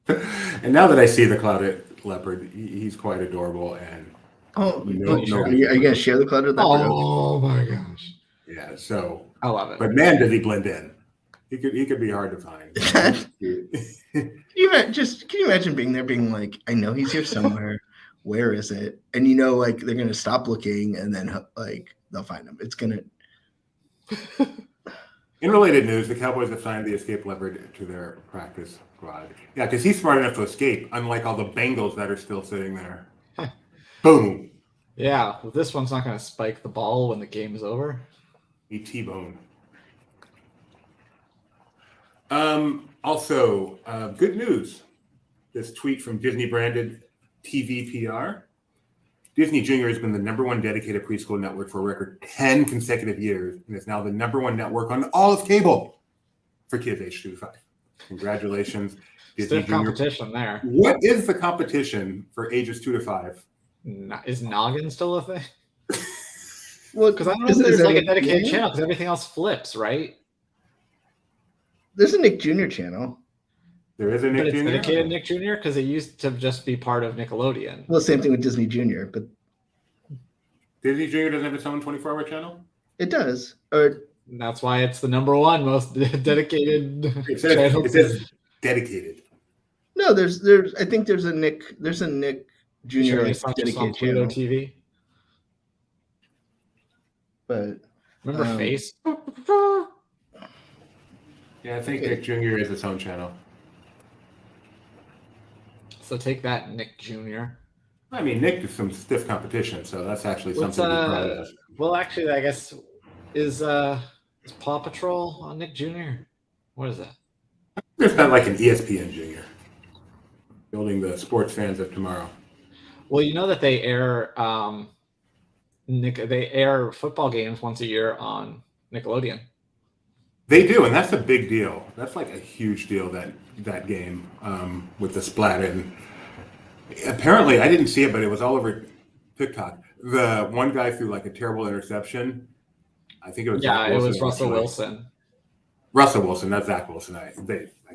And now that I see the clouded leopard, he's quite adorable. And are you going to share the clouded leopard? Oh my gosh. Yeah. So I love it. But man, does he blend in? He could be hard to find. Can you imagine being there, being like, I know he's here somewhere. Where is it? And you know, like they're gonna stop looking, and then like they'll find him. It's gonna. In related news, the Cowboys assigned the escaped leopard to their practice squad. Yeah, because he's smart enough to escape, unlike all the Bengals that are still sitting there. Boom. Yeah, well, this one's not going to spike the ball when the game is over. A T-bone. Also, good news. This tweet from Disney branded TV PR. Disney Junior has been the #1 dedicated preschool network for a record 10 consecutive years, and is now the #1 network on all of cable for kids aged 2 to 5. Congratulations, Disney Stiff Junior. competition there. What is the competition for ages 2 to 5? Is Noggin still a thing? Well, because I don't know if there's like a dedicated channel because everything else flips, right? There's a Nick Jr. channel. There is a Nick But it's Jr.? dedicated Nick Jr. because it used to just be part of Nickelodeon. Well, same thing with Disney Junior, but Disney Junior doesn't have its own 24-hour channel? it does. Or And that's why it's the #1 most dedicated It says dedicated. no, there's I think there's a Nick Jr. Sure, like, it's not just on dedicated Pluto channel. TV. But Remember Face? Yeah, I think Nick Jr. is its own channel. So take that, Nick Jr. I mean, Nick is some stiff competition, so that's actually something to be proud of. Well, actually, I guess is Paw Patrol on Nick Jr.? What is that? There's not like an ESPN Junior. Building the sports fans of tomorrow. Well, you know that they air they air football games once a year on Nickelodeon. They do, and that's a big deal. That's like a huge deal, that game with the splat. And apparently, I didn't see it, but it was all over TikTok. The one guy threw like a terrible interception. I think it was Zach it Wilson, was Russell actually. Wilson. Russell Wilson, not Zach Wilson. I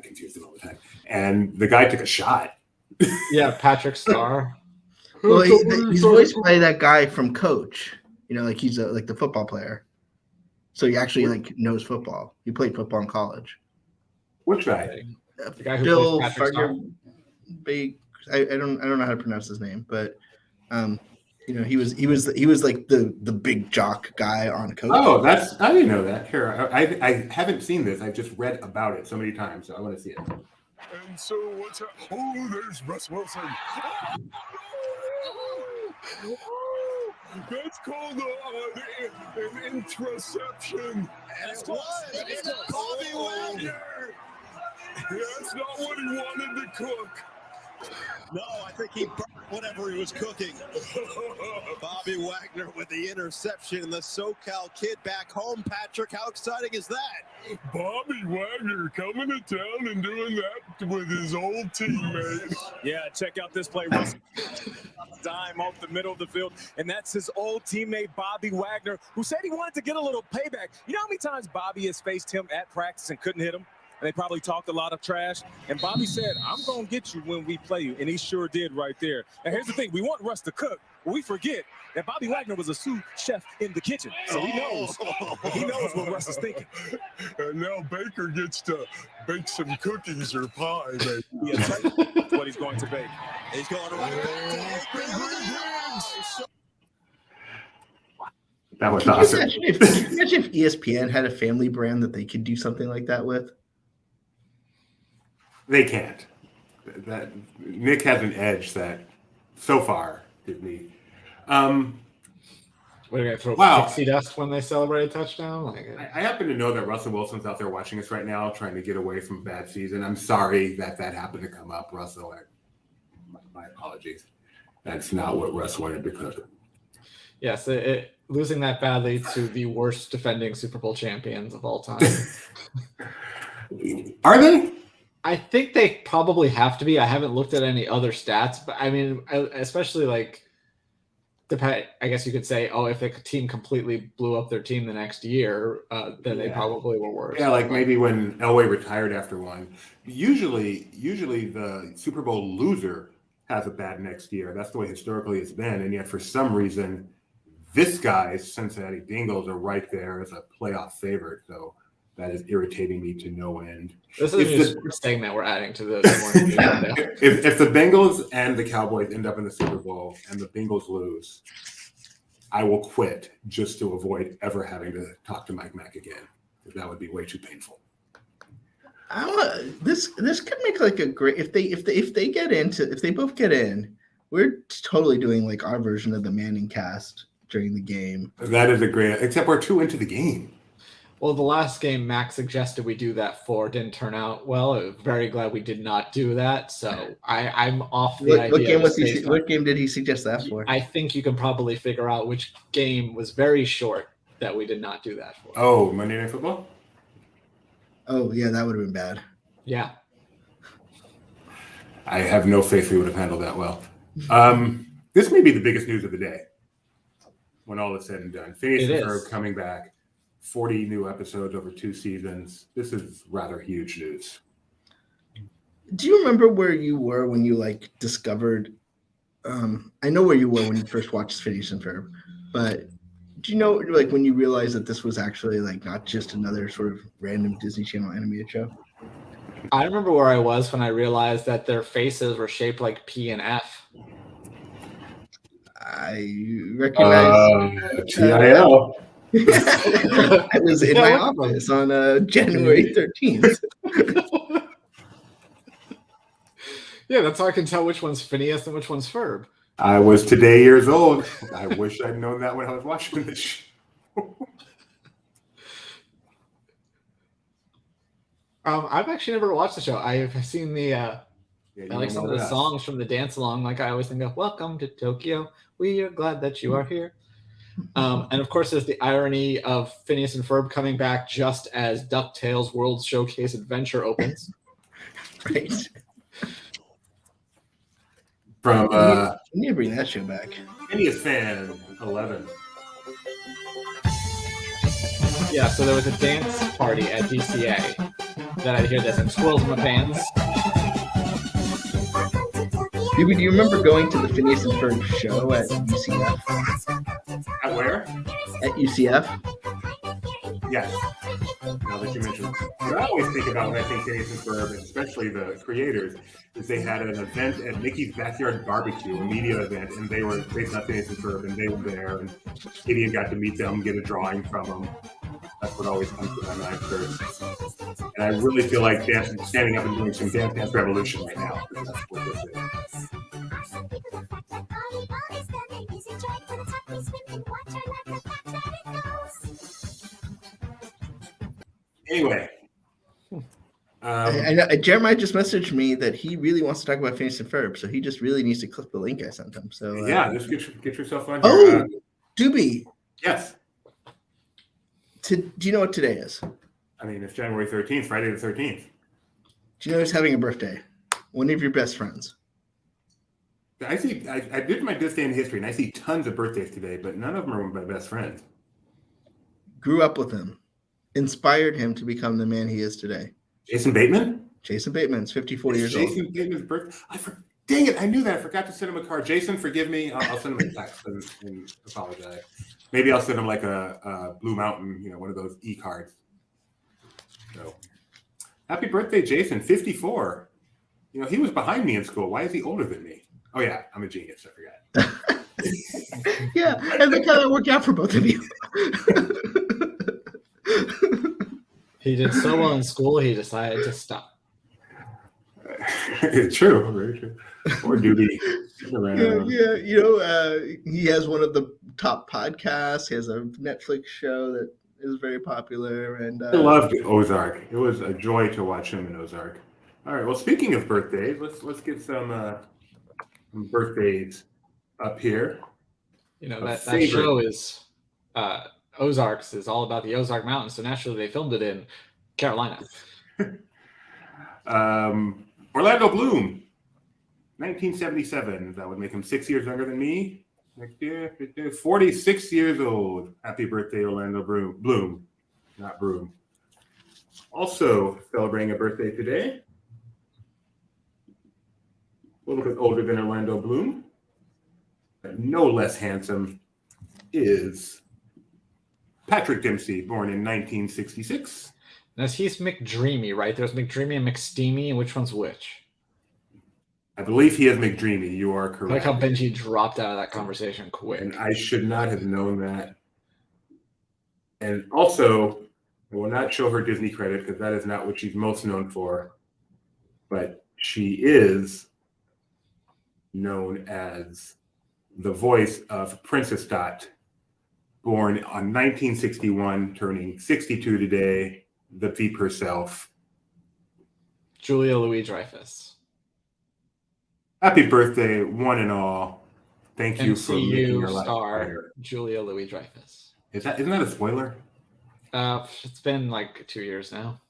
confuse them all the time. And the guy took a shot. Yeah, Patrick Starr. well, he's voiced by that guy from Coach. You know, like he's like the football player. So he actually like knows football. He played football in college. Which guy? The guy who Bill plays Patrick Starr. I don't know how to pronounce his name, but you know, he was like the big jock guy on Coach. Oh, I didn't know that. Here, I haven't seen this. I've just read about it so many times, so I want to see it. And so what's up? Oh, there's Russ Wilson. That's called an interception. That's Bobby Wagner. That's not what he wanted to cook. No, I think he burnt whatever he was cooking. Bobby Wagner with the interception and the SoCal kid back home. Patrick, how exciting is that? Bobby Wagner coming to town and doing that with his old teammate. Yeah, check out this play. Russell dime off the middle of the field, and that's his old teammate Bobby Wagner, who said he wanted to get a little payback. You know how many times Bobby has faced him at practice and couldn't hit him? And they probably talked a lot of trash. And Bobby said, I'm going to get you when we play you. And he sure did right there. And here's the thing. We want Russ to cook, but we forget that Bobby Wagner was a sous chef in the kitchen. So he knows what Russ is thinking. And now Baker gets to bake some cookies or pie, baby. Yeah, that's what he's going to bake. He's going right back to Baker. That was Can you awesome. imagine if ESPN had a family brand that they could do something like that with? They can't. That Nick has an edge that so far didn't he? What are you gonna throw pixie dust when they celebrate a touchdown? Like, I happen to know that Russell Wilson's out there watching us right now, trying to get away from a bad season. I'm sorry that happened to come up, Russell. My apologies. That's not what Russ wanted to cook. yes, losing that badly to the worst defending Super Bowl champions of all time. Are they? I think they probably have to be. I haven't looked at any other stats, but I mean, especially like, I guess you could say, oh, if the team completely blew up their team the next year, then they probably were worse. Yeah, like maybe when Elway retired after one. Usually the Super Bowl loser has a bad next year. That's the way historically it's been. And yet for some reason, this guy's Cincinnati Bengals are right there as a playoff favorite. So that is irritating me to no end. This is a new sports segment we're adding to the morning agenda. If the Bengals and the Cowboys end up in the Super Bowl and the Bengals lose, I will quit just to avoid ever having to talk to Mike Mack again. That would be way too painful. This could make like a great if they both get in. We're totally doing like our version of the Manning cast during the game. That is a great, except we're too into the game. Well, the last game Max suggested we do that for didn't turn out well. I'm very glad we did not do that. So I'm off the idea. What game did he suggest that for? I think you can probably figure out which game was very short that we did not do that for. Oh, Monday Night Football? Oh, yeah, that would have been bad. Yeah. I have no faith we would have handled that well. This may be the biggest news of the day when all is said and done. Phineas and Ferb coming back. 40 new episodes over 2 seasons. This is rather huge news. Do you remember where you were when you like discovered? I know where you were when you first watched Phineas and Ferb, but do you know like when you realized that this was actually like not just another sort of random Disney Channel animated show? I remember where I was when I realized that their faces were shaped like P and F. I recognize TIL. I was in my office on January 13th. Yeah, that's how I can tell which one's Phineas and which one's Ferb. I was today years old. I wish I'd known that when I was watching this show. I've actually never watched the show. I've seen the I like some of the songs from the dance along. Like I always think of "Welcome to Tokyo. We are glad that you are here." And of course, there's the irony of Phineas and Ferb coming back just as DuckTales World Showcase Adventure opens. Right. From we need to bring that show back. Phineas fan 11. Yeah, so there was a dance party at DCA that I hear this and squirrels in my pants. Do you remember going to the Phineas and Ferb show at UCF? At where? At UCF. Yes. Now that you mentioned it. What I always think about when I think Phineas and Ferb, and especially the creators, is they had an event at Mickey's Backyard Barbecue, a media event, and they were based on Phineas and Ferb, and they were there, and Gideon got to meet them, get a drawing from them. That's what always comes to my mind first. And I really feel like standing up and doing some Dance Revolution right now. That's what this is. Anyway. I know, Jeremiah just messaged me that he really wants to talk about Phineas and Ferb, so he just really needs to click the link I sent him. So yeah, just get yourself on. Oh, Doobie. Yes. Do you know what today is? I mean, it's January 13th, Friday the 13th. Do you know who's having a birthday? One of your best friends. I did my This Day in History, and I see tons of birthdays today, but none of them are my best friends. Grew up with him. Inspired him to become the man he is today. Jason Bateman? Jason Bateman's 54 years old. Jason Bateman's birthday? Dang it, I knew that. I forgot to send him a card. Jason, forgive me. I'll send him a text and apologize. Maybe I'll send him like a Blue Mountain, one of those e-cards. So, happy birthday, Jason, 54. He was behind me in school. Why is he older than me? Oh, yeah, I'm a genius. I forgot. Yeah, and look how that worked out for both of you. He did so well in school, he decided to stop. True, very true. Or Doobie. He has one of the top podcasts. He has a Netflix show that is very popular. And I loved Ozark. It was a joy to watch him in Ozark. All right. Well, speaking of birthdays, let's get some birthdays up here. That show is Ozarks is all about the Ozark Mountains. So naturally, they filmed it in Carolina. Orlando Bloom, 1977. That would make him 6 years younger than me. Next year, 46 years old. Happy birthday, Orlando Bloom. Not Broom. Also celebrating a birthday today. A little bit older than Orlando Bloom, but no less handsome, is Patrick Dempsey, born in 1966. Now, he's McDreamy, right? There's McDreamy and McSteamy, and which one's which? I believe he is McDreamy. You are correct. I like how Benji dropped out of that conversation quick. And I should not have known that. And also, I will not show her Disney credit because that is not what she's most known for. But she is known as the voice of Princess Dot, born on 1961, turning 62 today, the Veep herself. Julia Louis-Dreyfus. Happy birthday, one and all. Thank you for making MCU your life star better. Julia Louis-Dreyfus. Isn't that a spoiler? It's been like 2 years now.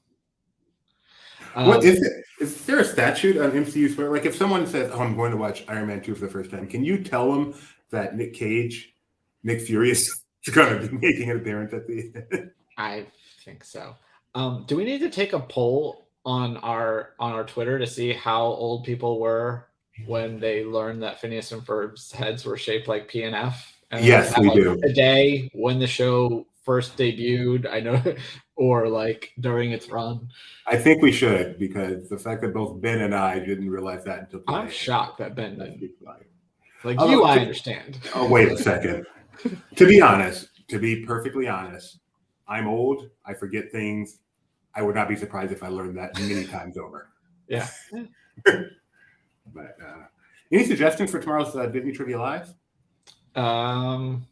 What is it? Is there a statute on MCU spoiler? Like if someone says, "Oh, I'm going to watch Iron Man 2 for the first time," can you tell them that Nick Fury is going to be making an appearance at the end? I think so. Do we need to take a poll on our Twitter to see how old people were when they learned that Phineas and Ferb's heads were shaped like P and F? Yes, we do. Today, when the show first debuted, I know, or like during its run. I think we should, because the fact that both Ben and I didn't realize that until today. I'm shocked that Ben didn't. Like Although, I understand. Oh, wait a second. To be honest, to be perfectly honest, I'm old. I forget things. I would not be surprised if I learned that many times over. Yeah. But any suggestions for tomorrow's Disney Trivia Live? January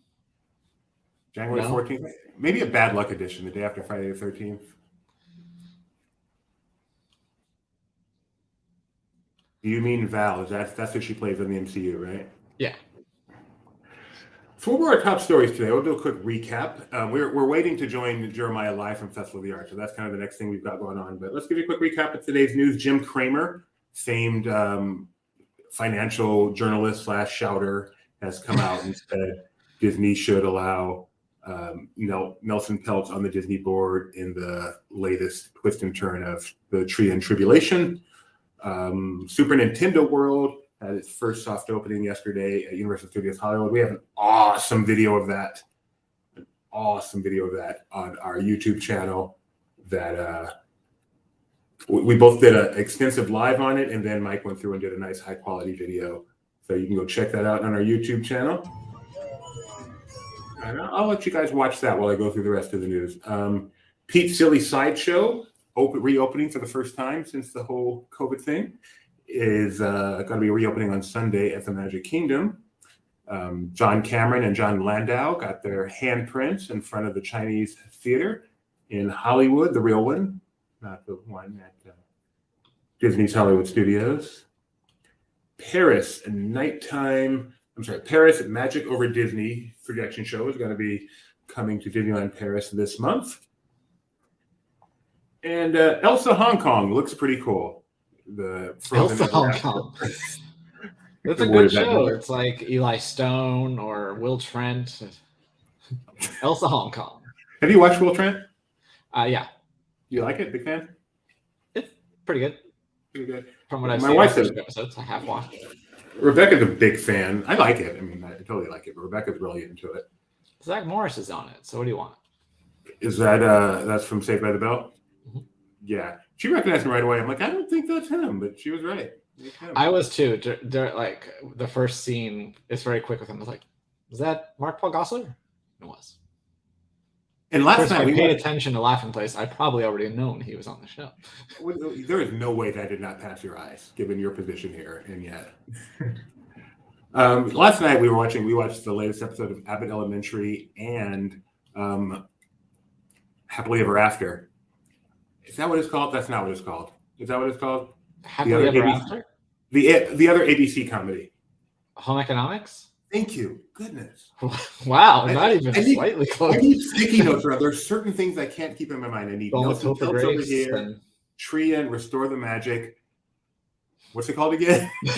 14th. Maybe a bad luck edition, the day after Friday the 13th. Do you mean Val? That's who she plays in the MCU, right? Yeah. So what were our top stories today? We'll do a quick recap. We're waiting to join Jeremiah live from Festival of the Arts, so that's kind of the next thing we've got going on. But let's give you a quick recap of today's news. Jim Cramer, famed financial journalist / shouter, has come out and said Disney should allow Nelson Peltz on the Disney board in the latest twist and turn of the Tree and Tribulation. Super Nintendo World had its first soft opening yesterday at Universal Studios Hollywood. We have an awesome video of that on our YouTube channel that we both did an extensive live on it, and then Mike went through and did a nice high quality video. So you can go check that out on our YouTube channel. And I'll let you guys watch that while I go through the rest of the news. Pete's Silly Sideshow, reopening for the first time since the whole COVID thing, is going to be reopening on Sunday at the Magic Kingdom. John Cameron and John Landau got their handprints in front of the Chinese Theater in Hollywood, the real one, not the one at Disney's Hollywood Studios. Paris Magic Over Disney projection show is going to be coming to Disneyland Paris this month. And Elsa Hong Kong looks pretty cool. The Elsa Hong Kong. It's a good show. It's like Eli Stone or Will Trent. Elsa Hong Kong. Have you watched Will Trent? Yeah. You like it? Big fan? It's pretty good. Pretty good. From what I've My seen, wife says episodes I have watched. Rebecca's a big fan. I like it. I mean, I totally like it, but Rebecca's really into it. Zach Morris is on it. So what do you want? Is that that's from Saved by the Bell? Mm-hmm. Yeah. She recognized him right away. I'm like, I don't think that's him, but she was right. I was too. Like the first scene is very quick with him. I was like, was that Mark Paul Gosselaar? It was. And last night we paid attention to Laughing Place. I probably already known he was on the show. There is no way that did not pass your eyes, given your position here, and yet. Last night we watched the latest episode of Abbott Elementary and Happily Ever After. Is that what it's called? That's not what it's called. Is that what it's called? Happily Ever After? The other ABC comedy. Home Economics? Thank you. Goodness. Wow, not even slightly close. I need sticky notes around. There's certain things I can't keep in my mind. I need Nelson Peltz over here, Tria and Restore the Magic. What's it called again? The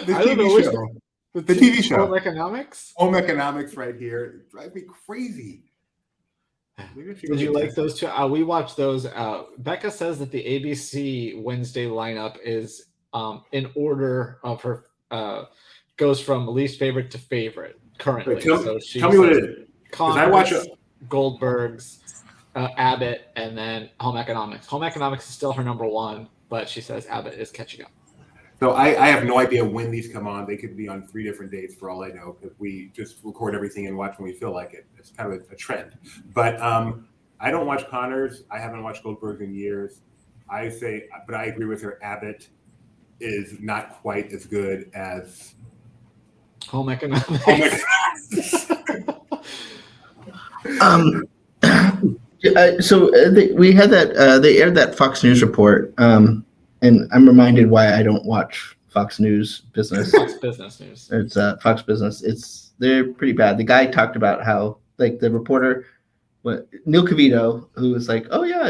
TV show. The TV show. Home Economics? Home Economics right here. It drives me crazy. Did you like those two? We watched those. Becca says that the ABC Wednesday lineup is in order of her, goes from least favorite to favorite currently. Tell me what it is. Because I watch Goldberg's, Abbott, and then Home Economics. Home Economics is still her number one, but she says Abbott is catching up. So I have no idea when these come on. They could be on 3 different dates for all I know, because we just record everything and watch when we feel like it. It's kind of a trend. But I don't watch Connors. I haven't watched Goldberg in years. I say, but I agree with her. Abbott is not quite as good as Home economics. We had that. They aired that Fox News report, and I'm reminded why I don't watch Fox News Business. Fox Business News. It's Fox Business. They're pretty bad. The guy talked about how, like, the reporter, Neil Cavito, who was like, "Oh yeah,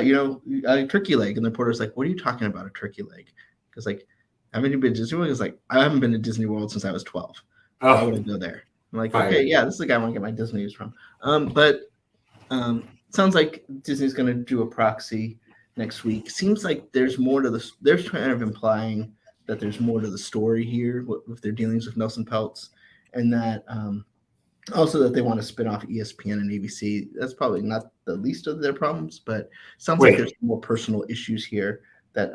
a turkey leg," and the reporter's like, "What are you talking about, a turkey leg?" Because like, haven't you been to Disney World? He's like, "I haven't been to Disney World since I was 12. Why would I go there?" I'm like, okay, yeah, this is the guy I want to get my Disney news from. Sounds like Disney's going to do a proxy next week. Seems like there's more to this. They're kind of implying that there's more to the story here with their dealings with Nelson Peltz, and that also that they want to spin off ESPN and ABC. That's probably not the least of their problems, but sounds like there's more personal issues here that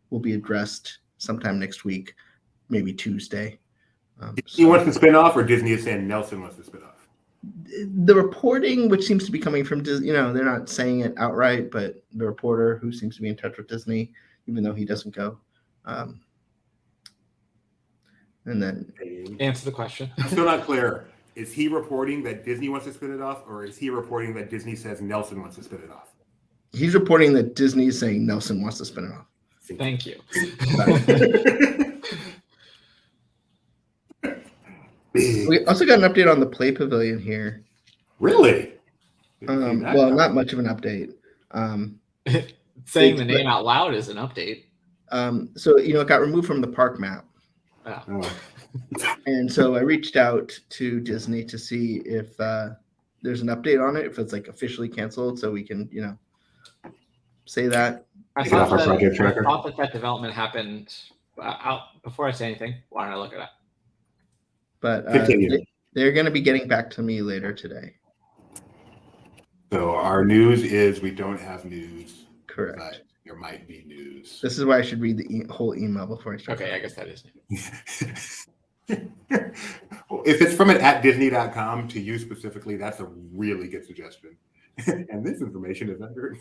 will be addressed sometime next week, maybe Tuesday. He wants to spin off, or Disney is saying Nelson wants to spin off? The reporting, which seems to be coming from Disney, they're not saying it outright, but the reporter who seems to be in touch with Disney, even though he doesn't go. And then answer the question. I'm still not clear. Is he reporting that Disney wants to spin it off, or is he reporting that Disney says Nelson wants to spin it off? He's reporting that Disney is saying Nelson wants to spin it off. Thank you. We also got an update on the Play Pavilion here. Really? Well, not much of an update. Saying the name out loud is an update. So it got removed from the park map. Oh. And so I reached out to Disney to see if there's an update on it, if it's like officially canceled, so we can, say that. I thought that development happened before I say anything. Why don't I look it up? But they're going to be getting back to me later today. So our news is we don't have news. Correct. But there might be news. This is why I should read the whole email before I start. Okay, I guess that is If it's from @disney.com to you specifically, that's a really good suggestion. And this information is under.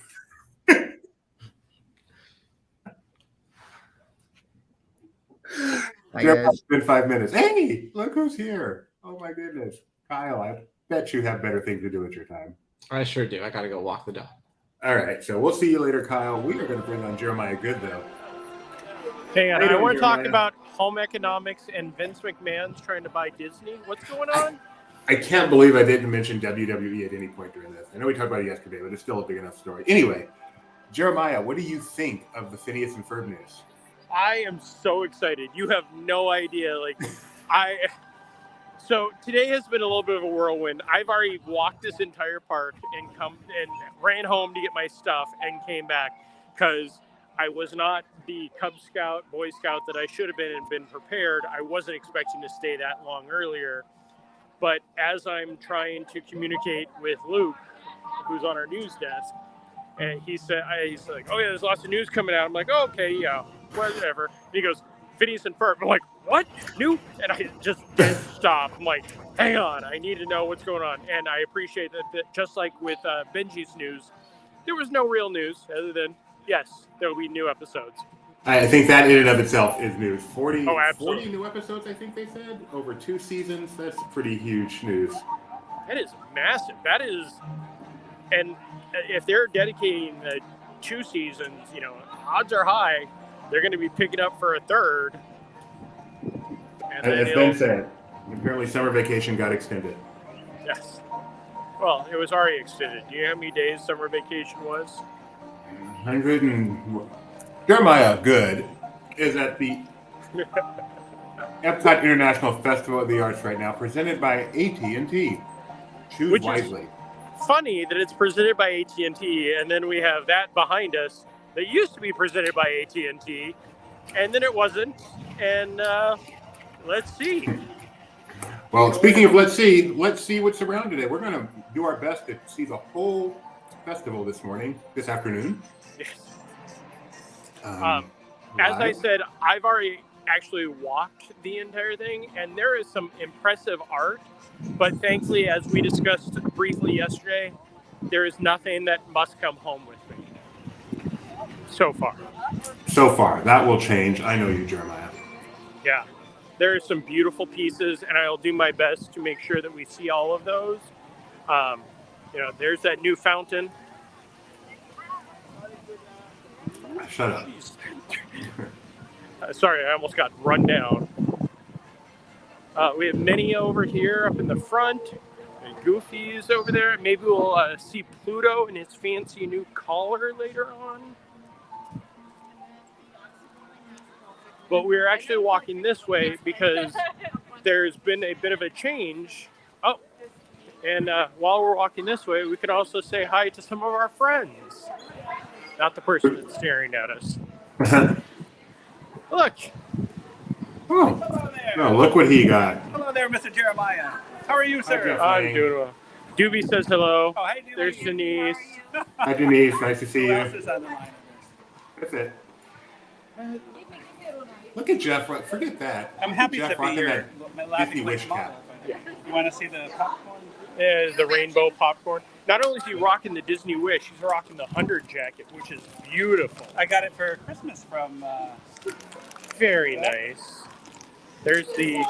It's been 5 minutes. Hey, look who's here. Oh my goodness. Kyle, I bet you have better things to do with your time. I sure do. I got to go walk the dog. All right. So we'll see you later, Kyle. We are going to bring on Jeremiah Good, though. Hey, I want to talk about home economics and Vince McMahon's trying to buy Disney. What's going on? I can't believe I didn't mention WWE at any point during this. I know we talked about it yesterday, but it's still a big enough story. Anyway, Jeremiah, what do you think of the Phineas and Ferb news? I am so excited. You have no idea. So today has been a little bit of a whirlwind. I've already walked this entire park and ran home to get my stuff and came back because I was not the Cub Scout, Boy Scout that I should have been and been prepared. I wasn't expecting to stay that long earlier. But as I'm trying to communicate with Luke, who's on our news desk, and he's like, "Oh yeah, there's lots of news coming out." I'm like, "Oh, okay, yeah, whatever." And he goes, "Phineas and Ferb." I'm like, "What? New?" And I just didn't stop. I'm like, "Hang on, I need to know what's going on." And I appreciate that just like with Benji's news, there was no real news other than, yes, there will be new episodes. I think that in and of itself is news. 40 new episodes, I think they said, over 2 seasons. That's pretty huge news. That is massive. That is, and if they're dedicating 2 seasons, odds are high they're going to be picking up for a third. And as Ben said, apparently summer vacation got extended. Yes. Well, it was already extended. Do you know how many days summer vacation was? 100 and... Jeremiah Good is at the EPCOT International Festival of the Arts right now, presented by AT&T. Choose wisely. Funny that it's presented by AT&T, and then we have that behind us that used to be presented by AT&T, and then it wasn't. And let's see. Well, speaking of let's see what's around today. We're going to do our best to see the whole festival this afternoon. Yes. As I said, I've already actually walked the entire thing, and there is some impressive art, but thankfully, as we discussed briefly yesterday, there is nothing that must come home with me. so far. So far, that will change. I know you, Jeremiah. Yeah, there are some beautiful pieces, and I'll do my best to make sure that we see all of those. There's that new fountain. Shut up. Sorry, I almost got run down. We have Minnie over here up in the front, and Goofy's over there. Maybe we'll see Pluto in his fancy new collar later on. But we're actually walking this way because there's been a bit of a change. Oh, and while we're walking this way, we could also say hi to some of our friends. Not the person that's staring at us. Look. Oh, look what he got. Hello there, Mr. Jeremiah. How are you, sir? I'm doing well. Doobie says hello. Oh, hey, Doobie. There's Denise. Hi, Denise. Nice to see Who you. else is on the line? That's it. Look at Jeff. Forget that. I'm happy Jeff to be rocking here. that Disney Wish cap. You want to see the popcorn? Yeah, the rainbow popcorn. Not only is he rocking the Disney Wish, he's rocking the 100 jacket, which is beautiful. I got it for Christmas from... Very nice. There's the...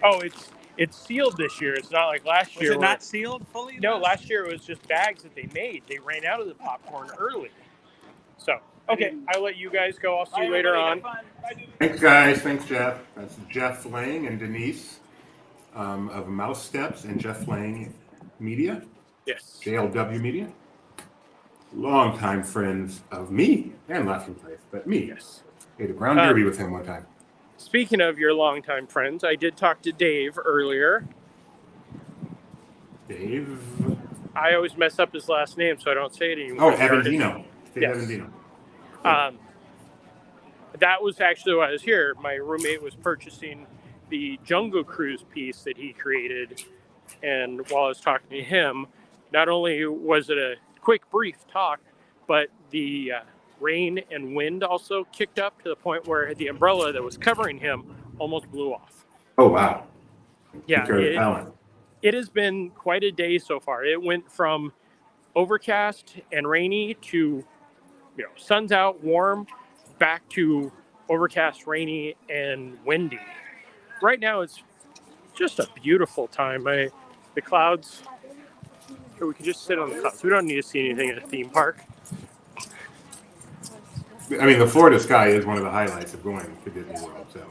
Oh, it's sealed this year. It's not like last year. Was it not sealed fully? No, last year it was just bags that they made. They ran out of the popcorn early. So, okay, I'll let you guys go. I'll see you later on. Thanks, guys. Thanks, Jeff. That's Jeff Lang and Denise of Mouse Steps and Jeff Lang Media. Yes. JLW Media. Longtime friends of me and Laughing Place, but me. Yes. Made a ground derby with him one time. Speaking of your longtime friends, I did talk to Dave earlier. Dave? I always mess up his last name, so I don't say it anymore. Oh, Evandino. Yes. Evandino. That was actually why I was here. My roommate was purchasing the Jungle Cruise piece that he created. And while I was talking to him, not only was it a quick, brief talk, but the rain and wind also kicked up to the point where the umbrella that was covering him almost blew off. Oh, wow. Yeah, it has been quite a day so far. It went from overcast and rainy to, sun's out, warm, back to overcast, rainy, and windy. Right now, it's just a beautiful time. The clouds, we can just sit on the clouds. We don't need to see anything at a theme park. I mean, the Florida sky is one of the highlights of going to Disney World. So,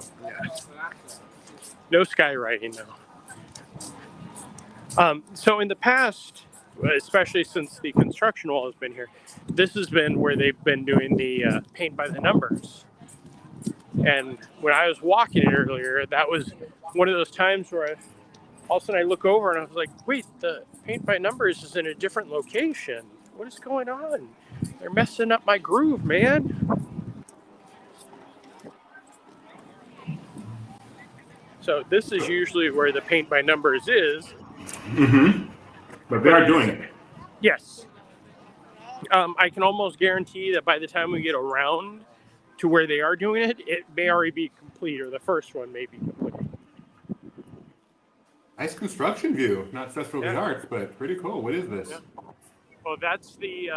no skywriting now. So in the past, especially since the construction wall has been here, this has been where they've been doing the paint by the numbers. And when I was walking it earlier, that was one of those times where all of a sudden I look over and I was like, wait, the paint by numbers is in a different location. What is going on? They're messing up my groove, man. So this is usually where the paint by numbers is. Mm-hmm. But they are doing it. Yes. I can almost guarantee that by the time we get around to where they are doing it, it may already be complete, or the first one may be complete. Nice construction view. Not Festival of the Arts, but pretty cool. What is this? Yeah. Well, that's the...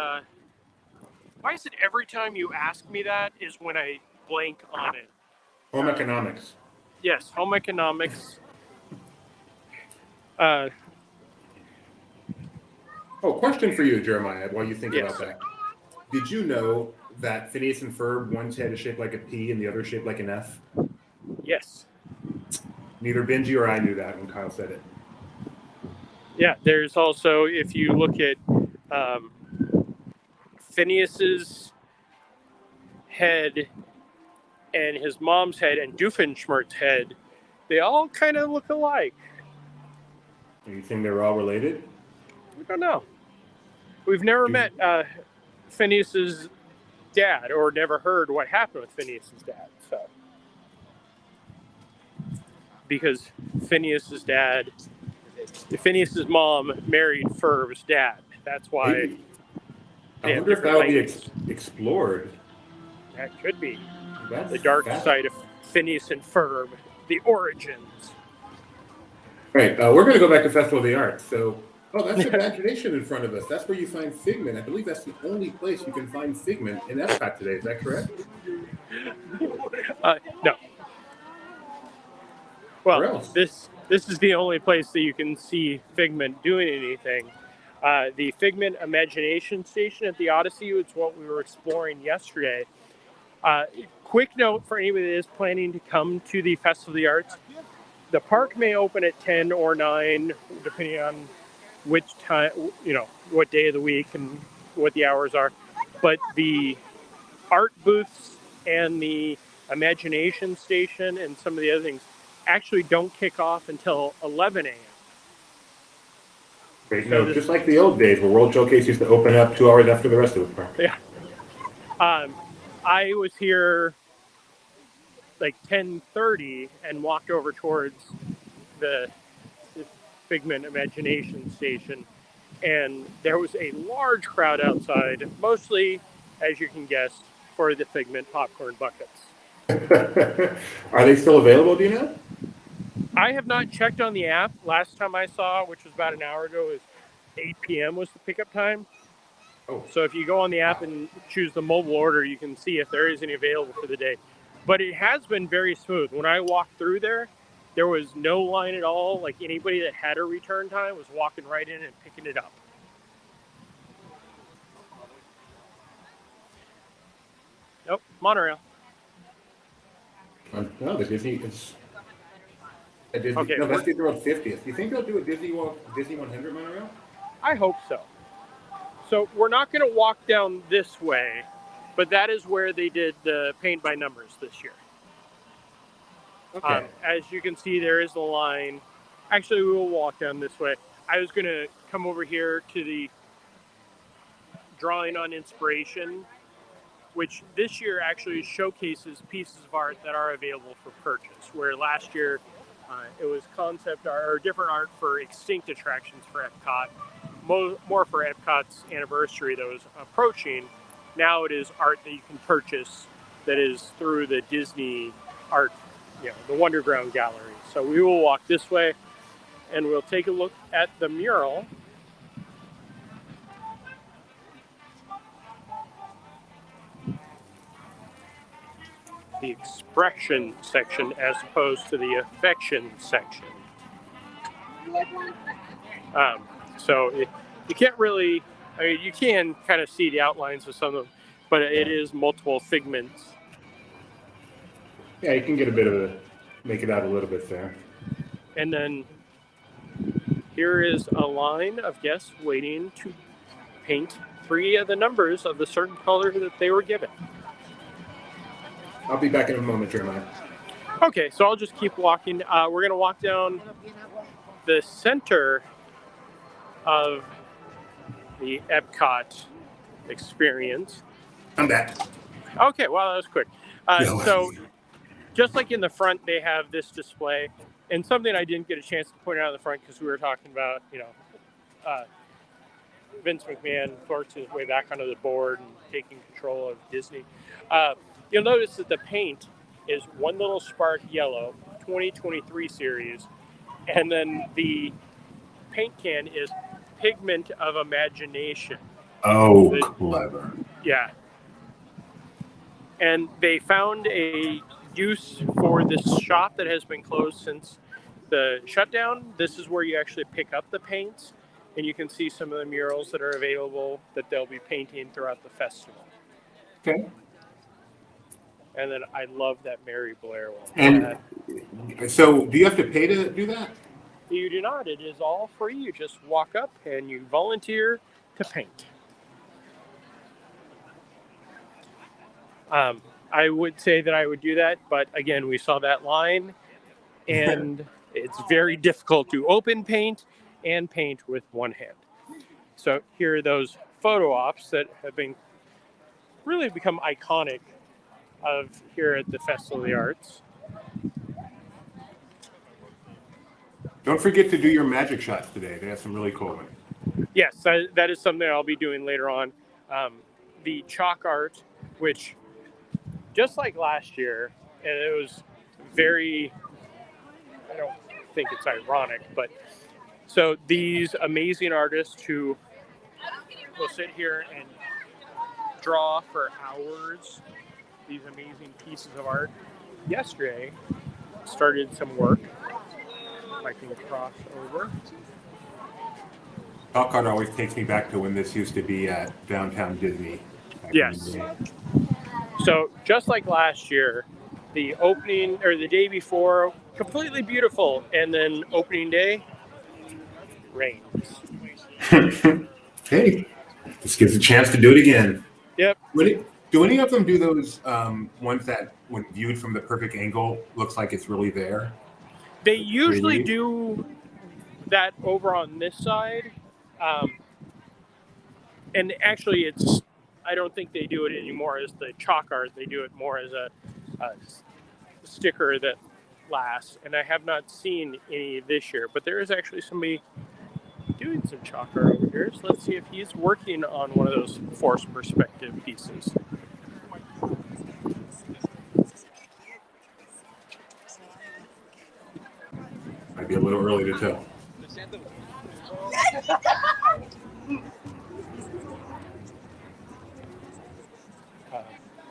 why is it every time you ask me that is when I blank on it? Home economics. Yes, home economics. Question for you, Jeremiah, while you think about that. Did you know that Phineas and Ferb, one's head is shaped like a P and the other shaped like an F? Yes. Neither Benji or I knew that when Kyle said it. Yeah, there's also, if you look at Phineas's head and his mom's head and Doofenshmirtz's head, they all kind of look alike. You think they're all related? We don't know. We've never met Phineas's dad or never heard what happened with Phineas's dad. So, because Phineas's mom married Ferb's dad. That's why. I wonder if that'll be explored. That could be. That's the dark side of Phineas and Ferb, the origins. Right. We're going to go back to Festival of the Arts. So Oh, that's imagination in front of us. That's where you find Figment. I believe that's the only place you can find Figment in EPCOT today. Is that correct? No. Well, this is the only place that you can see Figment doing anything. The Figment Imagination Station at the Odyssey is what we were exploring yesterday. Quick note for anybody that is planning to come to the Festival of the Arts: the park may open at 10 or 9, depending on which time, what day of the week and what the hours are. But the art booths and the imagination station and some of the other things actually don't kick off until 11 a.m. Great. No, just like the old days where World Showcase used to open up 2 hours after the rest of the park. Yeah. I was here like 10:30 and walked over towards the Figment Imagination Station, and there was a large crowd outside, mostly, as you can guess, for the Figment popcorn buckets. Are they still available, do you know? I have not checked on the app. Last time I saw, which was about an hour ago, is 8 p.m. was the pickup time. Oh. So if you go on the app and choose the mobile order, you can see if there is any available for the day. But it has been very smooth. When I walked through there was no line at all. Like, anybody that had a return time was walking right in and picking it up. Nope, monorail. No, the Disney is. Okay, no, that's Disney World 50th. Do you think they'll do a Disney 100 monorail? I hope so. So we're not going to walk down this way, but that is where they did the paint by numbers this year. Okay. As you can see, there is a line. Actually, we will walk down this way. I was going to come over here to the Drawing on Inspiration, which this year actually showcases pieces of art that are available for purchase, where last year it was concept art or different art for extinct attractions for EPCOT, more for EPCOT's anniversary that was approaching. Now it is art that you can purchase that is through the Disney art, the Wonderground Gallery. So we will walk this way and we'll take a look at the mural. The expression section as opposed to the affection section. So you can't really, you can kind of see the outlines of some of them, but it is multiple figments. Yeah, you can get a bit of make it out a little bit there. And then here is a line of guests waiting to paint 3 of the numbers of the certain color that they were given. I'll be back in a moment, Jeremiah. Okay, so I'll just keep walking. We're going to walk down the center of the EPCOT experience. I'm back. Okay, well, that was quick. So just like in the front, they have this display. And something I didn't get a chance to point out in the front because we were talking about, Vince McMahon forced his way back onto the board and taking control of Disney. You'll notice that the paint is One Little Spark Yellow, 2023 series. And then the paint can is Pigment of Imagination. Oh, clever. Yeah. And they found a use for this shop that has been closed since the shutdown. This is where you actually pick up the paints, and you can see some of the murals that are available that they'll be painting throughout the festival. Okay. And then I love that Mary Blair one. And so do you have to pay to do that? You do not. It is all free. You just walk up and you volunteer to paint. I would say that I would do that, but again, we saw that line, and it's very difficult to open paint and paint with one hand. So here are those photo ops that have been really become iconic of here at the Festival of the Arts. Don't forget to do your magic shots today. They have some really cool ones. Yes, that is something I'll be doing later on. The chalk art, which just like last year, and it was very, I don't think it's ironic, but So these amazing artists who will sit here and draw for hours these amazing pieces of art yesterday started some work. If I can cross over. Chalk art always takes me back to when this used to be at downtown Disney. Yes. So just like last year, the opening or the day before, completely beautiful, and then opening day, rains. Hey, this gives a chance to do it again. Yep. Do any of them do those ones that, when viewed from the perfect angle, looks like it's really there? They usually do that over on this side. And actually, I don't think they do it anymore as the chalk art. They do it more as a sticker that lasts. And I have not seen any this year, but there is actually somebody doing some chalk art over here. So let's see if he's working on one of those forced perspective pieces. Might be a little early to tell.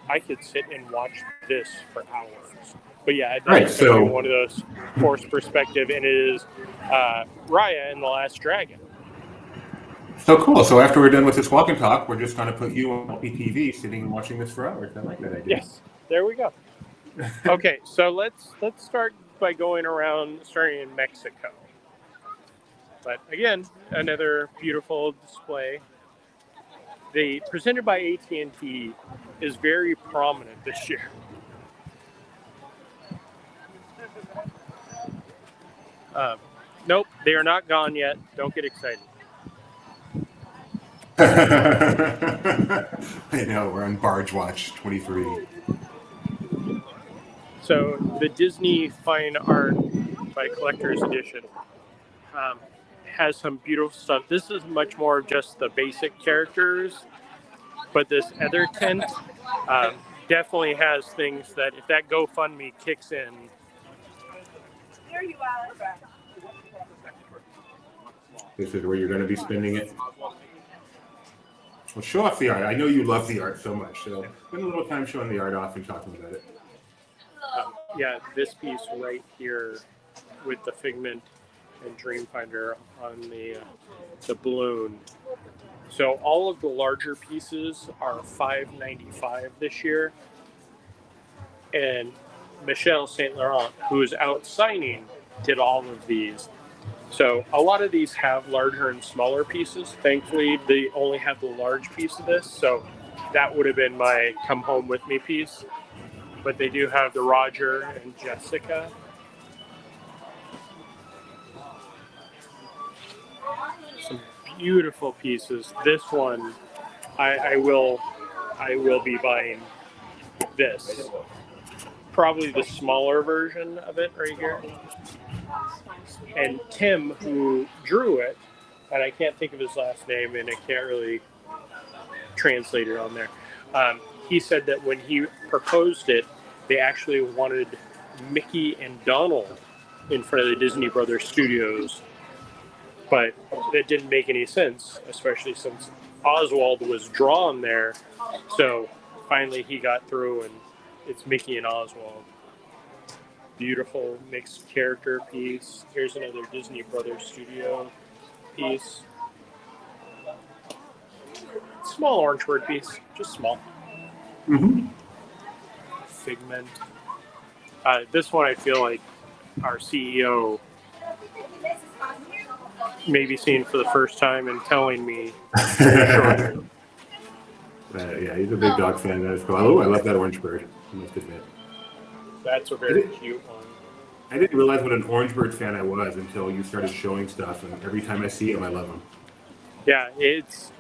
I could sit and watch this for hours. But yeah, Right, that's so one of those forced perspective, and it is Raya in The Last Dragon. So cool. So after we're done with this walk and talk, we're just going to put you on LPTV sitting and watching this for hours. I like that idea. Yes, there we go. Okay, so let's start by going around, starting in Mexico. But again, another beautiful display. The presented by AT&T is very prominent this year. Nope, they are not gone yet. Don't get excited. I know, we're on Barge Watch 23. So the Disney Fine Art by Collector's Edition has some beautiful stuff. This is much more of just the basic characters, but this other tent definitely has things that if that GoFundMe kicks in. Here you are. This is where you're going to be spending it. Well, show off the art. I know you love the art so much, so spend a little time showing the art off and talking about it. Yeah, this piece right here with the Figment and Dreamfinder on the balloon. So all of the larger pieces are $5.95 this year. And Michelle St. Laurent, who is out signing, did all of these. So a lot of these have larger and smaller pieces. Thankfully, they only have the large piece of this. So that would have been my come home with me piece. But they do have the Roger and Jessica. Some beautiful pieces. This one, I will be buying this. Probably the smaller version of it right here. And Tim, who drew it, and I can't think of his last name, and I can't really translate it on there. He said that when he proposed it, they actually wanted Mickey and Donald in front of the Disney Brothers studios, but that didn't make any sense, especially since Oswald was drawn there. So finally he got through, and it's Mickey and Oswald. Beautiful mixed character piece. Here's another Disney Brothers studio piece. Small orange bird piece, just small. Mm-hmm. Figment. This one I feel like our CEO may be seeing for the first time and telling me. Yeah, he's a big dog fan. That is cool. Oh, I love that orange bird, I must admit. That's a very cute one. I didn't realize what an orange bird fan I was until you started showing stuff, and every time I see him, I love him. Yeah, it's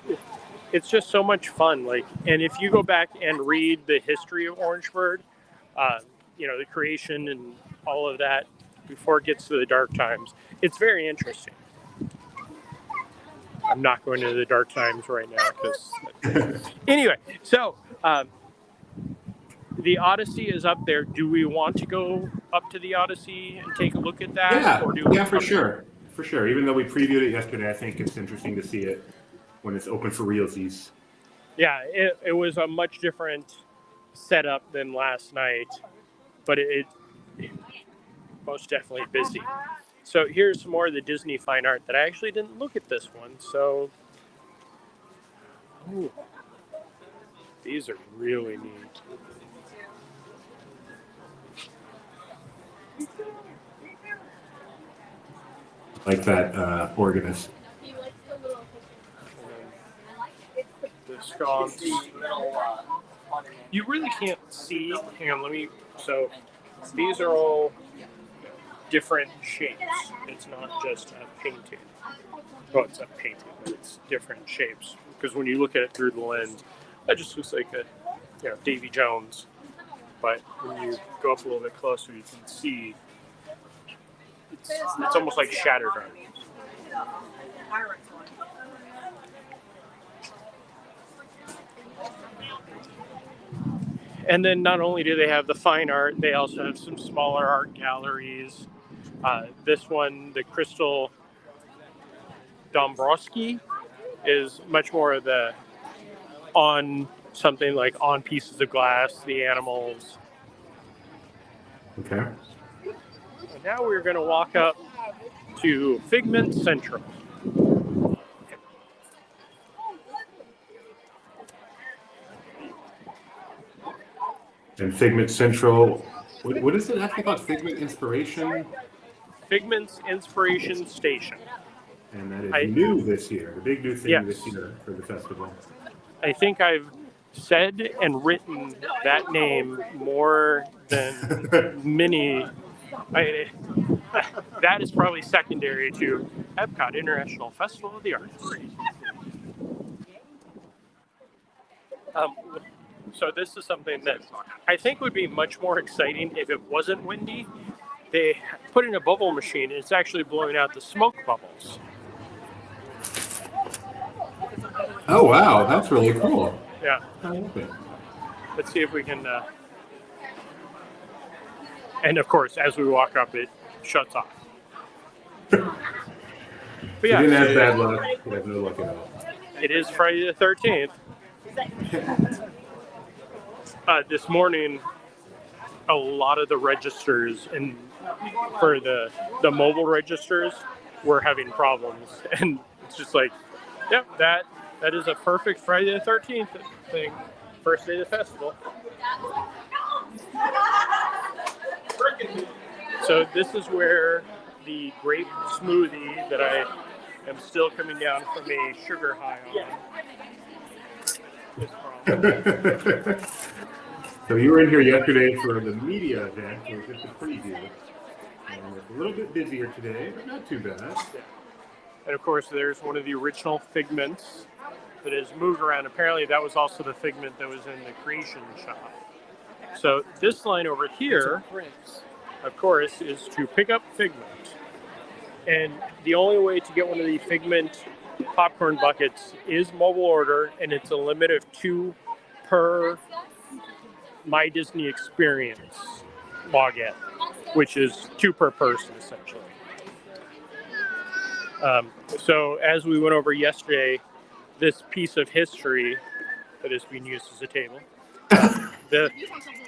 just so much fun. Like, and if you go back and read the history of Orangebird, the creation and all of that before it gets to the dark times, it's very interesting. I'm not going to the dark times right now because anyway. So the Odyssey is up there. Do we want to go up to the Odyssey and take a look at that? Yeah, or do we for sure. for sure. Even though we previewed it yesterday, I think it's interesting to see it when it's open for realsies. Yeah, it was a much different setup than last night, but it most definitely busy. So here's some more of the Disney fine art that I actually didn't look at this one. So, ooh, these are really neat. Like that organist. The sconce. You really can't see. Hang on, let me. So these are all different shapes. It's not just a painting. Well, it's a painting, but it's different shapes. Because when you look at it through the lens, that just looks like a, Davy Jones. But when you go up a little bit closer, you can see it's almost like shattered art. And then not only do they have the fine art, they also have some smaller art galleries. This one, the Crystal Dombrowski, is much more of the on something like on pieces of glass, the animals. Okay. And now we're going to walk up to Figment Central. And Figment Central, what is it actually called? Figment Inspiration? Figment's Inspiration Station. And that is new this year, the big new thing this year for the festival. I think I've said and written that name more than many. That is probably secondary to EPCOT International Festival of the Arts. So this is something that I think would be much more exciting if it wasn't windy. They put in a bubble machine, and it's actually blowing out the smoke bubbles. Oh, wow. That's really cool. Yeah. I love it. Let's see if we can... And of course, as we walk up, it shuts off. But yeah, you didn't have bad luck. You have no luck at all. It is Friday the 13th. This morning, a lot of the registers and for the mobile registers were having problems, and it's just like, yep, that is a perfect Friday the 13th thing, first day of the festival. So this is where the grape smoothie that I am still coming down from a sugar high on is from. So you were in here yesterday for the media event, or just a preview. And it's a little bit busier today, but not too bad. And of course, there's one of the original figments that is moved around. Apparently, that was also the figment that was in the creation shop. So this line over here, of course, is to pick up figment. And the only way to get one of the figment popcorn buckets is mobile order, and it's a limit of 2 per My Disney Experience login, which is 2 per person, essentially. So as we went over yesterday, this piece of history that is being used as a table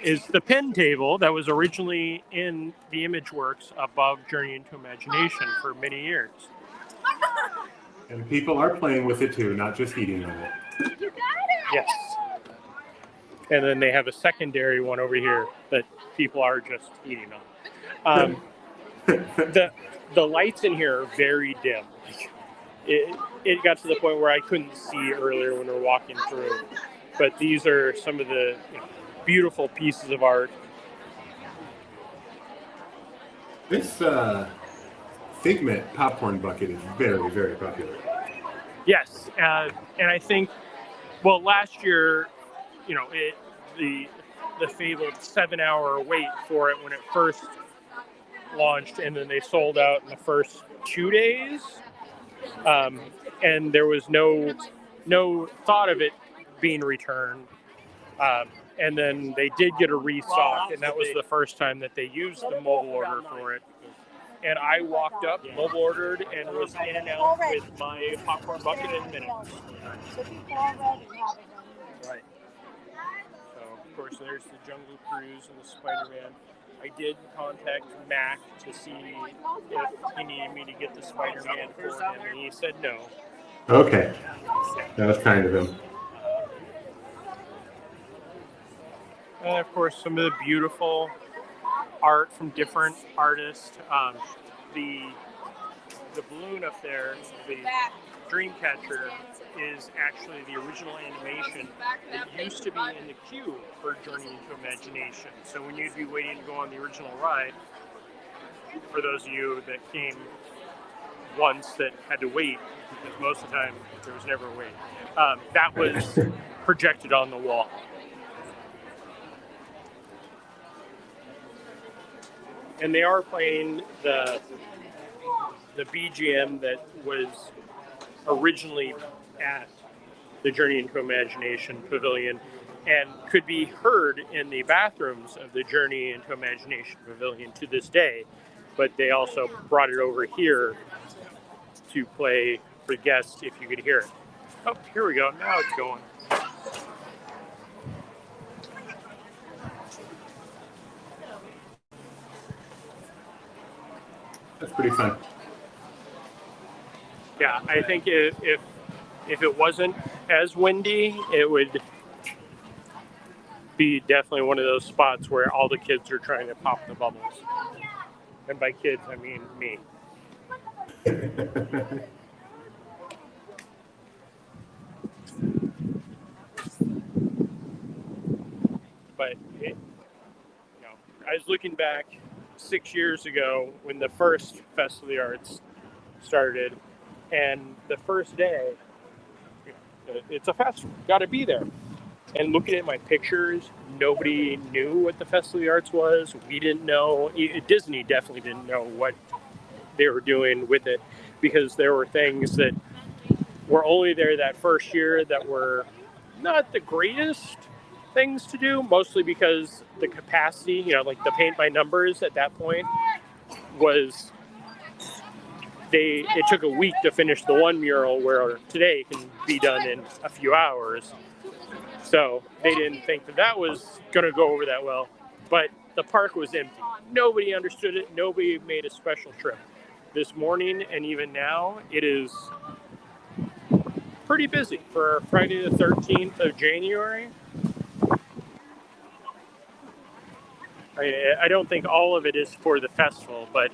is the pin table that was originally in the ImageWorks above Journey into Imagination for many years. And people are playing with it too, not just eating on it. Yes. And then they have a secondary one over here that people are just eating on. The lights in here are very dim. It got to the point where I couldn't see earlier when we were walking through. But these are some of the beautiful pieces of art. This Figment popcorn bucket is very, very popular. Yes, and I think, well, last year, the fabled 7-hour wait for it when it first launched, and then they sold out in the first 2 days, and there was no thought of it being returned. And then they did get a restock, and that was the first time that they used the mobile order for it. And I walked up, mobile ordered, and was in and out with my popcorn bucket in minutes. Right. So, of course, there's the Jungle Cruise and the Spider-Man. I did contact Mac to see if he needed me to get the Spider-Man for him, and he said no. Okay. That was kind of him. And, of course, some of the beautiful art from different artists. The balloon up there, the Dreamcatcher, is actually the original animation that used to be in the queue for Journey into Imagination. So when you'd be waiting to go on the original ride, for those of you that came once that had to wait, because most of the time there was never a wait, that was projected on the wall. And they are playing the BGM that was originally at the Journey into Imagination Pavilion and could be heard in the bathrooms of the Journey into Imagination Pavilion to this day. But they also brought it over here to play for guests if you could hear it. Oh, here we go. Now it's going. That's pretty fun. Yeah, I think if it wasn't as windy, it would be definitely one of those spots where all the kids are trying to pop the bubbles. And by kids, I mean me. But I was looking back 6 years ago when the first Festival of the Arts started, and the first day, it's a festival, got to be there. And looking at my pictures, nobody knew what the Festival of the Arts was. We didn't know. Disney definitely didn't know what they were doing with it, because there were things that were only there that first year that were not the greatest things to do, mostly because the capacity, like the paint by numbers at that point was, it took a week to finish the one mural, where today it can be done in a few hours. So they didn't think that was going to go over that well. But the park was empty. Nobody understood it. Nobody made a special trip. This morning and even now, it is pretty busy for Friday the 13th of January. I don't think all of it is for the festival, but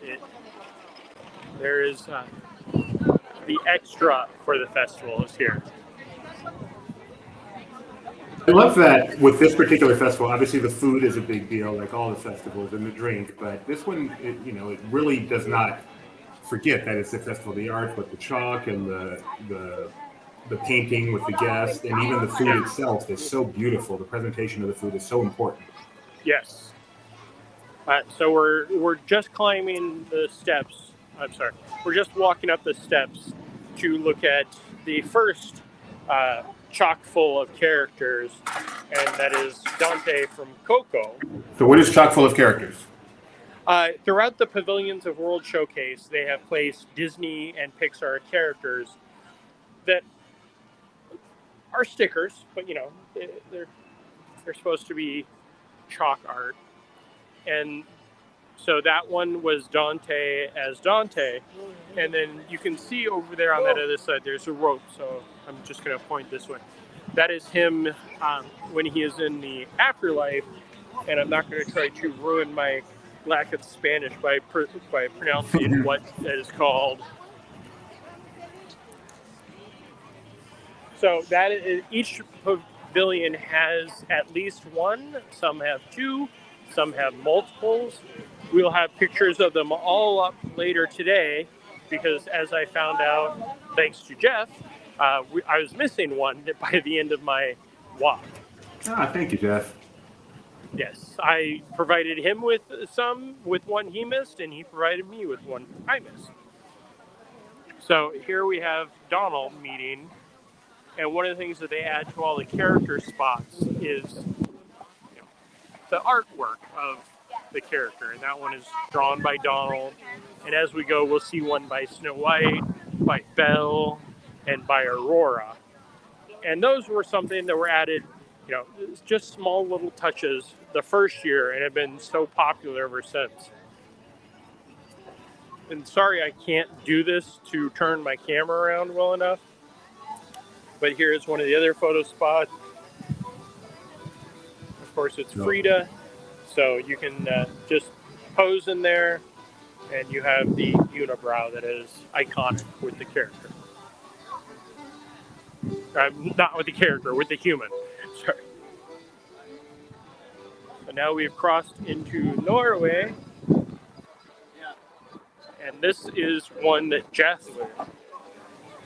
there is the extra for the festival is here. I love that with this particular festival, obviously the food is a big deal, like all the festivals, and the drink, but this one, it really does not forget that it's the Festival of the Arts with the chalk and the painting with the guests, and even the food itself is so beautiful. The presentation of the food is so important. Yes. So we're just climbing the steps. I'm sorry. We're just walking up the steps to look at the first chock full of characters, and that is Dante from Coco. So what is chock full of characters? Throughout the Pavilions of World Showcase, they have placed Disney and Pixar characters that are stickers, but they're supposed to be chalk art. And so that one was Dante as Dante. And then you can see over there on that other side, there's a rope. So I'm just going to point this way. That is him when he is in the afterlife. And I'm not going to try to ruin my lack of Spanish by pronouncing what that is called. So that is, each pavilion has at least one. Some have two. Some have multiples. We'll have pictures of them all up later today, because as I found out, thanks to Jeff, I was missing one by the end of my walk. Thank you, Jeff. Yes, I provided him with one he missed, and he provided me with one I missed. So here we have Donald meeting, and one of the things that they add to all the character spots is the artwork of the character, and that one is drawn by Donald. And as we go, we'll see one by Snow White, by Belle, and by Aurora. And those were something that were added, just small little touches the first year and have been so popular ever since. And sorry I can't do this to turn my camera around well enough, but here's one of the other photo spots. Of course, it's Frida, so you can just pose in there, and you have the unibrow that is iconic with the character. Not with the character, with the human. Sorry. So now we've crossed into Norway. And this is one that Jeff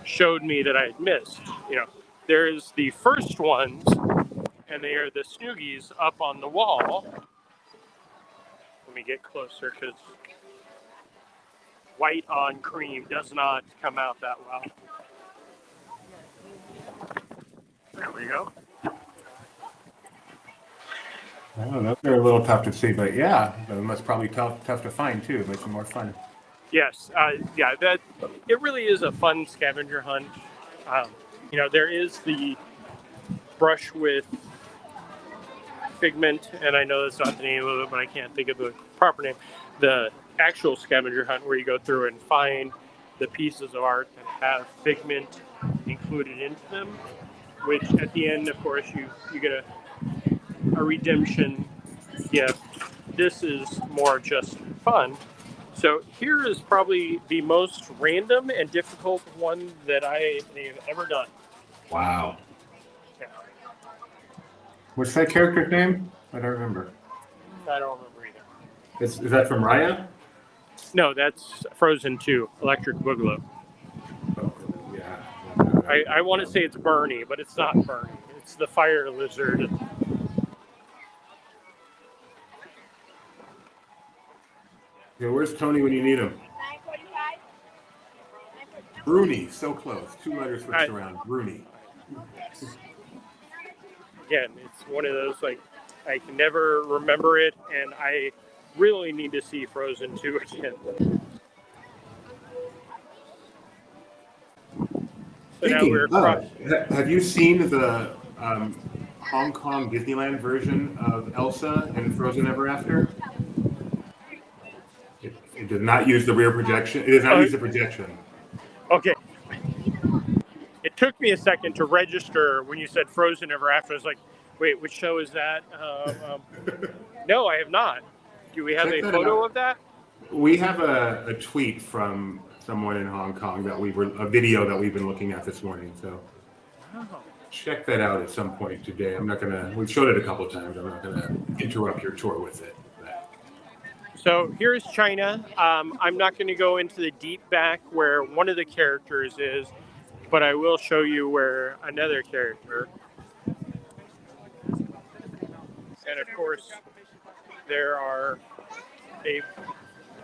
showed me that I had missed. There's the first ones, and they are the Snoogies up on the wall. Let me get closer because white on cream does not come out that well. There we go. Oh, those are a little tough to see, but yeah, that's probably tough to find too. Makes it more fun. Yes, that it really is a fun scavenger hunt. There is the brush with Figment, and I know that's not the name of it, but I can't think of the proper name. The actual scavenger hunt where you go through and find the pieces of art that have Figment included into them, which at the end, of course, you get a redemption gift. This is more just fun. So here is probably the most random and difficult one that I have ever done. Wow. Yeah. What's that character's name? I don't remember. I don't remember either. Is that from Raya? No, that's Frozen 2, Electric Boogaloo. Oh, yeah. I want to say it's Bernie, but it's not Bernie. It's the fire lizard. Yeah, where's Tony when you need him? Bruni, so close. 2 letters switched around. Bruni. Again, it's one of those, I can never remember it, and I really need to see Frozen 2 again. So now we're across. Have you seen the Hong Kong Disneyland version of Elsa and Frozen Ever After? It does not use the rear projection. It does not use the projection. Okay. It took me a second to register when you said Frozen Ever After. I was like, wait, which show is that? No, I have not. Do we have a photo of that? We have a tweet from someone in Hong Kong a video that we've been looking at this morning. So check that out at some point today. We've showed it a couple of times. I'm not gonna interrupt your tour with it. So here's China. I'm not going to go into the deep back where one of the characters is, but I will show you where another character. And of course, there are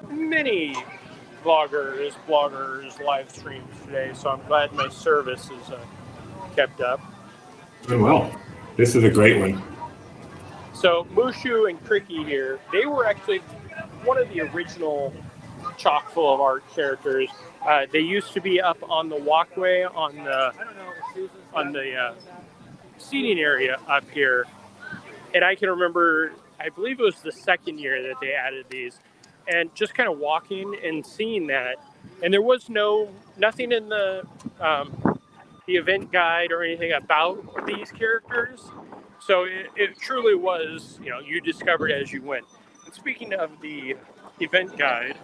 many bloggers, live streams today, so I'm glad my service is kept up. Doing well. This is a great one. So Mushu and Cricky here, they were actually one of the original chock full of art characters. They used to be up on the walkway on the seating area up here. And I can remember, I believe it was the second year that they added these, and just kind of walking and seeing that. And there was nothing in the event guide or anything about these characters. So it truly was, you discovered as you went. And speaking of the event guide.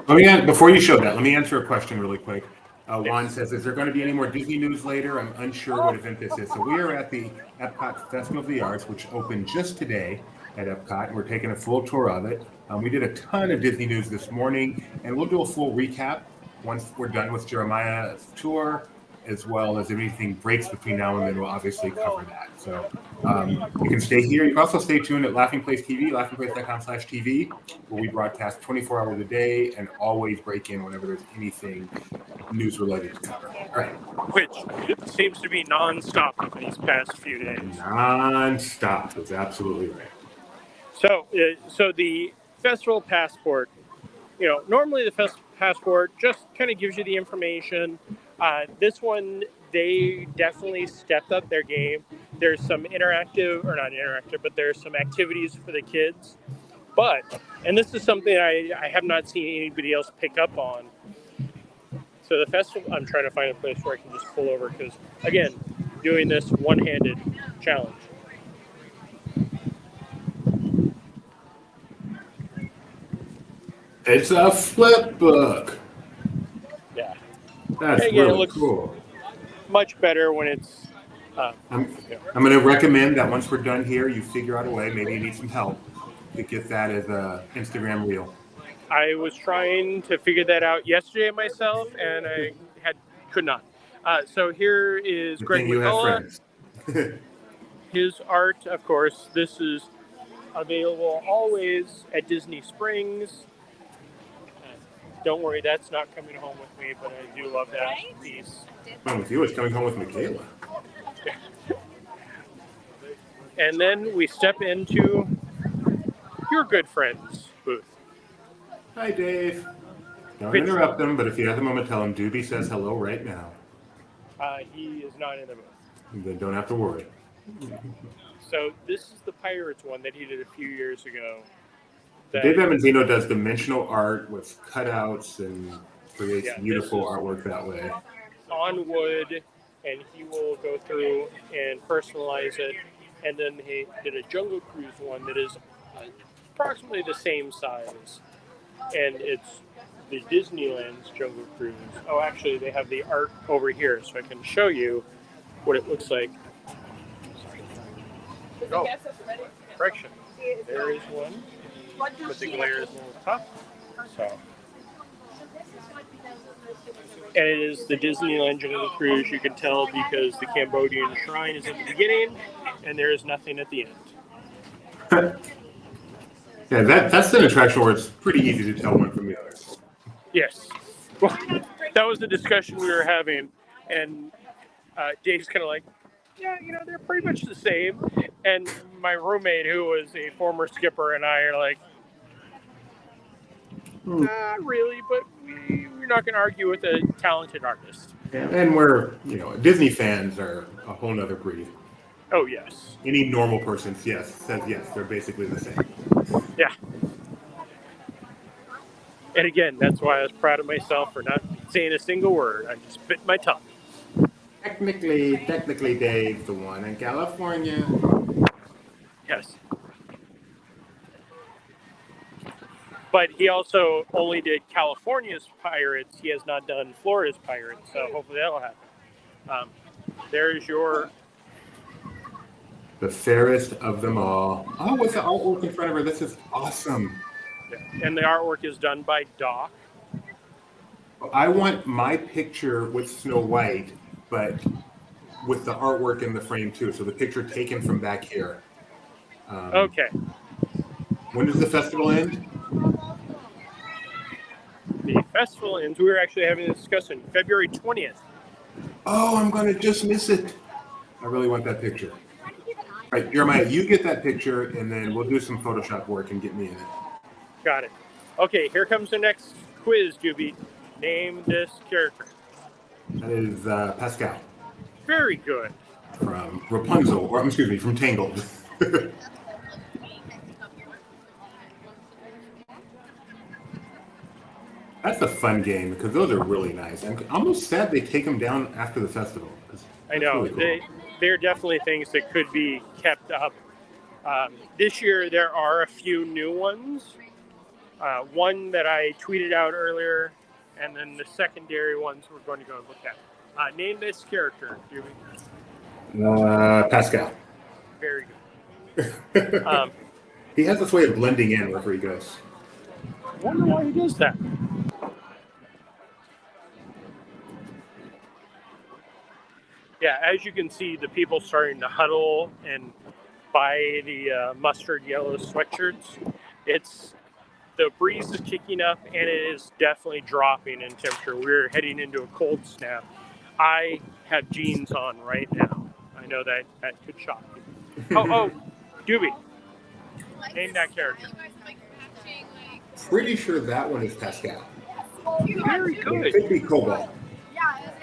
Before you show that, let me answer a question really quick. Juan says, is there going to be any more Disney news later? I'm unsure what event this is. So we are at the EPCOT Festival of the Arts, which opened just today at EPCOT, and we're taking a full tour of it. We did a ton of Disney news this morning, and we'll do a full recap once we're done with Jeremiah's tour, as well as if anything breaks between now and then, we'll obviously cover that. So you can stay here. You can also stay tuned at Laughing Place TV, laughingplace.com/TV, where we broadcast 24 hours a day and always break in whenever there's anything news related to cover. All right. Which seems to be nonstop over these past few days. Nonstop. That's absolutely right. So the Festival Passport normally the passport just kind of gives you the information. This one, they definitely stepped up their game. There's some interactive, or not interactive, but there's some activities for the kids. And this is something I have not seen anybody else pick up on. So the festival, I'm trying to find a place where I can just pull over because, again, doing this one-handed challenge. It's a flip book. Yeah. That's again, really it looks cool. Much better when it's. I'm going to recommend that once we're done here, you figure out a way, maybe you need some help, to get that as a Instagram reel. I was trying to figure that out yesterday myself, and I could not. So here is Greg McCullough. His art, of course, this is available always at Disney Springs. Don't worry, that's not coming home with me, but I do love that piece. Coming with you, it's coming home with Michaela. And then we step into your good friend's booth. Hi, Dave. Don't interrupt him, but if you have a moment, tell him Doobie says hello right now. He is not in the booth. Then don't have to worry. So this is the Pirates one that he did a few years ago. Dave Evanzino does dimensional art with cutouts and creates beautiful artwork that way. On wood, and he will go through and personalize it. And then he did a Jungle Cruise one that is approximately the same size. And it's the Disneyland's Jungle Cruise. Oh, actually, they have the art over here, so I can show you what it looks like. Oh, correction. There is one, but the glare is a little tough. So. And it is the Disneyland Jungle Cruise. You can tell because the Cambodian shrine is at the beginning, and there is nothing at the end. Yeah, that's an attraction where it's pretty easy to tell one from the others. Yes. Well, that was the discussion we were having, and Dave's kind of like, yeah, they're pretty much the same. And my roommate, who was a former skipper, and I are like, not really, but we're not going to argue with a talented artist. Yeah, and we're, Disney fans are a whole nother breed. Oh, yes. Any normal person, says yes, they're basically the same. Yeah. And again, that's why I was proud of myself for not saying a single word. I just bit my tongue. Technically, Dave's the one in California. Yes. But he also only did California's Pirates. He has not done Florida's Pirates, so hopefully that'll happen. There's your... The fairest of them all. Oh, what's the artwork in front of her? This is awesome. Yeah. And the artwork is done by Doc. I want my picture with Snow White, but with the artwork in the frame too. So the picture taken from back here. Okay. When does the festival end? The festival ends. We were actually having a discussion February 20th. Oh, I'm going to just miss it. I really want that picture. All right, Jeremiah, you get that picture, and then we'll do some Photoshop work and get me in it. Got it. Okay, here comes the next quiz, Doobie. Name this character. That is Pascal. Very good. From Rapunzel, or excuse me, from Tangled. That's a fun game because those are really nice. I'm almost sad they take them down after the festival. I know. Really cool. They're definitely things that could be kept up. This year, there are a few new ones. One that I tweeted out earlier, and then the secondary ones we're going to go look at. Name this character, Doobie. Pascal. Very good. He has this way of blending in wherever he goes. I wonder why he does that. Yeah, as you can see, the people starting to huddle and buy the mustard yellow sweatshirts. The breeze is kicking up, and it is definitely dropping in temperature. We're heading into a cold snap. I have jeans on right now. I know that could shock you. Oh, Doobie. Name that character. pretty sure that one is Pascal. Very It good. could be Cobalt.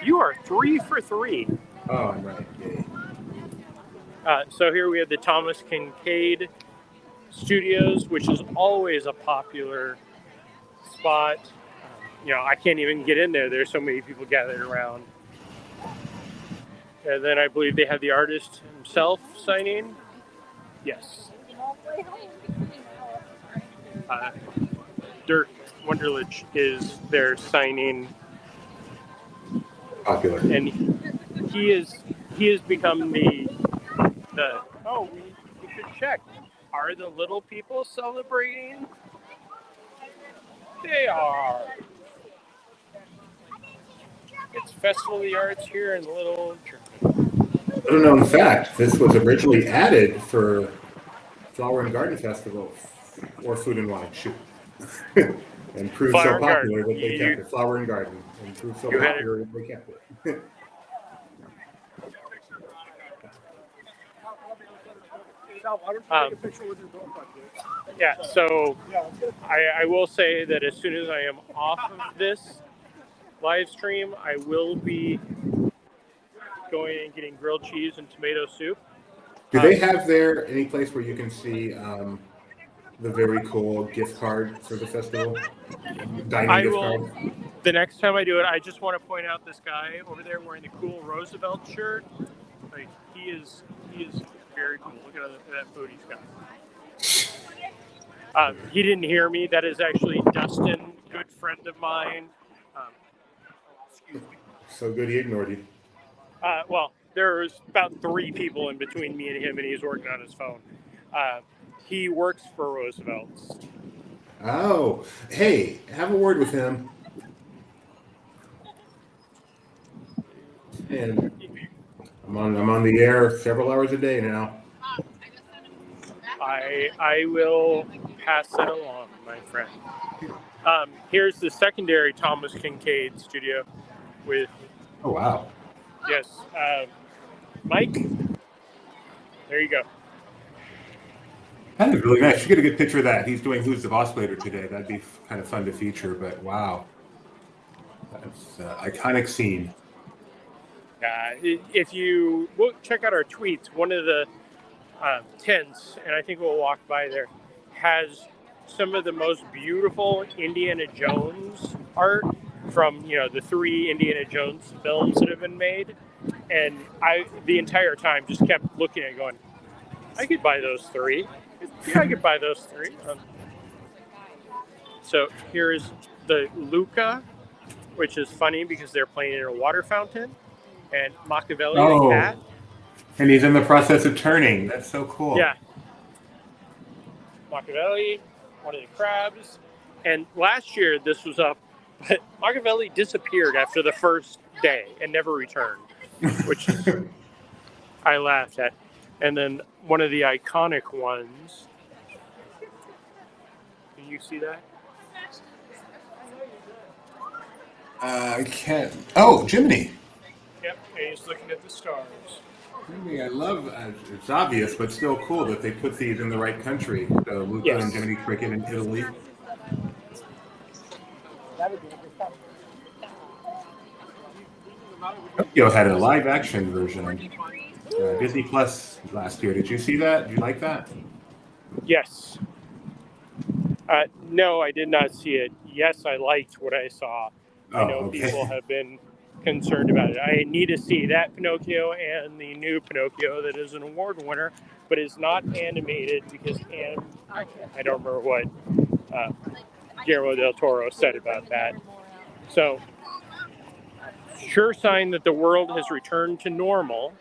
You are 3 for 3. Oh, I'm right. Yay. So here we have the Thomas Kincaid Studios, which is always a popular spot. I can't even get in there. There's so many people gathered around. And then I believe they have the artist himself signing. Yes. Dirk Wunderlich is their signing. Popular. And he has become the we should check. Are the little people celebrating? They are. It's Festival of the Arts here in Little Germany. Little known fact, this was originally added for Flower and Garden Festival or Food and Wine, shoot. And proved Flower so and popular Garden. that they kept it. Flower and Garden. And proved so popular that they kept it. Yeah, so I will say that as soon as I am off of this live stream, I will be going and getting grilled cheese and tomato soup. Do they have there any place where you can see the very cool gift card for the festival? Dining gift card? The next time I do it, I just want to point out this guy over there wearing the cool Roosevelt shirt. Like he is very cool. Look at that food he's got. He didn't hear me. That is actually Dustin, good friend of mine. Excuse me. So good he ignored you. Well, there's about 3 people in between me and him, and he's working on his phone. He works for Roosevelt's. Oh, hey, have a word with him. And I'm on the air several hours a day now. I will pass that along, my friend. Here's the secondary Thomas Kincaid studio with. Oh wow. Yes, Mike. There you go. That is really nice. You get a good picture of that. He's doing Who's the Boss later today. That'd be kind of fun to feature. But wow, that's an iconic scene. If you check out our tweets, one of the tents, and I think we'll walk by there, has some of the most beautiful Indiana Jones art from the 3 Indiana Jones films that have been made, and I the entire time just kept looking at it going, I could buy those 3. Yeah, I could buy those 3. So here's the Luca, which is funny because they're playing in a water fountain, and Machiavelli the cat. And he's in the process of turning. That's so cool. Yeah. Machiavelli, one of the crabs. And last year this was up, but Machiavelli disappeared after the first day and never returned, which I laughed at. And then one of the iconic ones. Can you see that? I can't. Oh, Jiminy. Yep, and he's looking at the stars. Jiminy, I love. It's obvious, but still cool that they put these in the right country. So Luca and Jiminy Cricket in Italy. Tokyo had a live-action version, Disney Plus last year. Did you see that? Did you like that? Yes. No, I did not see it. Yes, I liked what I saw. I know people have been concerned about it. I need to see that Pinocchio and the new Pinocchio that is an award winner, but is not animated because I don't remember what Guillermo del Toro said about that. So, sure sign that the world has returned to normal.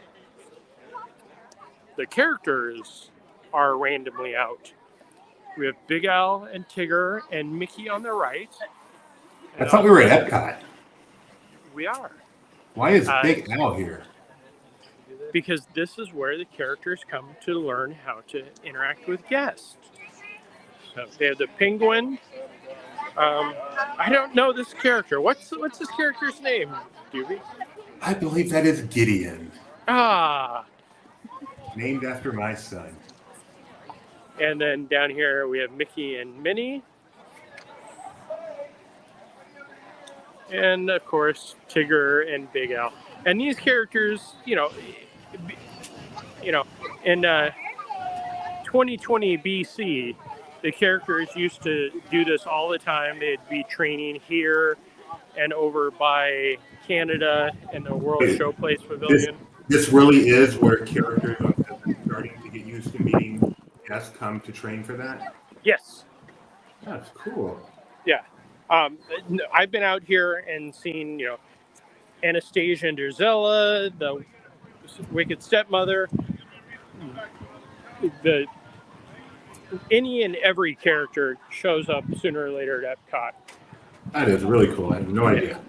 The characters are randomly out. We have Big Al and Tigger and Mickey on the right. I thought we were at Epcot. We are. Why is Big Al here? Because this is where the characters come to learn how to interact with guests. So they have the penguin. I don't know this character. What's this character's name, Doobie? I believe that is Gideon. Ah. Named after my son. And then down here we have Mickey and Minnie. and of course Tigger and Big Al. And these characters, in 2020 BC, the characters used to do this all the time. They'd be training here and over by Canada and the World Showplace Pavilion. This really is where characters are starting to get used to meeting guests come to train for that? Yes. That's cool. Yeah. I've been out here and seen, Anastasia and Drizella, the Wicked Stepmother, any and every character shows up sooner or later at EPCOT. That is really cool. I have no idea.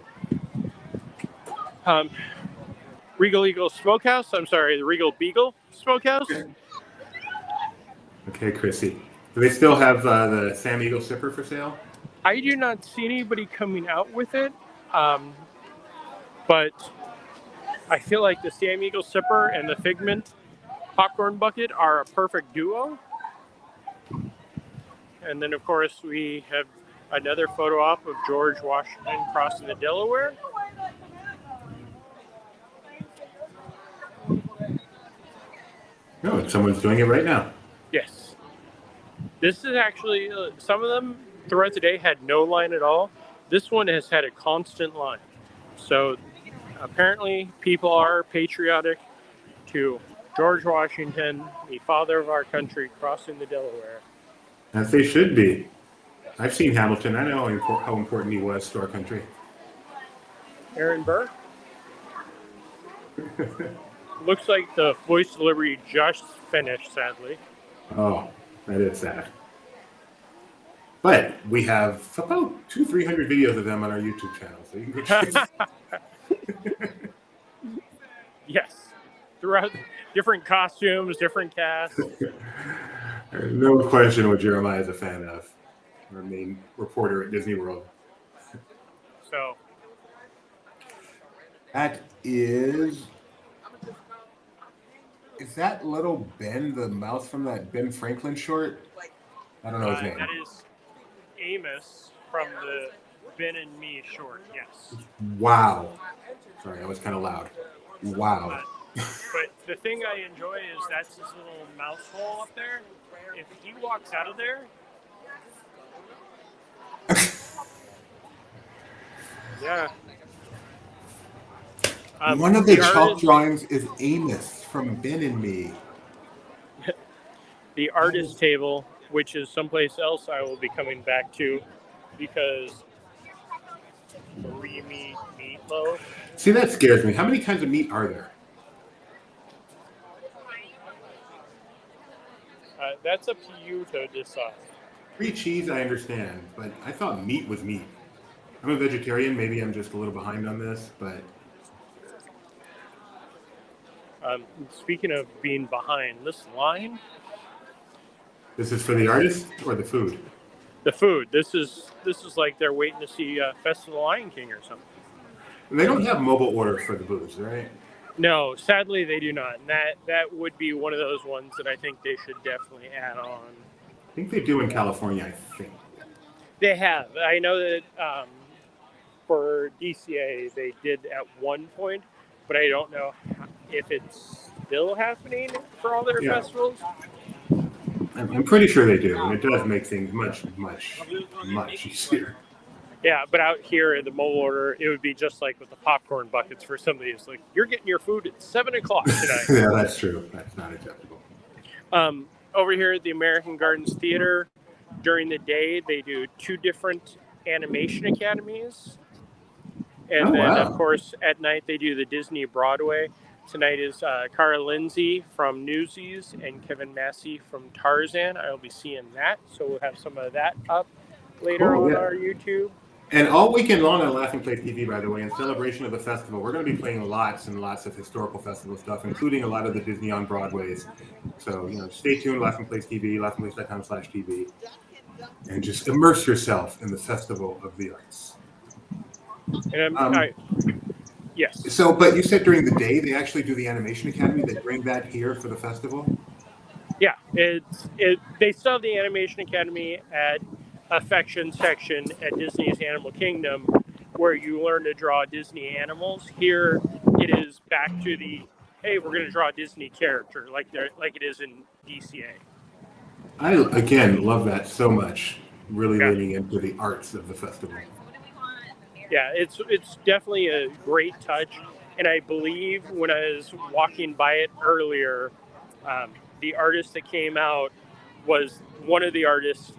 Regal Eagle Smokehouse. I'm sorry, the Regal Beagle Smokehouse. Okay, Chrissy. Do they still have the Sam Eagle Sipper for sale? I do not see anybody coming out with it, but I feel like the Sam Eagle Sipper and the Figment popcorn bucket are a perfect duo. And then, of course, we have another photo op of George Washington crossing the Delaware. No, someone's doing it right now. Yes. This is actually, some of them throughout the day had no line at all. This one has had a constant line. So apparently people are patriotic to George Washington, the father of our country, crossing the Delaware. As they should be. I've seen Hamilton. I know how important he was to our country. Aaron Burr? Looks like the voice delivery just finished, sadly. Oh, that is sad. But we have about 200-300 videos of them on our YouTube channel, so you can go check it out. Yes. Throughout different costumes, different casts. There's no question what Jeremiah is a fan of. Our main reporter at Disney World. So. That is that little Ben, the mouse from that Ben Franklin short? I don't know his name. That is Amos from the Ben and Me short, yes. Wow. Sorry, that was kind of loud. Wow. But the thing I enjoy is that's his little mouse hole up there. If he walks out of there, yeah. One of the chalk drawings is Amos from Ben and Me. The artist table, which is someplace else I will be coming back to because meatloaf. See, that scares me. How many kinds of meat are there? That's up to you to decide. Free cheese, I understand, but I thought meat was meat. I'm a vegetarian. Maybe I'm just a little behind on this, but... Speaking of being behind, this line... This is for the artist or the food? The food. This is like they're waiting to see Festival Lion King or something. They don't have mobile order for the booths, right? No, sadly they do not. And that would be one of those ones that I think they should definitely add on. I think they do in California, I think. They have. I know that for DCA they did at one point, but I don't know if it's still happening for all their festivals. I'm pretty sure they do, and it does make things much, much, much easier. Yeah, but out here in the mobile order, it would be just like with the popcorn buckets for some of these. Like, you're getting your food at 7 o'clock tonight. Yeah, that's true. That's not acceptable. Over here at the American Gardens Theater, during the day, they do 2 different animation academies. And of course, at night, they do the Disney Broadway. Tonight is Cara Lindsay from Newsies and Kevin Massey from Tarzan. I will be seeing that, so we'll have some of that up later on our YouTube. And all weekend long on Laughing Place TV, by the way, in celebration of the festival, we're going to be playing lots and lots of historical festival stuff, including a lot of the Disney on Broadways. So, stay tuned, Laughing Place TV, laughingplace.com/TV, and just immerse yourself in the Festival of the Arts. And yes. So, but you said during the day they actually do the Animation Academy. They bring that here for the festival. Yeah, they still have the Animation Academy at Affection section at Disney's Animal Kingdom, where you learn to draw Disney animals. Here, it is back to the, hey, we're going to draw a Disney character like it is in DCA. I, again, love that so much. Really leaning into the arts of the festival. Yeah, it's definitely a great touch. And I believe when I was walking by it earlier, the artist that came out was one of the artists.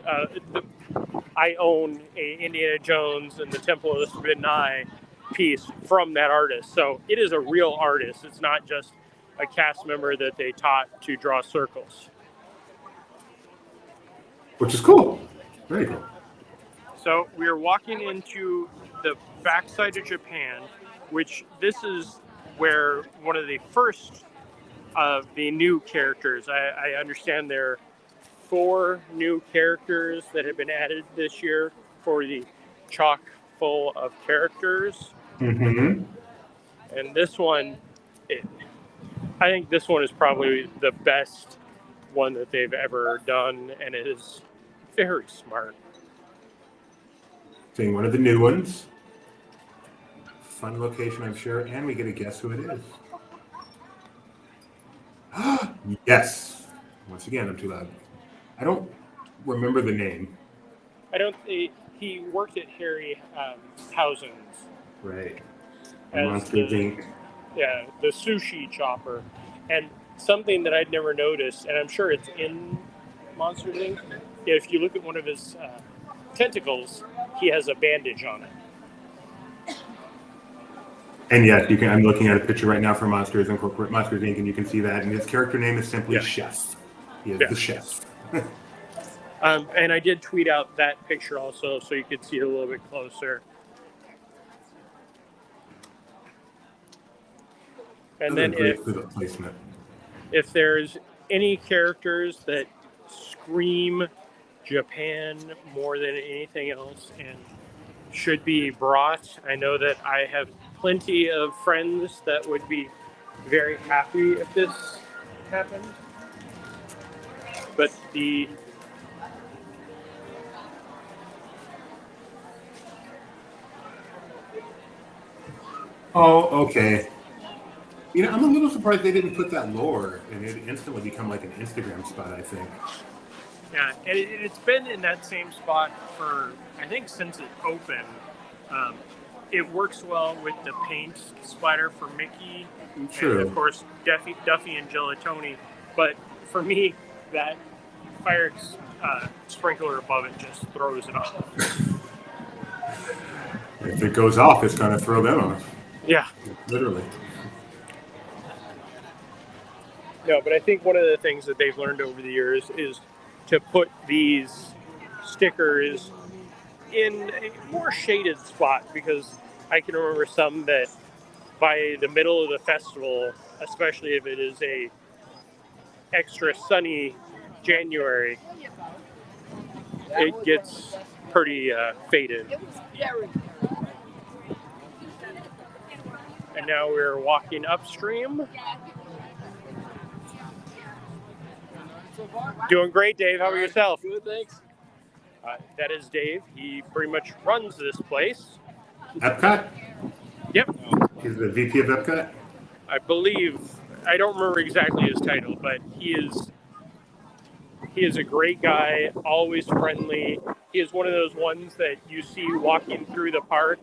I own a Indiana Jones and the Temple of the Forbidden Eye piece from that artist. So it is a real artist. It's not just a cast member that they taught to draw circles. Which is cool. Very cool. So we are walking into the backside of Japan, which this is where one of the first of the new characters. I understand there are 4 new characters that have been added this year for the chock full of characters. Mm-hmm. And this one, I think this one is probably the best one that they've ever done, and it is very smart. Seeing one of the new ones. Fun location, I'm sure, and we get to guess who it is. Yes. Once again, I'm too loud. I don't remember the name. He worked at Harry Housen's. Right. Monsters Inc. Yeah, the sushi chopper. And something that I'd never noticed, and I'm sure it's in Monsters Inc. If you look at one of his tentacles, he has a bandage on it. And yes, you can. I'm looking at a picture right now for Monsters Inc. And you can see that. And his character name is simply Chef. He is the chef. And I did tweet out that picture also, so you could see it a little bit closer. And then if there's any characters that scream Japan more than anything else and should be brought, I know that I have plenty of friends that would be very happy if this happened. But the okay. You know, I'm a little surprised they didn't put that lore, and it instantly become like an Instagram spot, I think. Yeah, and it's been in that same spot for, I think, since it opened. It works well with the paint splatter for Mickey, True. And of course Duffy and Gelatoni. But for me, that fire sprinkler above it just throws it off. If it goes off, it's going to throw them off. Yeah. Literally. No, but I think one of the things that they've learned over the years is to put these stickers in a more shaded spot, because I can remember some that by the middle of the festival, especially if it is a extra sunny January, it gets pretty faded. And now we're walking upstream. Doing great, Dave. How about yourself? Good, thanks. That is Dave. He pretty much runs this place. EPCOT? Yep. He's the VP of EPCOT? I believe. I don't remember exactly his title, but he is a great guy, always friendly. He is one of those ones that you see walking through the park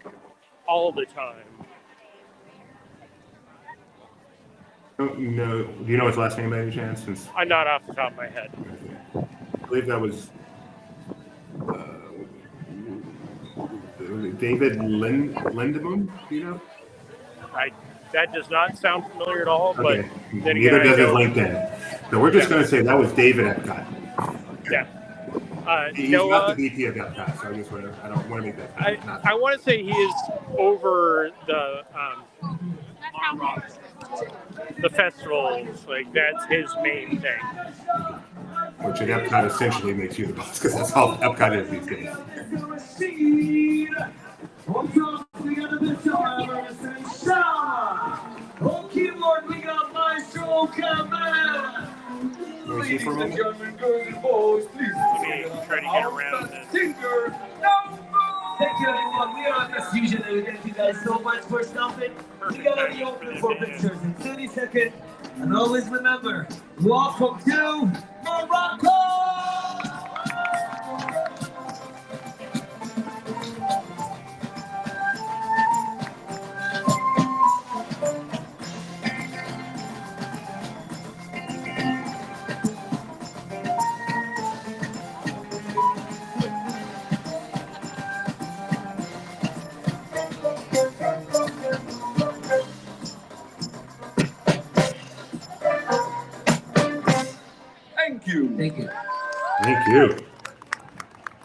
all the time. No. Do you know his last name by any chance? Since I'm not off the top of my head. I believe that was David Lindemann. Do you know? That does not sound familiar at all. Okay. But then Neither again, does his LinkedIn. So we're just going to say that was David Epcot. Yeah. He's Noah, not the VP of Epcot, so I don't want to make that. I want to say he is over the festivals. Like, that's his main thing. Which at Epcot essentially makes you the boss, because that's all Epcot is these days. Keyboard, we got Maestro Cabana. Ladies and gentlemen, girls and boys, please. Let me try to get around this. Thank you, everyone. We are about this fusion. And thank you guys so much for stopping. We gotta be open for pictures in 30 seconds. And always remember, welcome to Morocco! Thank you. Thank you. Thank you.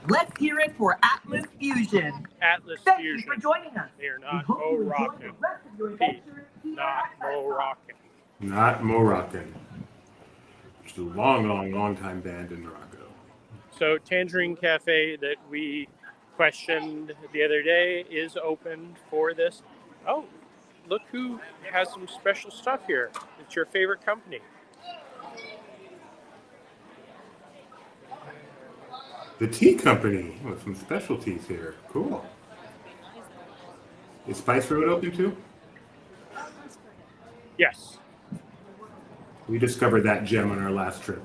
Let's hear it for Atlas Fusion. Atlas Thank Fusion. you for joining us. They are not Moroccan. Pete, not Moroccan. Not Moroccan. It's a long time band in Morocco. So Tangerine Cafe that we questioned the other day is open for this. Oh, look who has some special stuff here. It's your favorite company. The tea company with some specialties here. Cool. Is Spice Road open too? Yes. We discovered that gem on our last trip.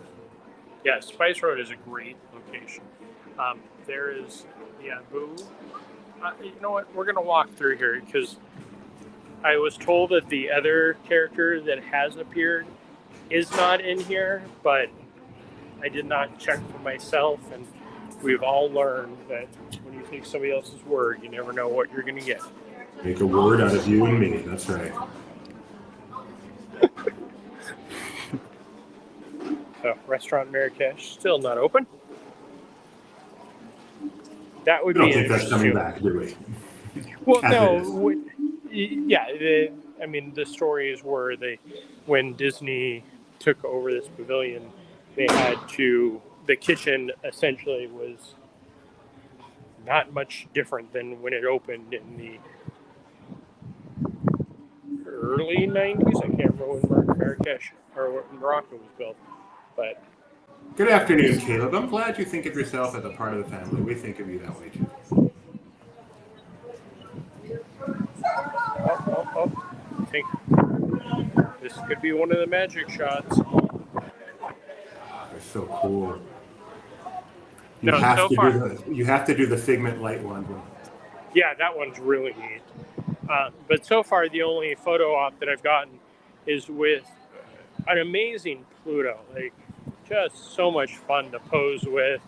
Yeah, Spice Road is a great location. There is, Boo. You know what? We're going to walk through here because I was told that the other character that has appeared is not in here, but I did not check for myself, and we've all learned that when you take somebody else's word, you never know what you're going to get. Make a word out of you and me. That's right. So, Restaurant Marrakesh, still not open. That would We don't be think that's coming interesting. back, do we? Well, As no. it is. The stories were when Disney took over this pavilion, the kitchen essentially was not much different than when it opened in the early 90s. I can't remember when Marrakesh or when Morocco was built, but Good afternoon, Caleb. I'm glad you think of yourself as a part of the family. We think of you that way too. I think this could be one of the magic shots. They're so cool. You No, have so to far- you have to do the Figment light one. Yeah, that one's really neat. But so far, the only photo op that I've gotten is with an amazing Pluto. Like, just so much fun to pose with,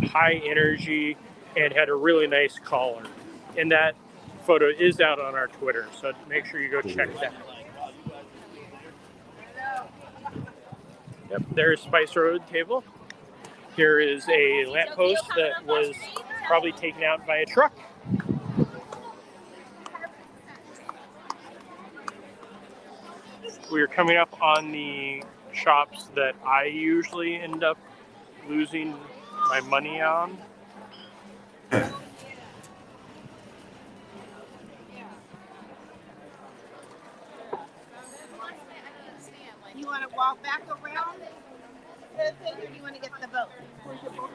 high energy, and had a really nice collar. And that photo is out on our Twitter, so make sure you go check that. Yep, there's Spice Road table. Here is a lamppost that was probably taken out by a truck. We're coming up on the shops that I usually end up losing my money on. You want to walk back around the thing, or do you want to get the boat? Where's your boat?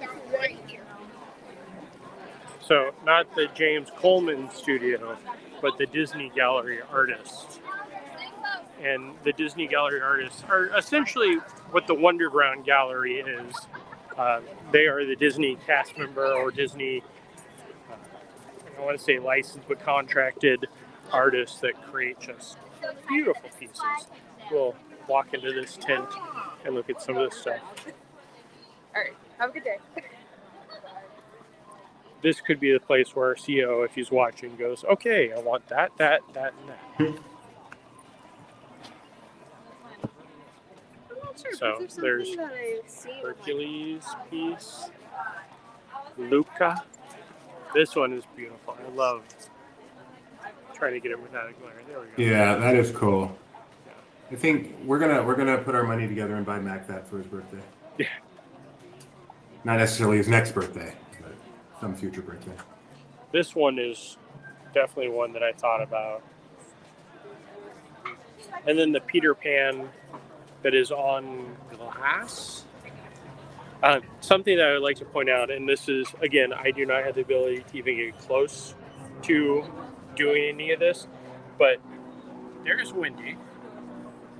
It's right here. So not the James Coleman studio, but the Disney Gallery artists. And the Disney Gallery artists are essentially what the Wonderground Gallery is. They are the Disney cast member or Disney, I want to say licensed, but contracted artists that create just beautiful pieces. We'll walk into this tent and look at some of this stuff. All right. Have a good day. This could be the place where our CEO, if he's watching, goes, okay, I want that, and that. So there's Hercules piece, Luca. This one is beautiful. I love trying to get it without a glare. There we go. Yeah, that is cool. I think we're gonna put our money together and buy Mac that for his birthday. Yeah. Not necessarily his next birthday, but some future birthday. This one is definitely one that I thought about. And then the Peter Pan that is on glass. Something that I would like to point out, and this is, again, I do not have the ability to even get close to doing any of this, but there's Wendy.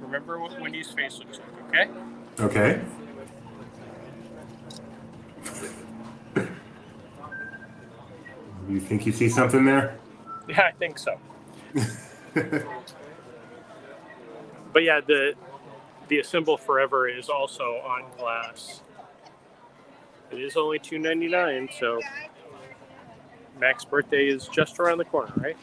Remember what Wendy's face looks like, okay? Okay. You think you see something there? Yeah, I think so. But yeah, the Assemble Forever is also on glass. It is only $2.99, so Mac's birthday is just around the corner, right?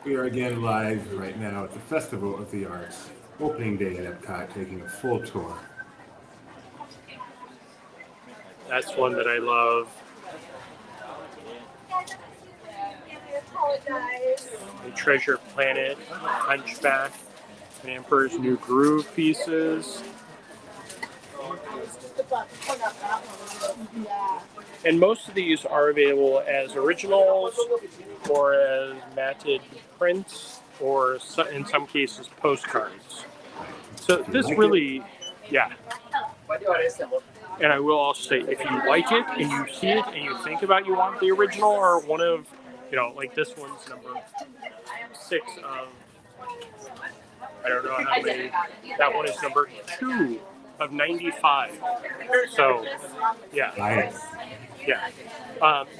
We are again live right now at the Festival of the Arts, opening day at EPCOT, taking a full tour. That's one that I love. The Treasure Planet, Hunchback, and Emperor's New Groove pieces. And most of these are available as originals or as matted prints or in some cases postcards. So this really, yeah. And I will also say, if you like it and you see it and you think about you want the original or one of, you know, like this one's number 6 of, I don't know how many, that one is number 2 of 95. So, yeah. Nice. Yeah.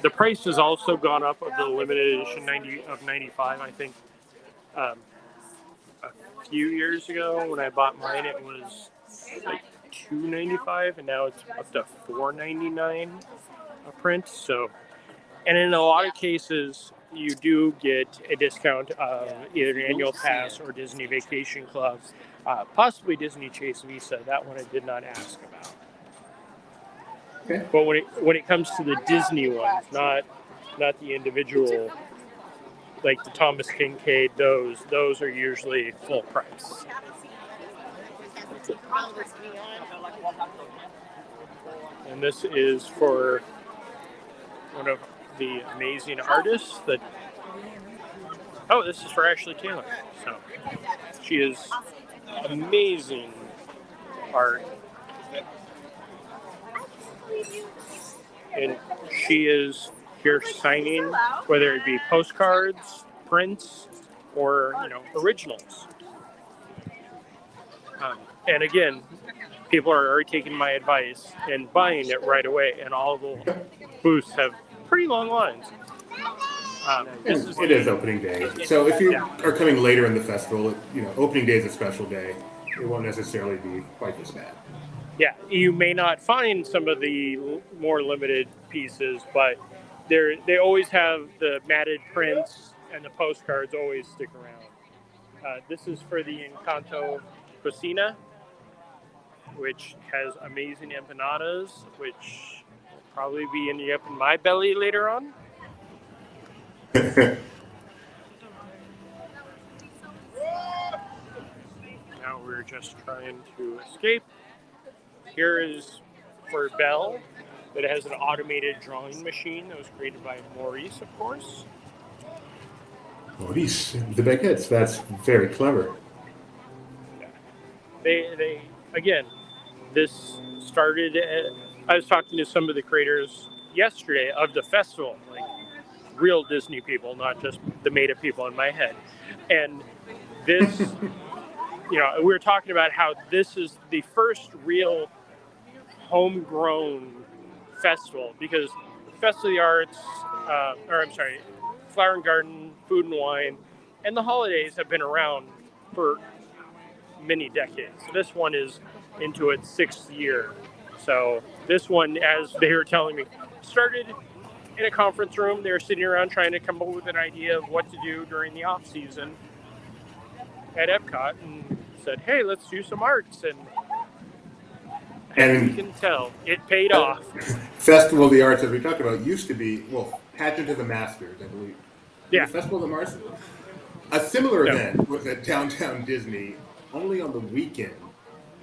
The price has also gone up of the limited edition 95. I think a few years ago when I bought mine, it was like $2.95, and now it's up to $4.99 a print. So, and in a lot of cases, you do get a discount of either an annual pass or Disney Vacation Club, possibly Disney Chase Visa. That one I did not ask about. Okay. But when it comes to the Disney ones, not the individual, like the Thomas Kincaid, those are usually full price. And this is for one of the amazing artists that. Oh, this is for Ashley Taylor. So she is amazing art. And she is here signing, whether it be postcards, prints, or, you know, originals. And again, people are already taking my advice and buying it right away, and all the booths have pretty long lines. It is opening day, so if you are coming later in the festival, you know, opening day is a special day. It won't necessarily be quite this bad. Yeah, you may not find some of the more limited pieces, but they always have the matted prints, and the postcards always stick around. This is for the Encanto Cocina, which has amazing empanadas, which will probably be ending up in my belly later on. Now we're just trying to escape. Here is for Belle, that has an automated drawing machine that was created by Maurice, of course. Maurice, the baguettes, that's very clever. Yeah. They again, this started I was talking to some of the creators yesterday of the festival, like real Disney people, not just the made-up people in my head. And this, you know, we were talking about how this is the first real homegrown festival, because Festival of the Arts, Flower and Garden, Food and Wine, and the holidays have been around for many decades. This one is into its 6th year. So this one, as they were telling me, started in a conference room. They were sitting around trying to come up with an idea of what to do during the off season at EPCOT, and said, "Hey, let's do some arts." And as you can tell, it paid off. Festival of the Arts, as we talked about, used to be, well, Pageant of the Masters, I believe. Yeah. The Festival of the Arts. A similar event was at Downtown Disney, only on the weekend.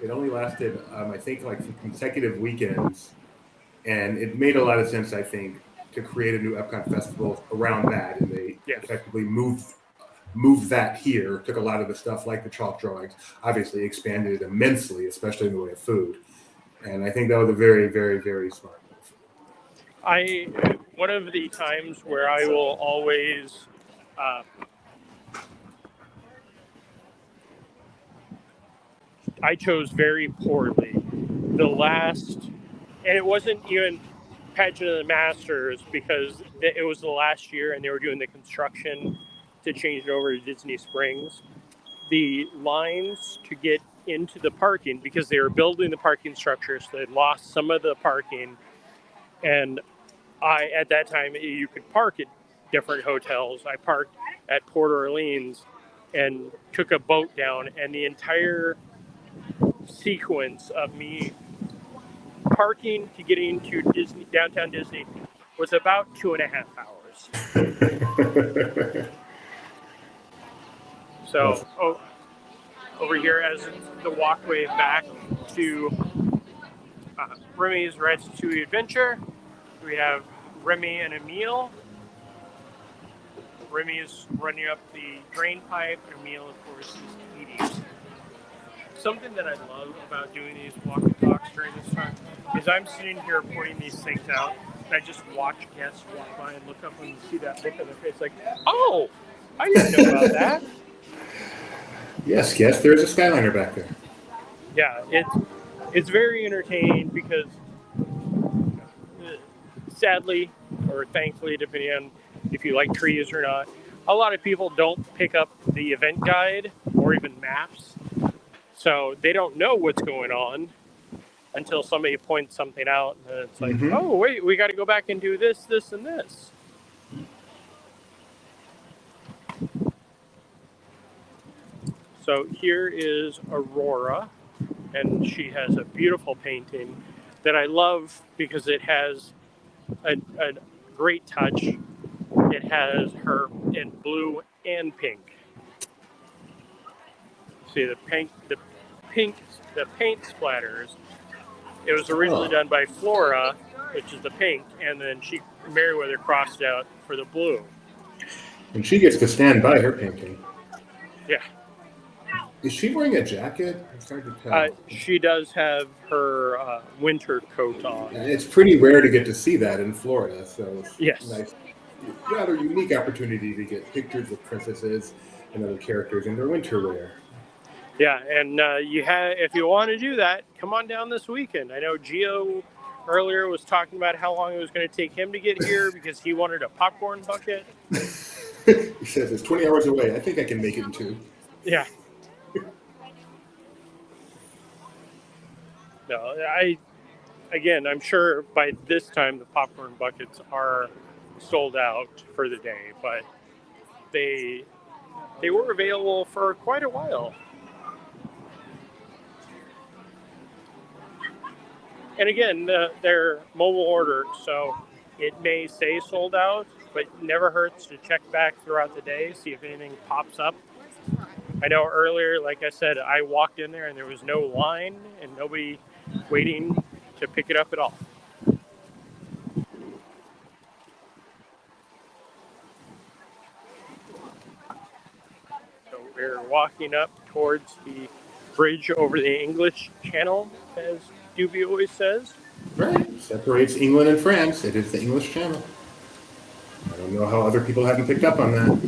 It only lasted, I think, like consecutive weekends. And it made a lot of sense, I think, to create a new Epcot festival around that. And they effectively moved that here, took a lot of the stuff like the chalk drawings, obviously expanded it immensely, especially in the way of food. And I think that was a very, very, very smart move. One of the times where I will always I chose very poorly. The last, and it wasn't even Pageant of the Masters because it was the last year and they were doing the construction to change it over to Disney Springs. The lines to get into the parking, because they were building the parking structure, so they lost some of the parking. And at that time, you could park at different hotels. I parked at Port Orleans and took a boat down, and the entire sequence of me parking to getting to Disney, downtown Disney, was about 2.5 hours. So over here, as the walkway back to Remy's Ratatouille Adventure, we have Remy and Emile. Remy is running up the drain pipe. Emile, of course, is eating. Something that I love about doing these walk and talks during this time is I'm sitting here pointing these things out, and I just watch guests walk by and look up and see that look on their face like, oh, I didn't know about that. Yes, there's a Skyliner back there. Yeah, it's very entertaining because sadly, or thankfully, depending on if you like trees or not, a lot of people don't pick up the event guide or even maps. So they don't know what's going on until somebody points something out. And it's like, oh, wait, we got to go back and do this, this, and this. So here is Aurora, and she has a beautiful painting that I love because it has a great touch. It has her in blue and pink. See the paint splatters. It was originally done by Flora, which is the pink, and then Meriwether crossed out for the blue. And she gets to stand by her painting. Yeah. Is she wearing a jacket? It's hard to tell. She does have her winter coat on. And it's pretty rare to get to see that in Florida, so it's nice. Rather unique opportunity to get pictures of princesses and other characters in their winter wear. Yeah, and if you want to do that, come on down this weekend. I know Gio earlier was talking about how long it was going to take him to get here because he wanted a popcorn bucket. He says it's 20 hours away. I think I can make it in 2. Yeah. No, I'm sure by this time the popcorn buckets are sold out for the day, but they were available for quite a while. And again, they're mobile ordered, so it may say sold out, but it never hurts to check back throughout the day, see if anything pops up. I know earlier, like I said, I walked in there and there was no line and nobody waiting to pick it up at all. So we're walking up towards the bridge over the English Channel, as Doobie always says. Right. Separates England and France. It is the English Channel. I don't know how other people haven't picked up on that.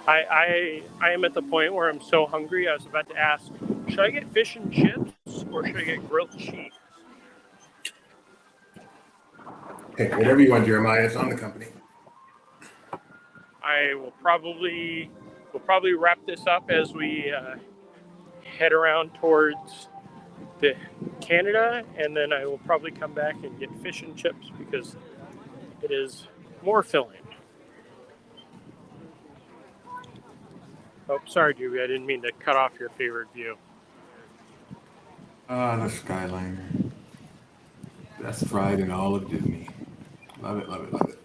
I am at the point where I'm so hungry, I was about to ask, should I get fish and chips or should I get grilled cheese? Hey, whatever you want, Jeremiah, it's on the company. We'll probably wrap this up as we head around towards the Canada, and then I will probably come back and get fish and chips because it is more filling. Oh, sorry, Juby, I didn't mean to cut off your favorite view. The Skyliner. Best ride in all of Disney. Love it, love it, love it.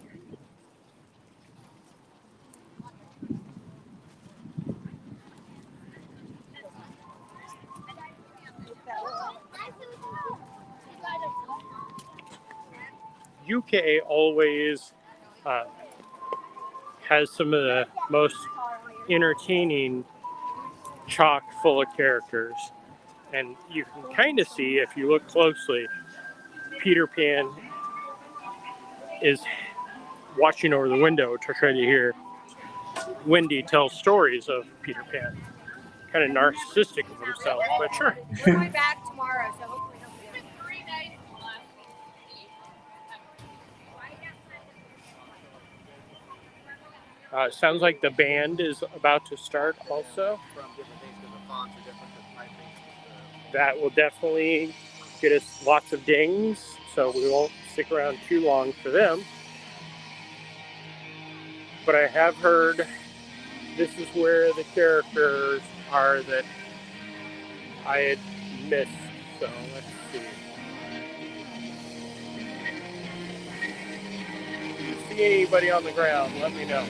UK always has some of the most entertaining chock full of characters. And you can kind of see, if you look closely, Peter Pan is watching over the window to try to hear Wendy tell stories of Peter Pan. Kind of narcissistic of himself, but sure. We're going back tomorrow, so hopefully he'll be able to. 3 days left. Sounds like the band is about to start also. That will definitely get us lots of dings, so we won't stick around too long for them. But I have heard this is where the characters are that I had missed. So let's see. If you see anybody on the ground, let me know.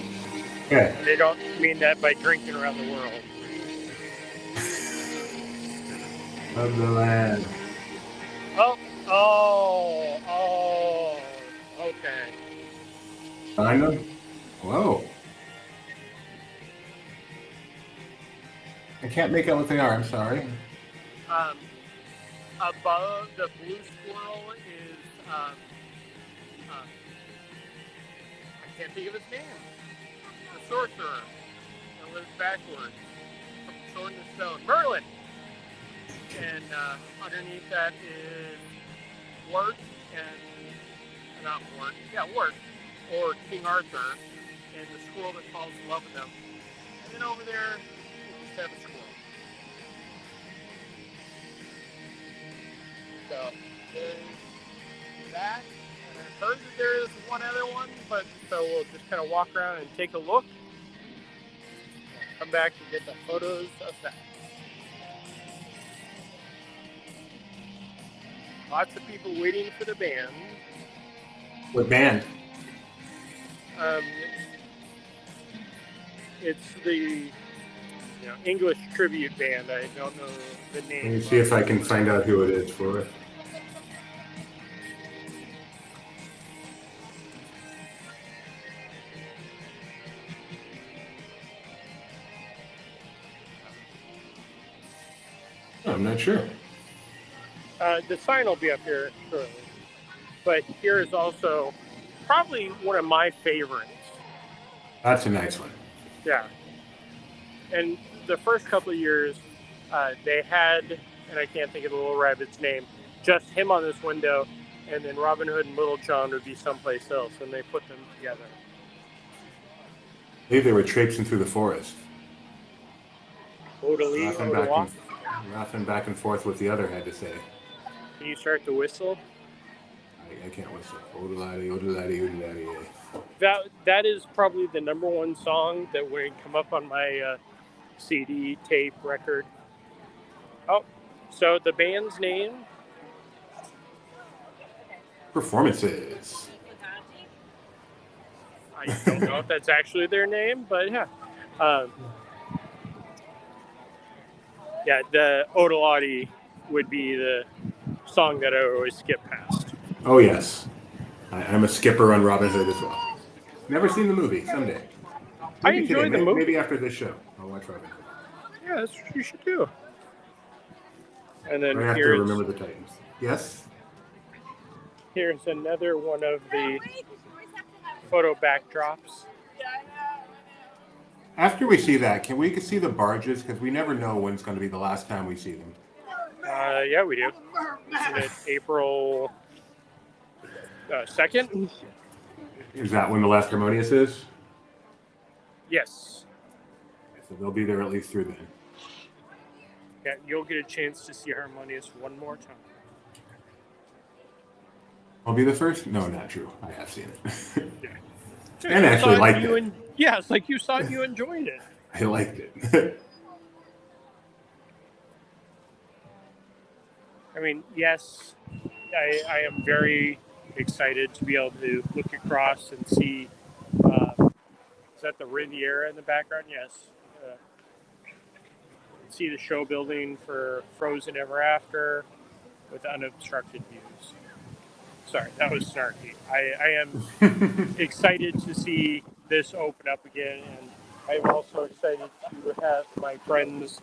Okay. They don't mean that by drinking around the world. Of the land. Oh, okay. Find them? Whoa. I can't make out what they are, I'm sorry. Above the blue squirrel is, I can't think of his name. The sorcerer that lives backwards from Sword and Stone. Merlin! And underneath that is Wart and, not Wart, yeah, Wart, or King Arthur, and the squirrel that falls in love with them. And then over there, we just have a squirrel. So, there's that. And I've heard that there is one other one, but so we'll just kind of walk around and take a look. Come back and get the photos of that. Lots of people waiting for the band. What band? It's the English tribute band. I don't know the name. Let me see if I can find out who it is for it. I'm not sure. The sign will be up here shortly. But here is also probably one of my favorites. That's a nice one. Yeah. And the first couple of years, they had, and I can't think of the little rabbit's name, just him on this window, and then Robin Hood and Little John would be someplace else, and they put them together. I believe they were traipsing through the forest. Nothing back and forth what the other had to say. Can you start to whistle? I can't whistle. Oodaladi, oodaladi, oodaladi. That is probably the number one song that would come up on my CD, tape, record. Oh, so the band's name? Performances. I don't know if that's actually their name, but yeah. Yeah, the Oodaladi would be the song that I always skip past. Oh, yes. I'm a skipper on Robin Hood as well. Never seen the movie. Someday. I enjoy the movie. Maybe after this show, I'll watch Robin Hood. Yeah, that's what you should do. And then I have to here's, remember the Titans. Yes? Here's another one of the photo backdrops. After we see that, can we see the barges? Because we never know when it's going to be the last time we see them. Yeah, we do. Isn't it April 2nd? Is that when the last Harmonious is? Yes. So they'll be there at least through then. Yeah, you'll get a chance to see Harmonious one more time. I'll be the first? No, not true. I have seen it. Yeah. And actually liked it. Yeah, it's like you saw it, you enjoyed it. I liked it. I mean, yes, I am very excited to be able to look across and see, is that the Riviera in the background? Yes. See the show building for Frozen Ever After with unobstructed views. Sorry, that was snarky. I am excited to see this open up again, and I'm also excited to have my friends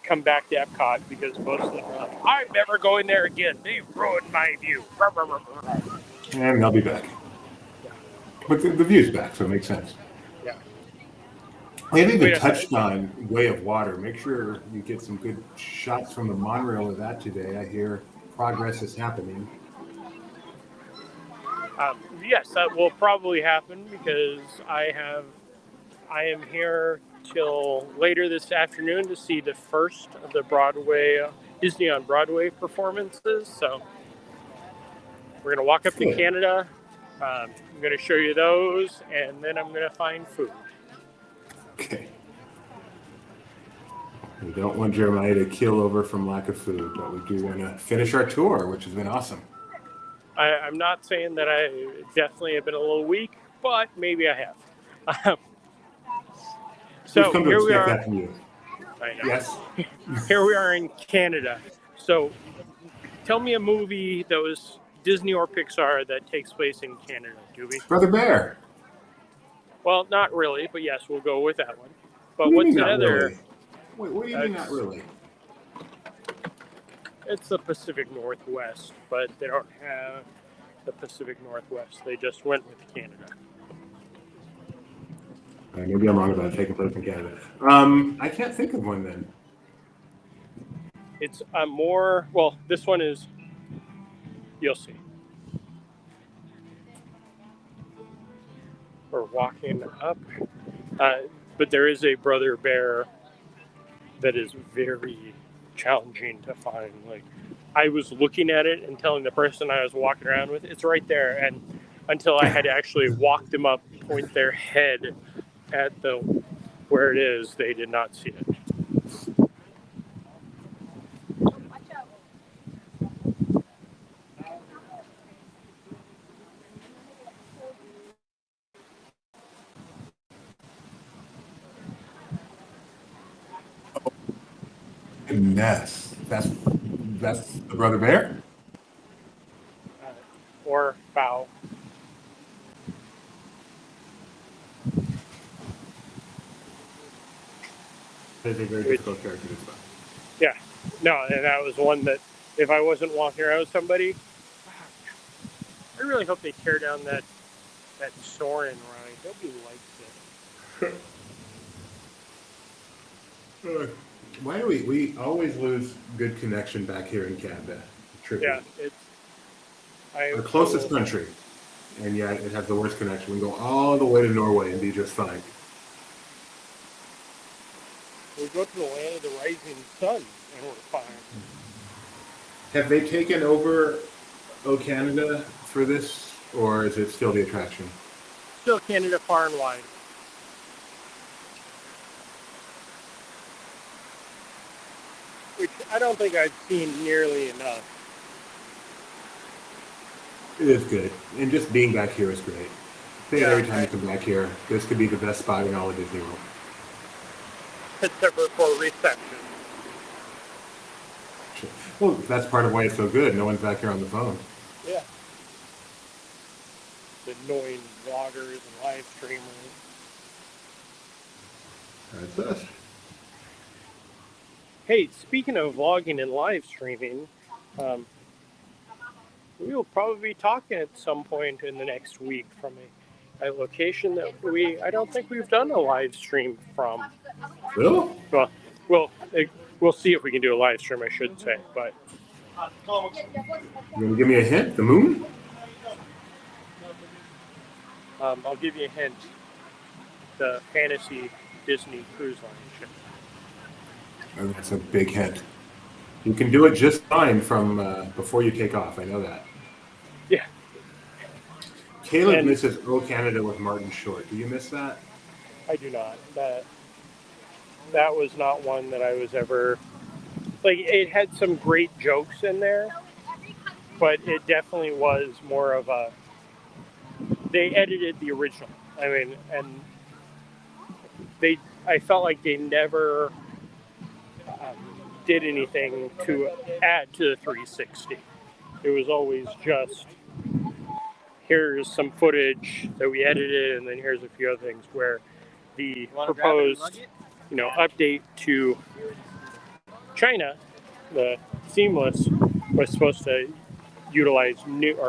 come back to EPCOT because most of them are like, I'm never going there again. They ruined my view. And they'll be back. But the view's back, so it makes sense. Yeah. We haven't even touched on Way of Water. Make sure you get some good shots from the monorail of that today. I hear progress is happening. Yes, that will probably happen because I am here till later this afternoon to see the first of the Broadway Disney on Broadway performances. So we're gonna walk up to Canada. I'm gonna show you those, and then I'm gonna find food. Okay. We don't want Jeremiah to keel over from lack of food, but we do want to finish our tour, which has been awesome. I'm not saying that I definitely have been a little weak, but maybe I have. So come to here we expect are. that from you. I know. Yes. Here we are in Canada. So tell me a movie that was Disney or Pixar that takes place in Canada, Doobie. Brother Bear. Well, not really, but yes, we'll go with that one. But What do you what's mean, not another? really? Wait, what do you mean, not really? It's the Pacific Northwest, but they don't have the Pacific Northwest. They just went with Canada. Maybe I'm wrong about taking place in Canada. I can't think of one then. It's more, well, this one is, you'll see. We're walking up, but there is a Brother Bear that is very challenging to find. Like, I was looking at it and telling the person I was walking around with, it's right there. And until I had to actually walk them up, point their head at where it is, they did not see it. Ness. That's the Brother Bear? Or Bow. It's a very difficult character to spell. Yeah. No, and that was one that if I wasn't walking around with somebody, I really hope they tear down that Soarin' ride. Nobody likes it. Why do we always lose good connection back here in Canada? Yeah, our closest country, and yet it has the worst connection. We go all the way to Norway and be just fine. We go to the land of the rising sun and we're fine. Have they taken over O Canada for this, or is it still the attraction? Still Canada far and wide. Which I don't think I've seen nearly enough. It is good, and just being back here is great. I think every time you come back here, this could be the best spot in all of Disney World. Except for reception. Well, that's part of why it's so good. No one's back here on the phone. Yeah. The annoying vloggers and live streamers. That's us. Hey, speaking of vlogging and live streaming, we will probably be talking at some point in the next week from a location that I don't think we've done a live stream from. Really? Well, we'll see if we can do a live stream, I should say. But you want to give me a hint? The moon? I'll give you a hint. The Fantasy Disney Cruise Line ship. Oh, that's a big hint. You can do it just fine from before you take off. I know that. Yeah. Caleb misses O Canada with Martin Short. Do you miss that? I do not. That was not one that I was ever... Like, it had some great jokes in there, but it definitely was more of a... They edited the original. I mean, and I felt like they never did anything to add to the 360. It was always just here's some footage that we edited, and then here's a few other things where the proposed, update to China, the seamless, was supposed to utilize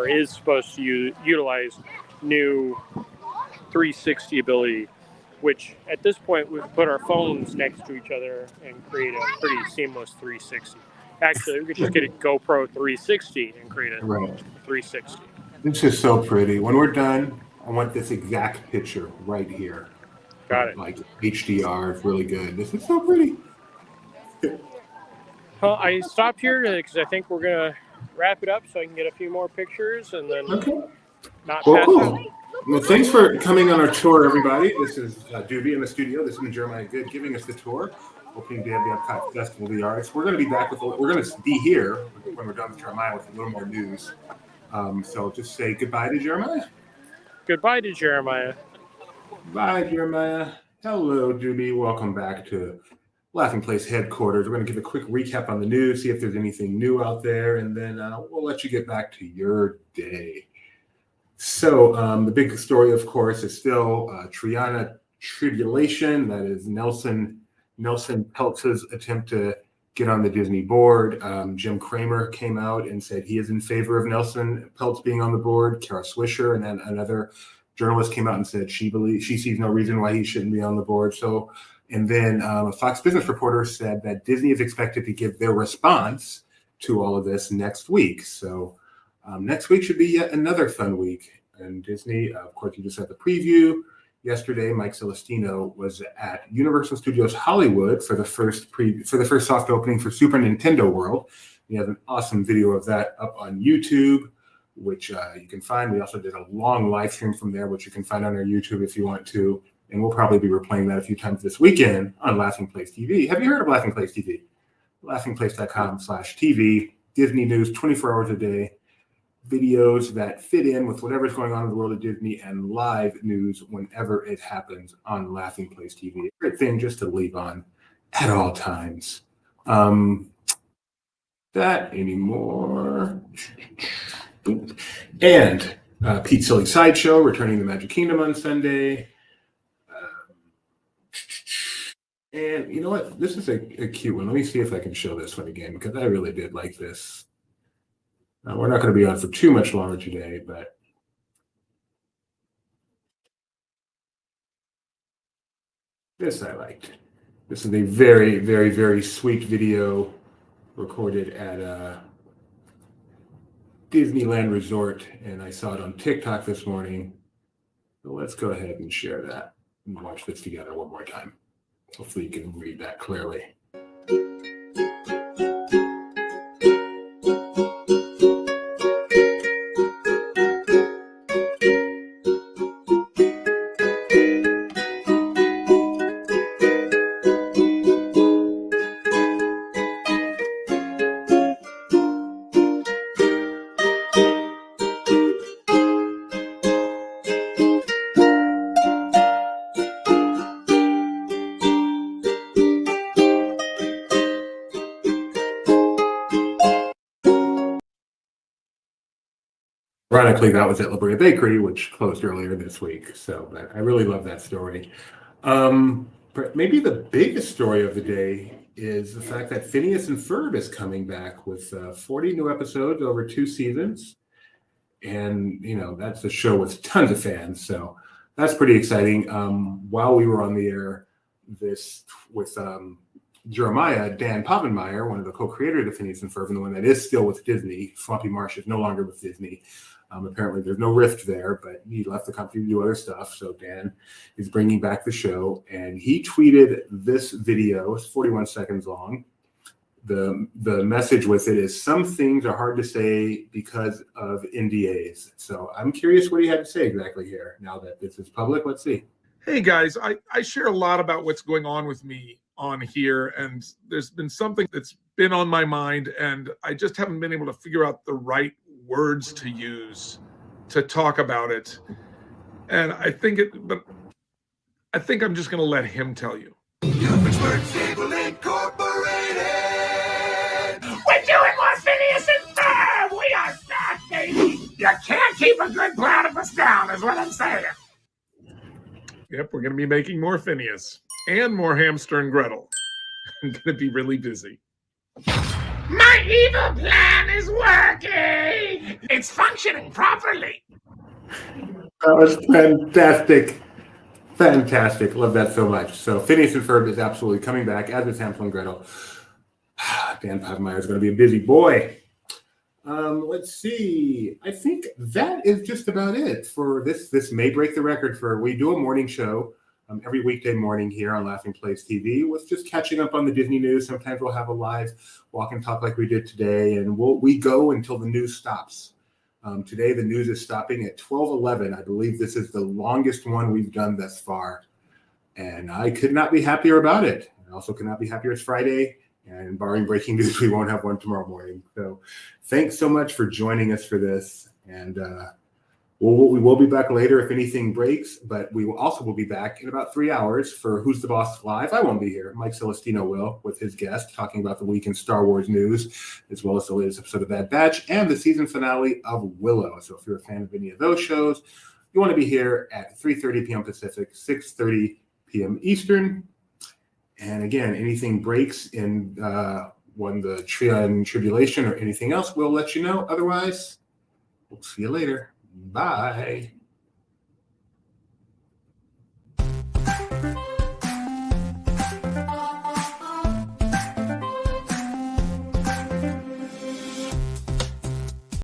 is supposed to utilize new 360 ability, which at this point we put our phones next to each other and create a pretty seamless 360. Actually, we could just get a GoPro 360 and create a 360. This is so pretty. When we're done, I want this exact picture right here. Got it. Like HDR is really good. This is so pretty. Well, I stopped here because I think we're going to wrap it up so I can get a few more pictures and then not pass out. Well, thanks for coming on our tour, everybody. This is Doobie in the studio. This is Jeremiah Good giving us the tour. Opening day of the EPCOT Festival, the artists. We're going to be back we're going to be here when we're done with Jeremiah with a little more news. So just say goodbye to Jeremiah. Goodbye to Jeremiah. Bye, Jeremiah. Hello, Doobie. Welcome back to Laughing Place headquarters. We're going to give a quick recap on the news, see if there's anything new out there, and then we'll let you get back to your day. So the big story, of course, is still Triana Tribulation. That is Nelson Peltz's attempt to get on the Disney board. Jim Cramer came out and said he is in favor of Nelson Peltz being on the board. Kara Swisher, and then another journalist came out and said she sees no reason why he shouldn't be on the board. So, and then a Fox Business reporter said that Disney is expected to give their response to all of this next week. So next week should be yet another fun week. And Disney, of course, you just had the preview. Yesterday, Mike Celestino was at Universal Studios Hollywood for the first soft opening for Super Nintendo World. We have an awesome video of that up on YouTube, which you can find. We also did a long live stream from there, which you can find on our YouTube if you want to. And we'll probably be replaying that a few times this weekend on Laughing Place TV. Have you heard of Laughing Place TV? laughingplace.com/TV. Disney news 24 hours a day. Videos that fit in with whatever's going on in the world of Disney, and live news whenever it happens on Laughing Place TV. A great thing just to leave on at all times. That anymore. And Pete's Silly Sideshow returning to Magic Kingdom on Sunday. And you know what? This is a cute one. Let me see if I can show this one again, because I really did like this. We're not going to be on for too much longer today, but this I liked. This is a very, very, very sweet video recorded at Disneyland Resort, and I saw it on TikTok this morning. So let's go ahead and share that and watch this together one more time. Hopefully you can read that clearly. Ironically, that was at La Brea Bakery, which closed earlier this week. So I really love that story. But maybe the biggest story of the day is the fact that Phineas and Ferb is coming back with 40 new episodes over 2 seasons. And, that's a show with tons of fans. So that's pretty exciting. While we were on the air with Jeremiah, Dan Povenmire, one of the co-creators of Phineas and Ferb, and the one that is still with Disney. Swampy Marsh is no longer with Disney. Apparently there's no rift there, but he left the company to do other stuff. So Dan is bringing back the show, and he tweeted this video. It's 41 seconds long. The message with it is, some things are hard to say because of NDAs. So I'm curious what he had to say exactly here now that this is public. Let's see. Hey guys, I share a lot about what's going on with me on here, and there's been something that's been on my mind, and I just haven't been able to figure out the right words to use to talk about it. And I think I'm just going to let him tell you. We're doing more Phineas and Ferb. We are back, baby. You can't keep a good crowd of us down, is what I'm saying. Yep, we're going to be making more Phineas and more Hamster and Gretel. I'm going to be really busy. My evil plan is working. It's functioning properly. That was fantastic. Fantastic. Love that so much. So Phineas and Ferb is absolutely coming back, as is Hansel and Gretel. Dan Pavmeyer is going to be a busy boy. Let's see. I think that is just about it for this. This may break the record for, we do a morning show every weekday morning here on Laughing Place TV with just catching up on the Disney news. Sometimes we'll have a live walk and talk like we did today, and we go until the news stops. Today, the news is stopping at 12:11. I believe this is the longest one we've done thus far, and I could not be happier about it. I also could not be happier it's Friday, and barring breaking news, we won't have one tomorrow morning. So thanks so much for joining us for this, and we will be back later if anything breaks, but we will be back in about 3 hours for Who's the Boss Live. I won't be here. Mike Celestino will, with his guest, talking about the week in Star Wars news, as well as the latest episode of Bad Batch and the season finale of Willow. So if you're a fan of any of those shows, you want to be here at 3:30 p.m. Pacific, 6:30 p.m. Eastern. And again, anything breaks in when the tribulation or anything else, we'll let you know. Otherwise, we'll see you later. Bye.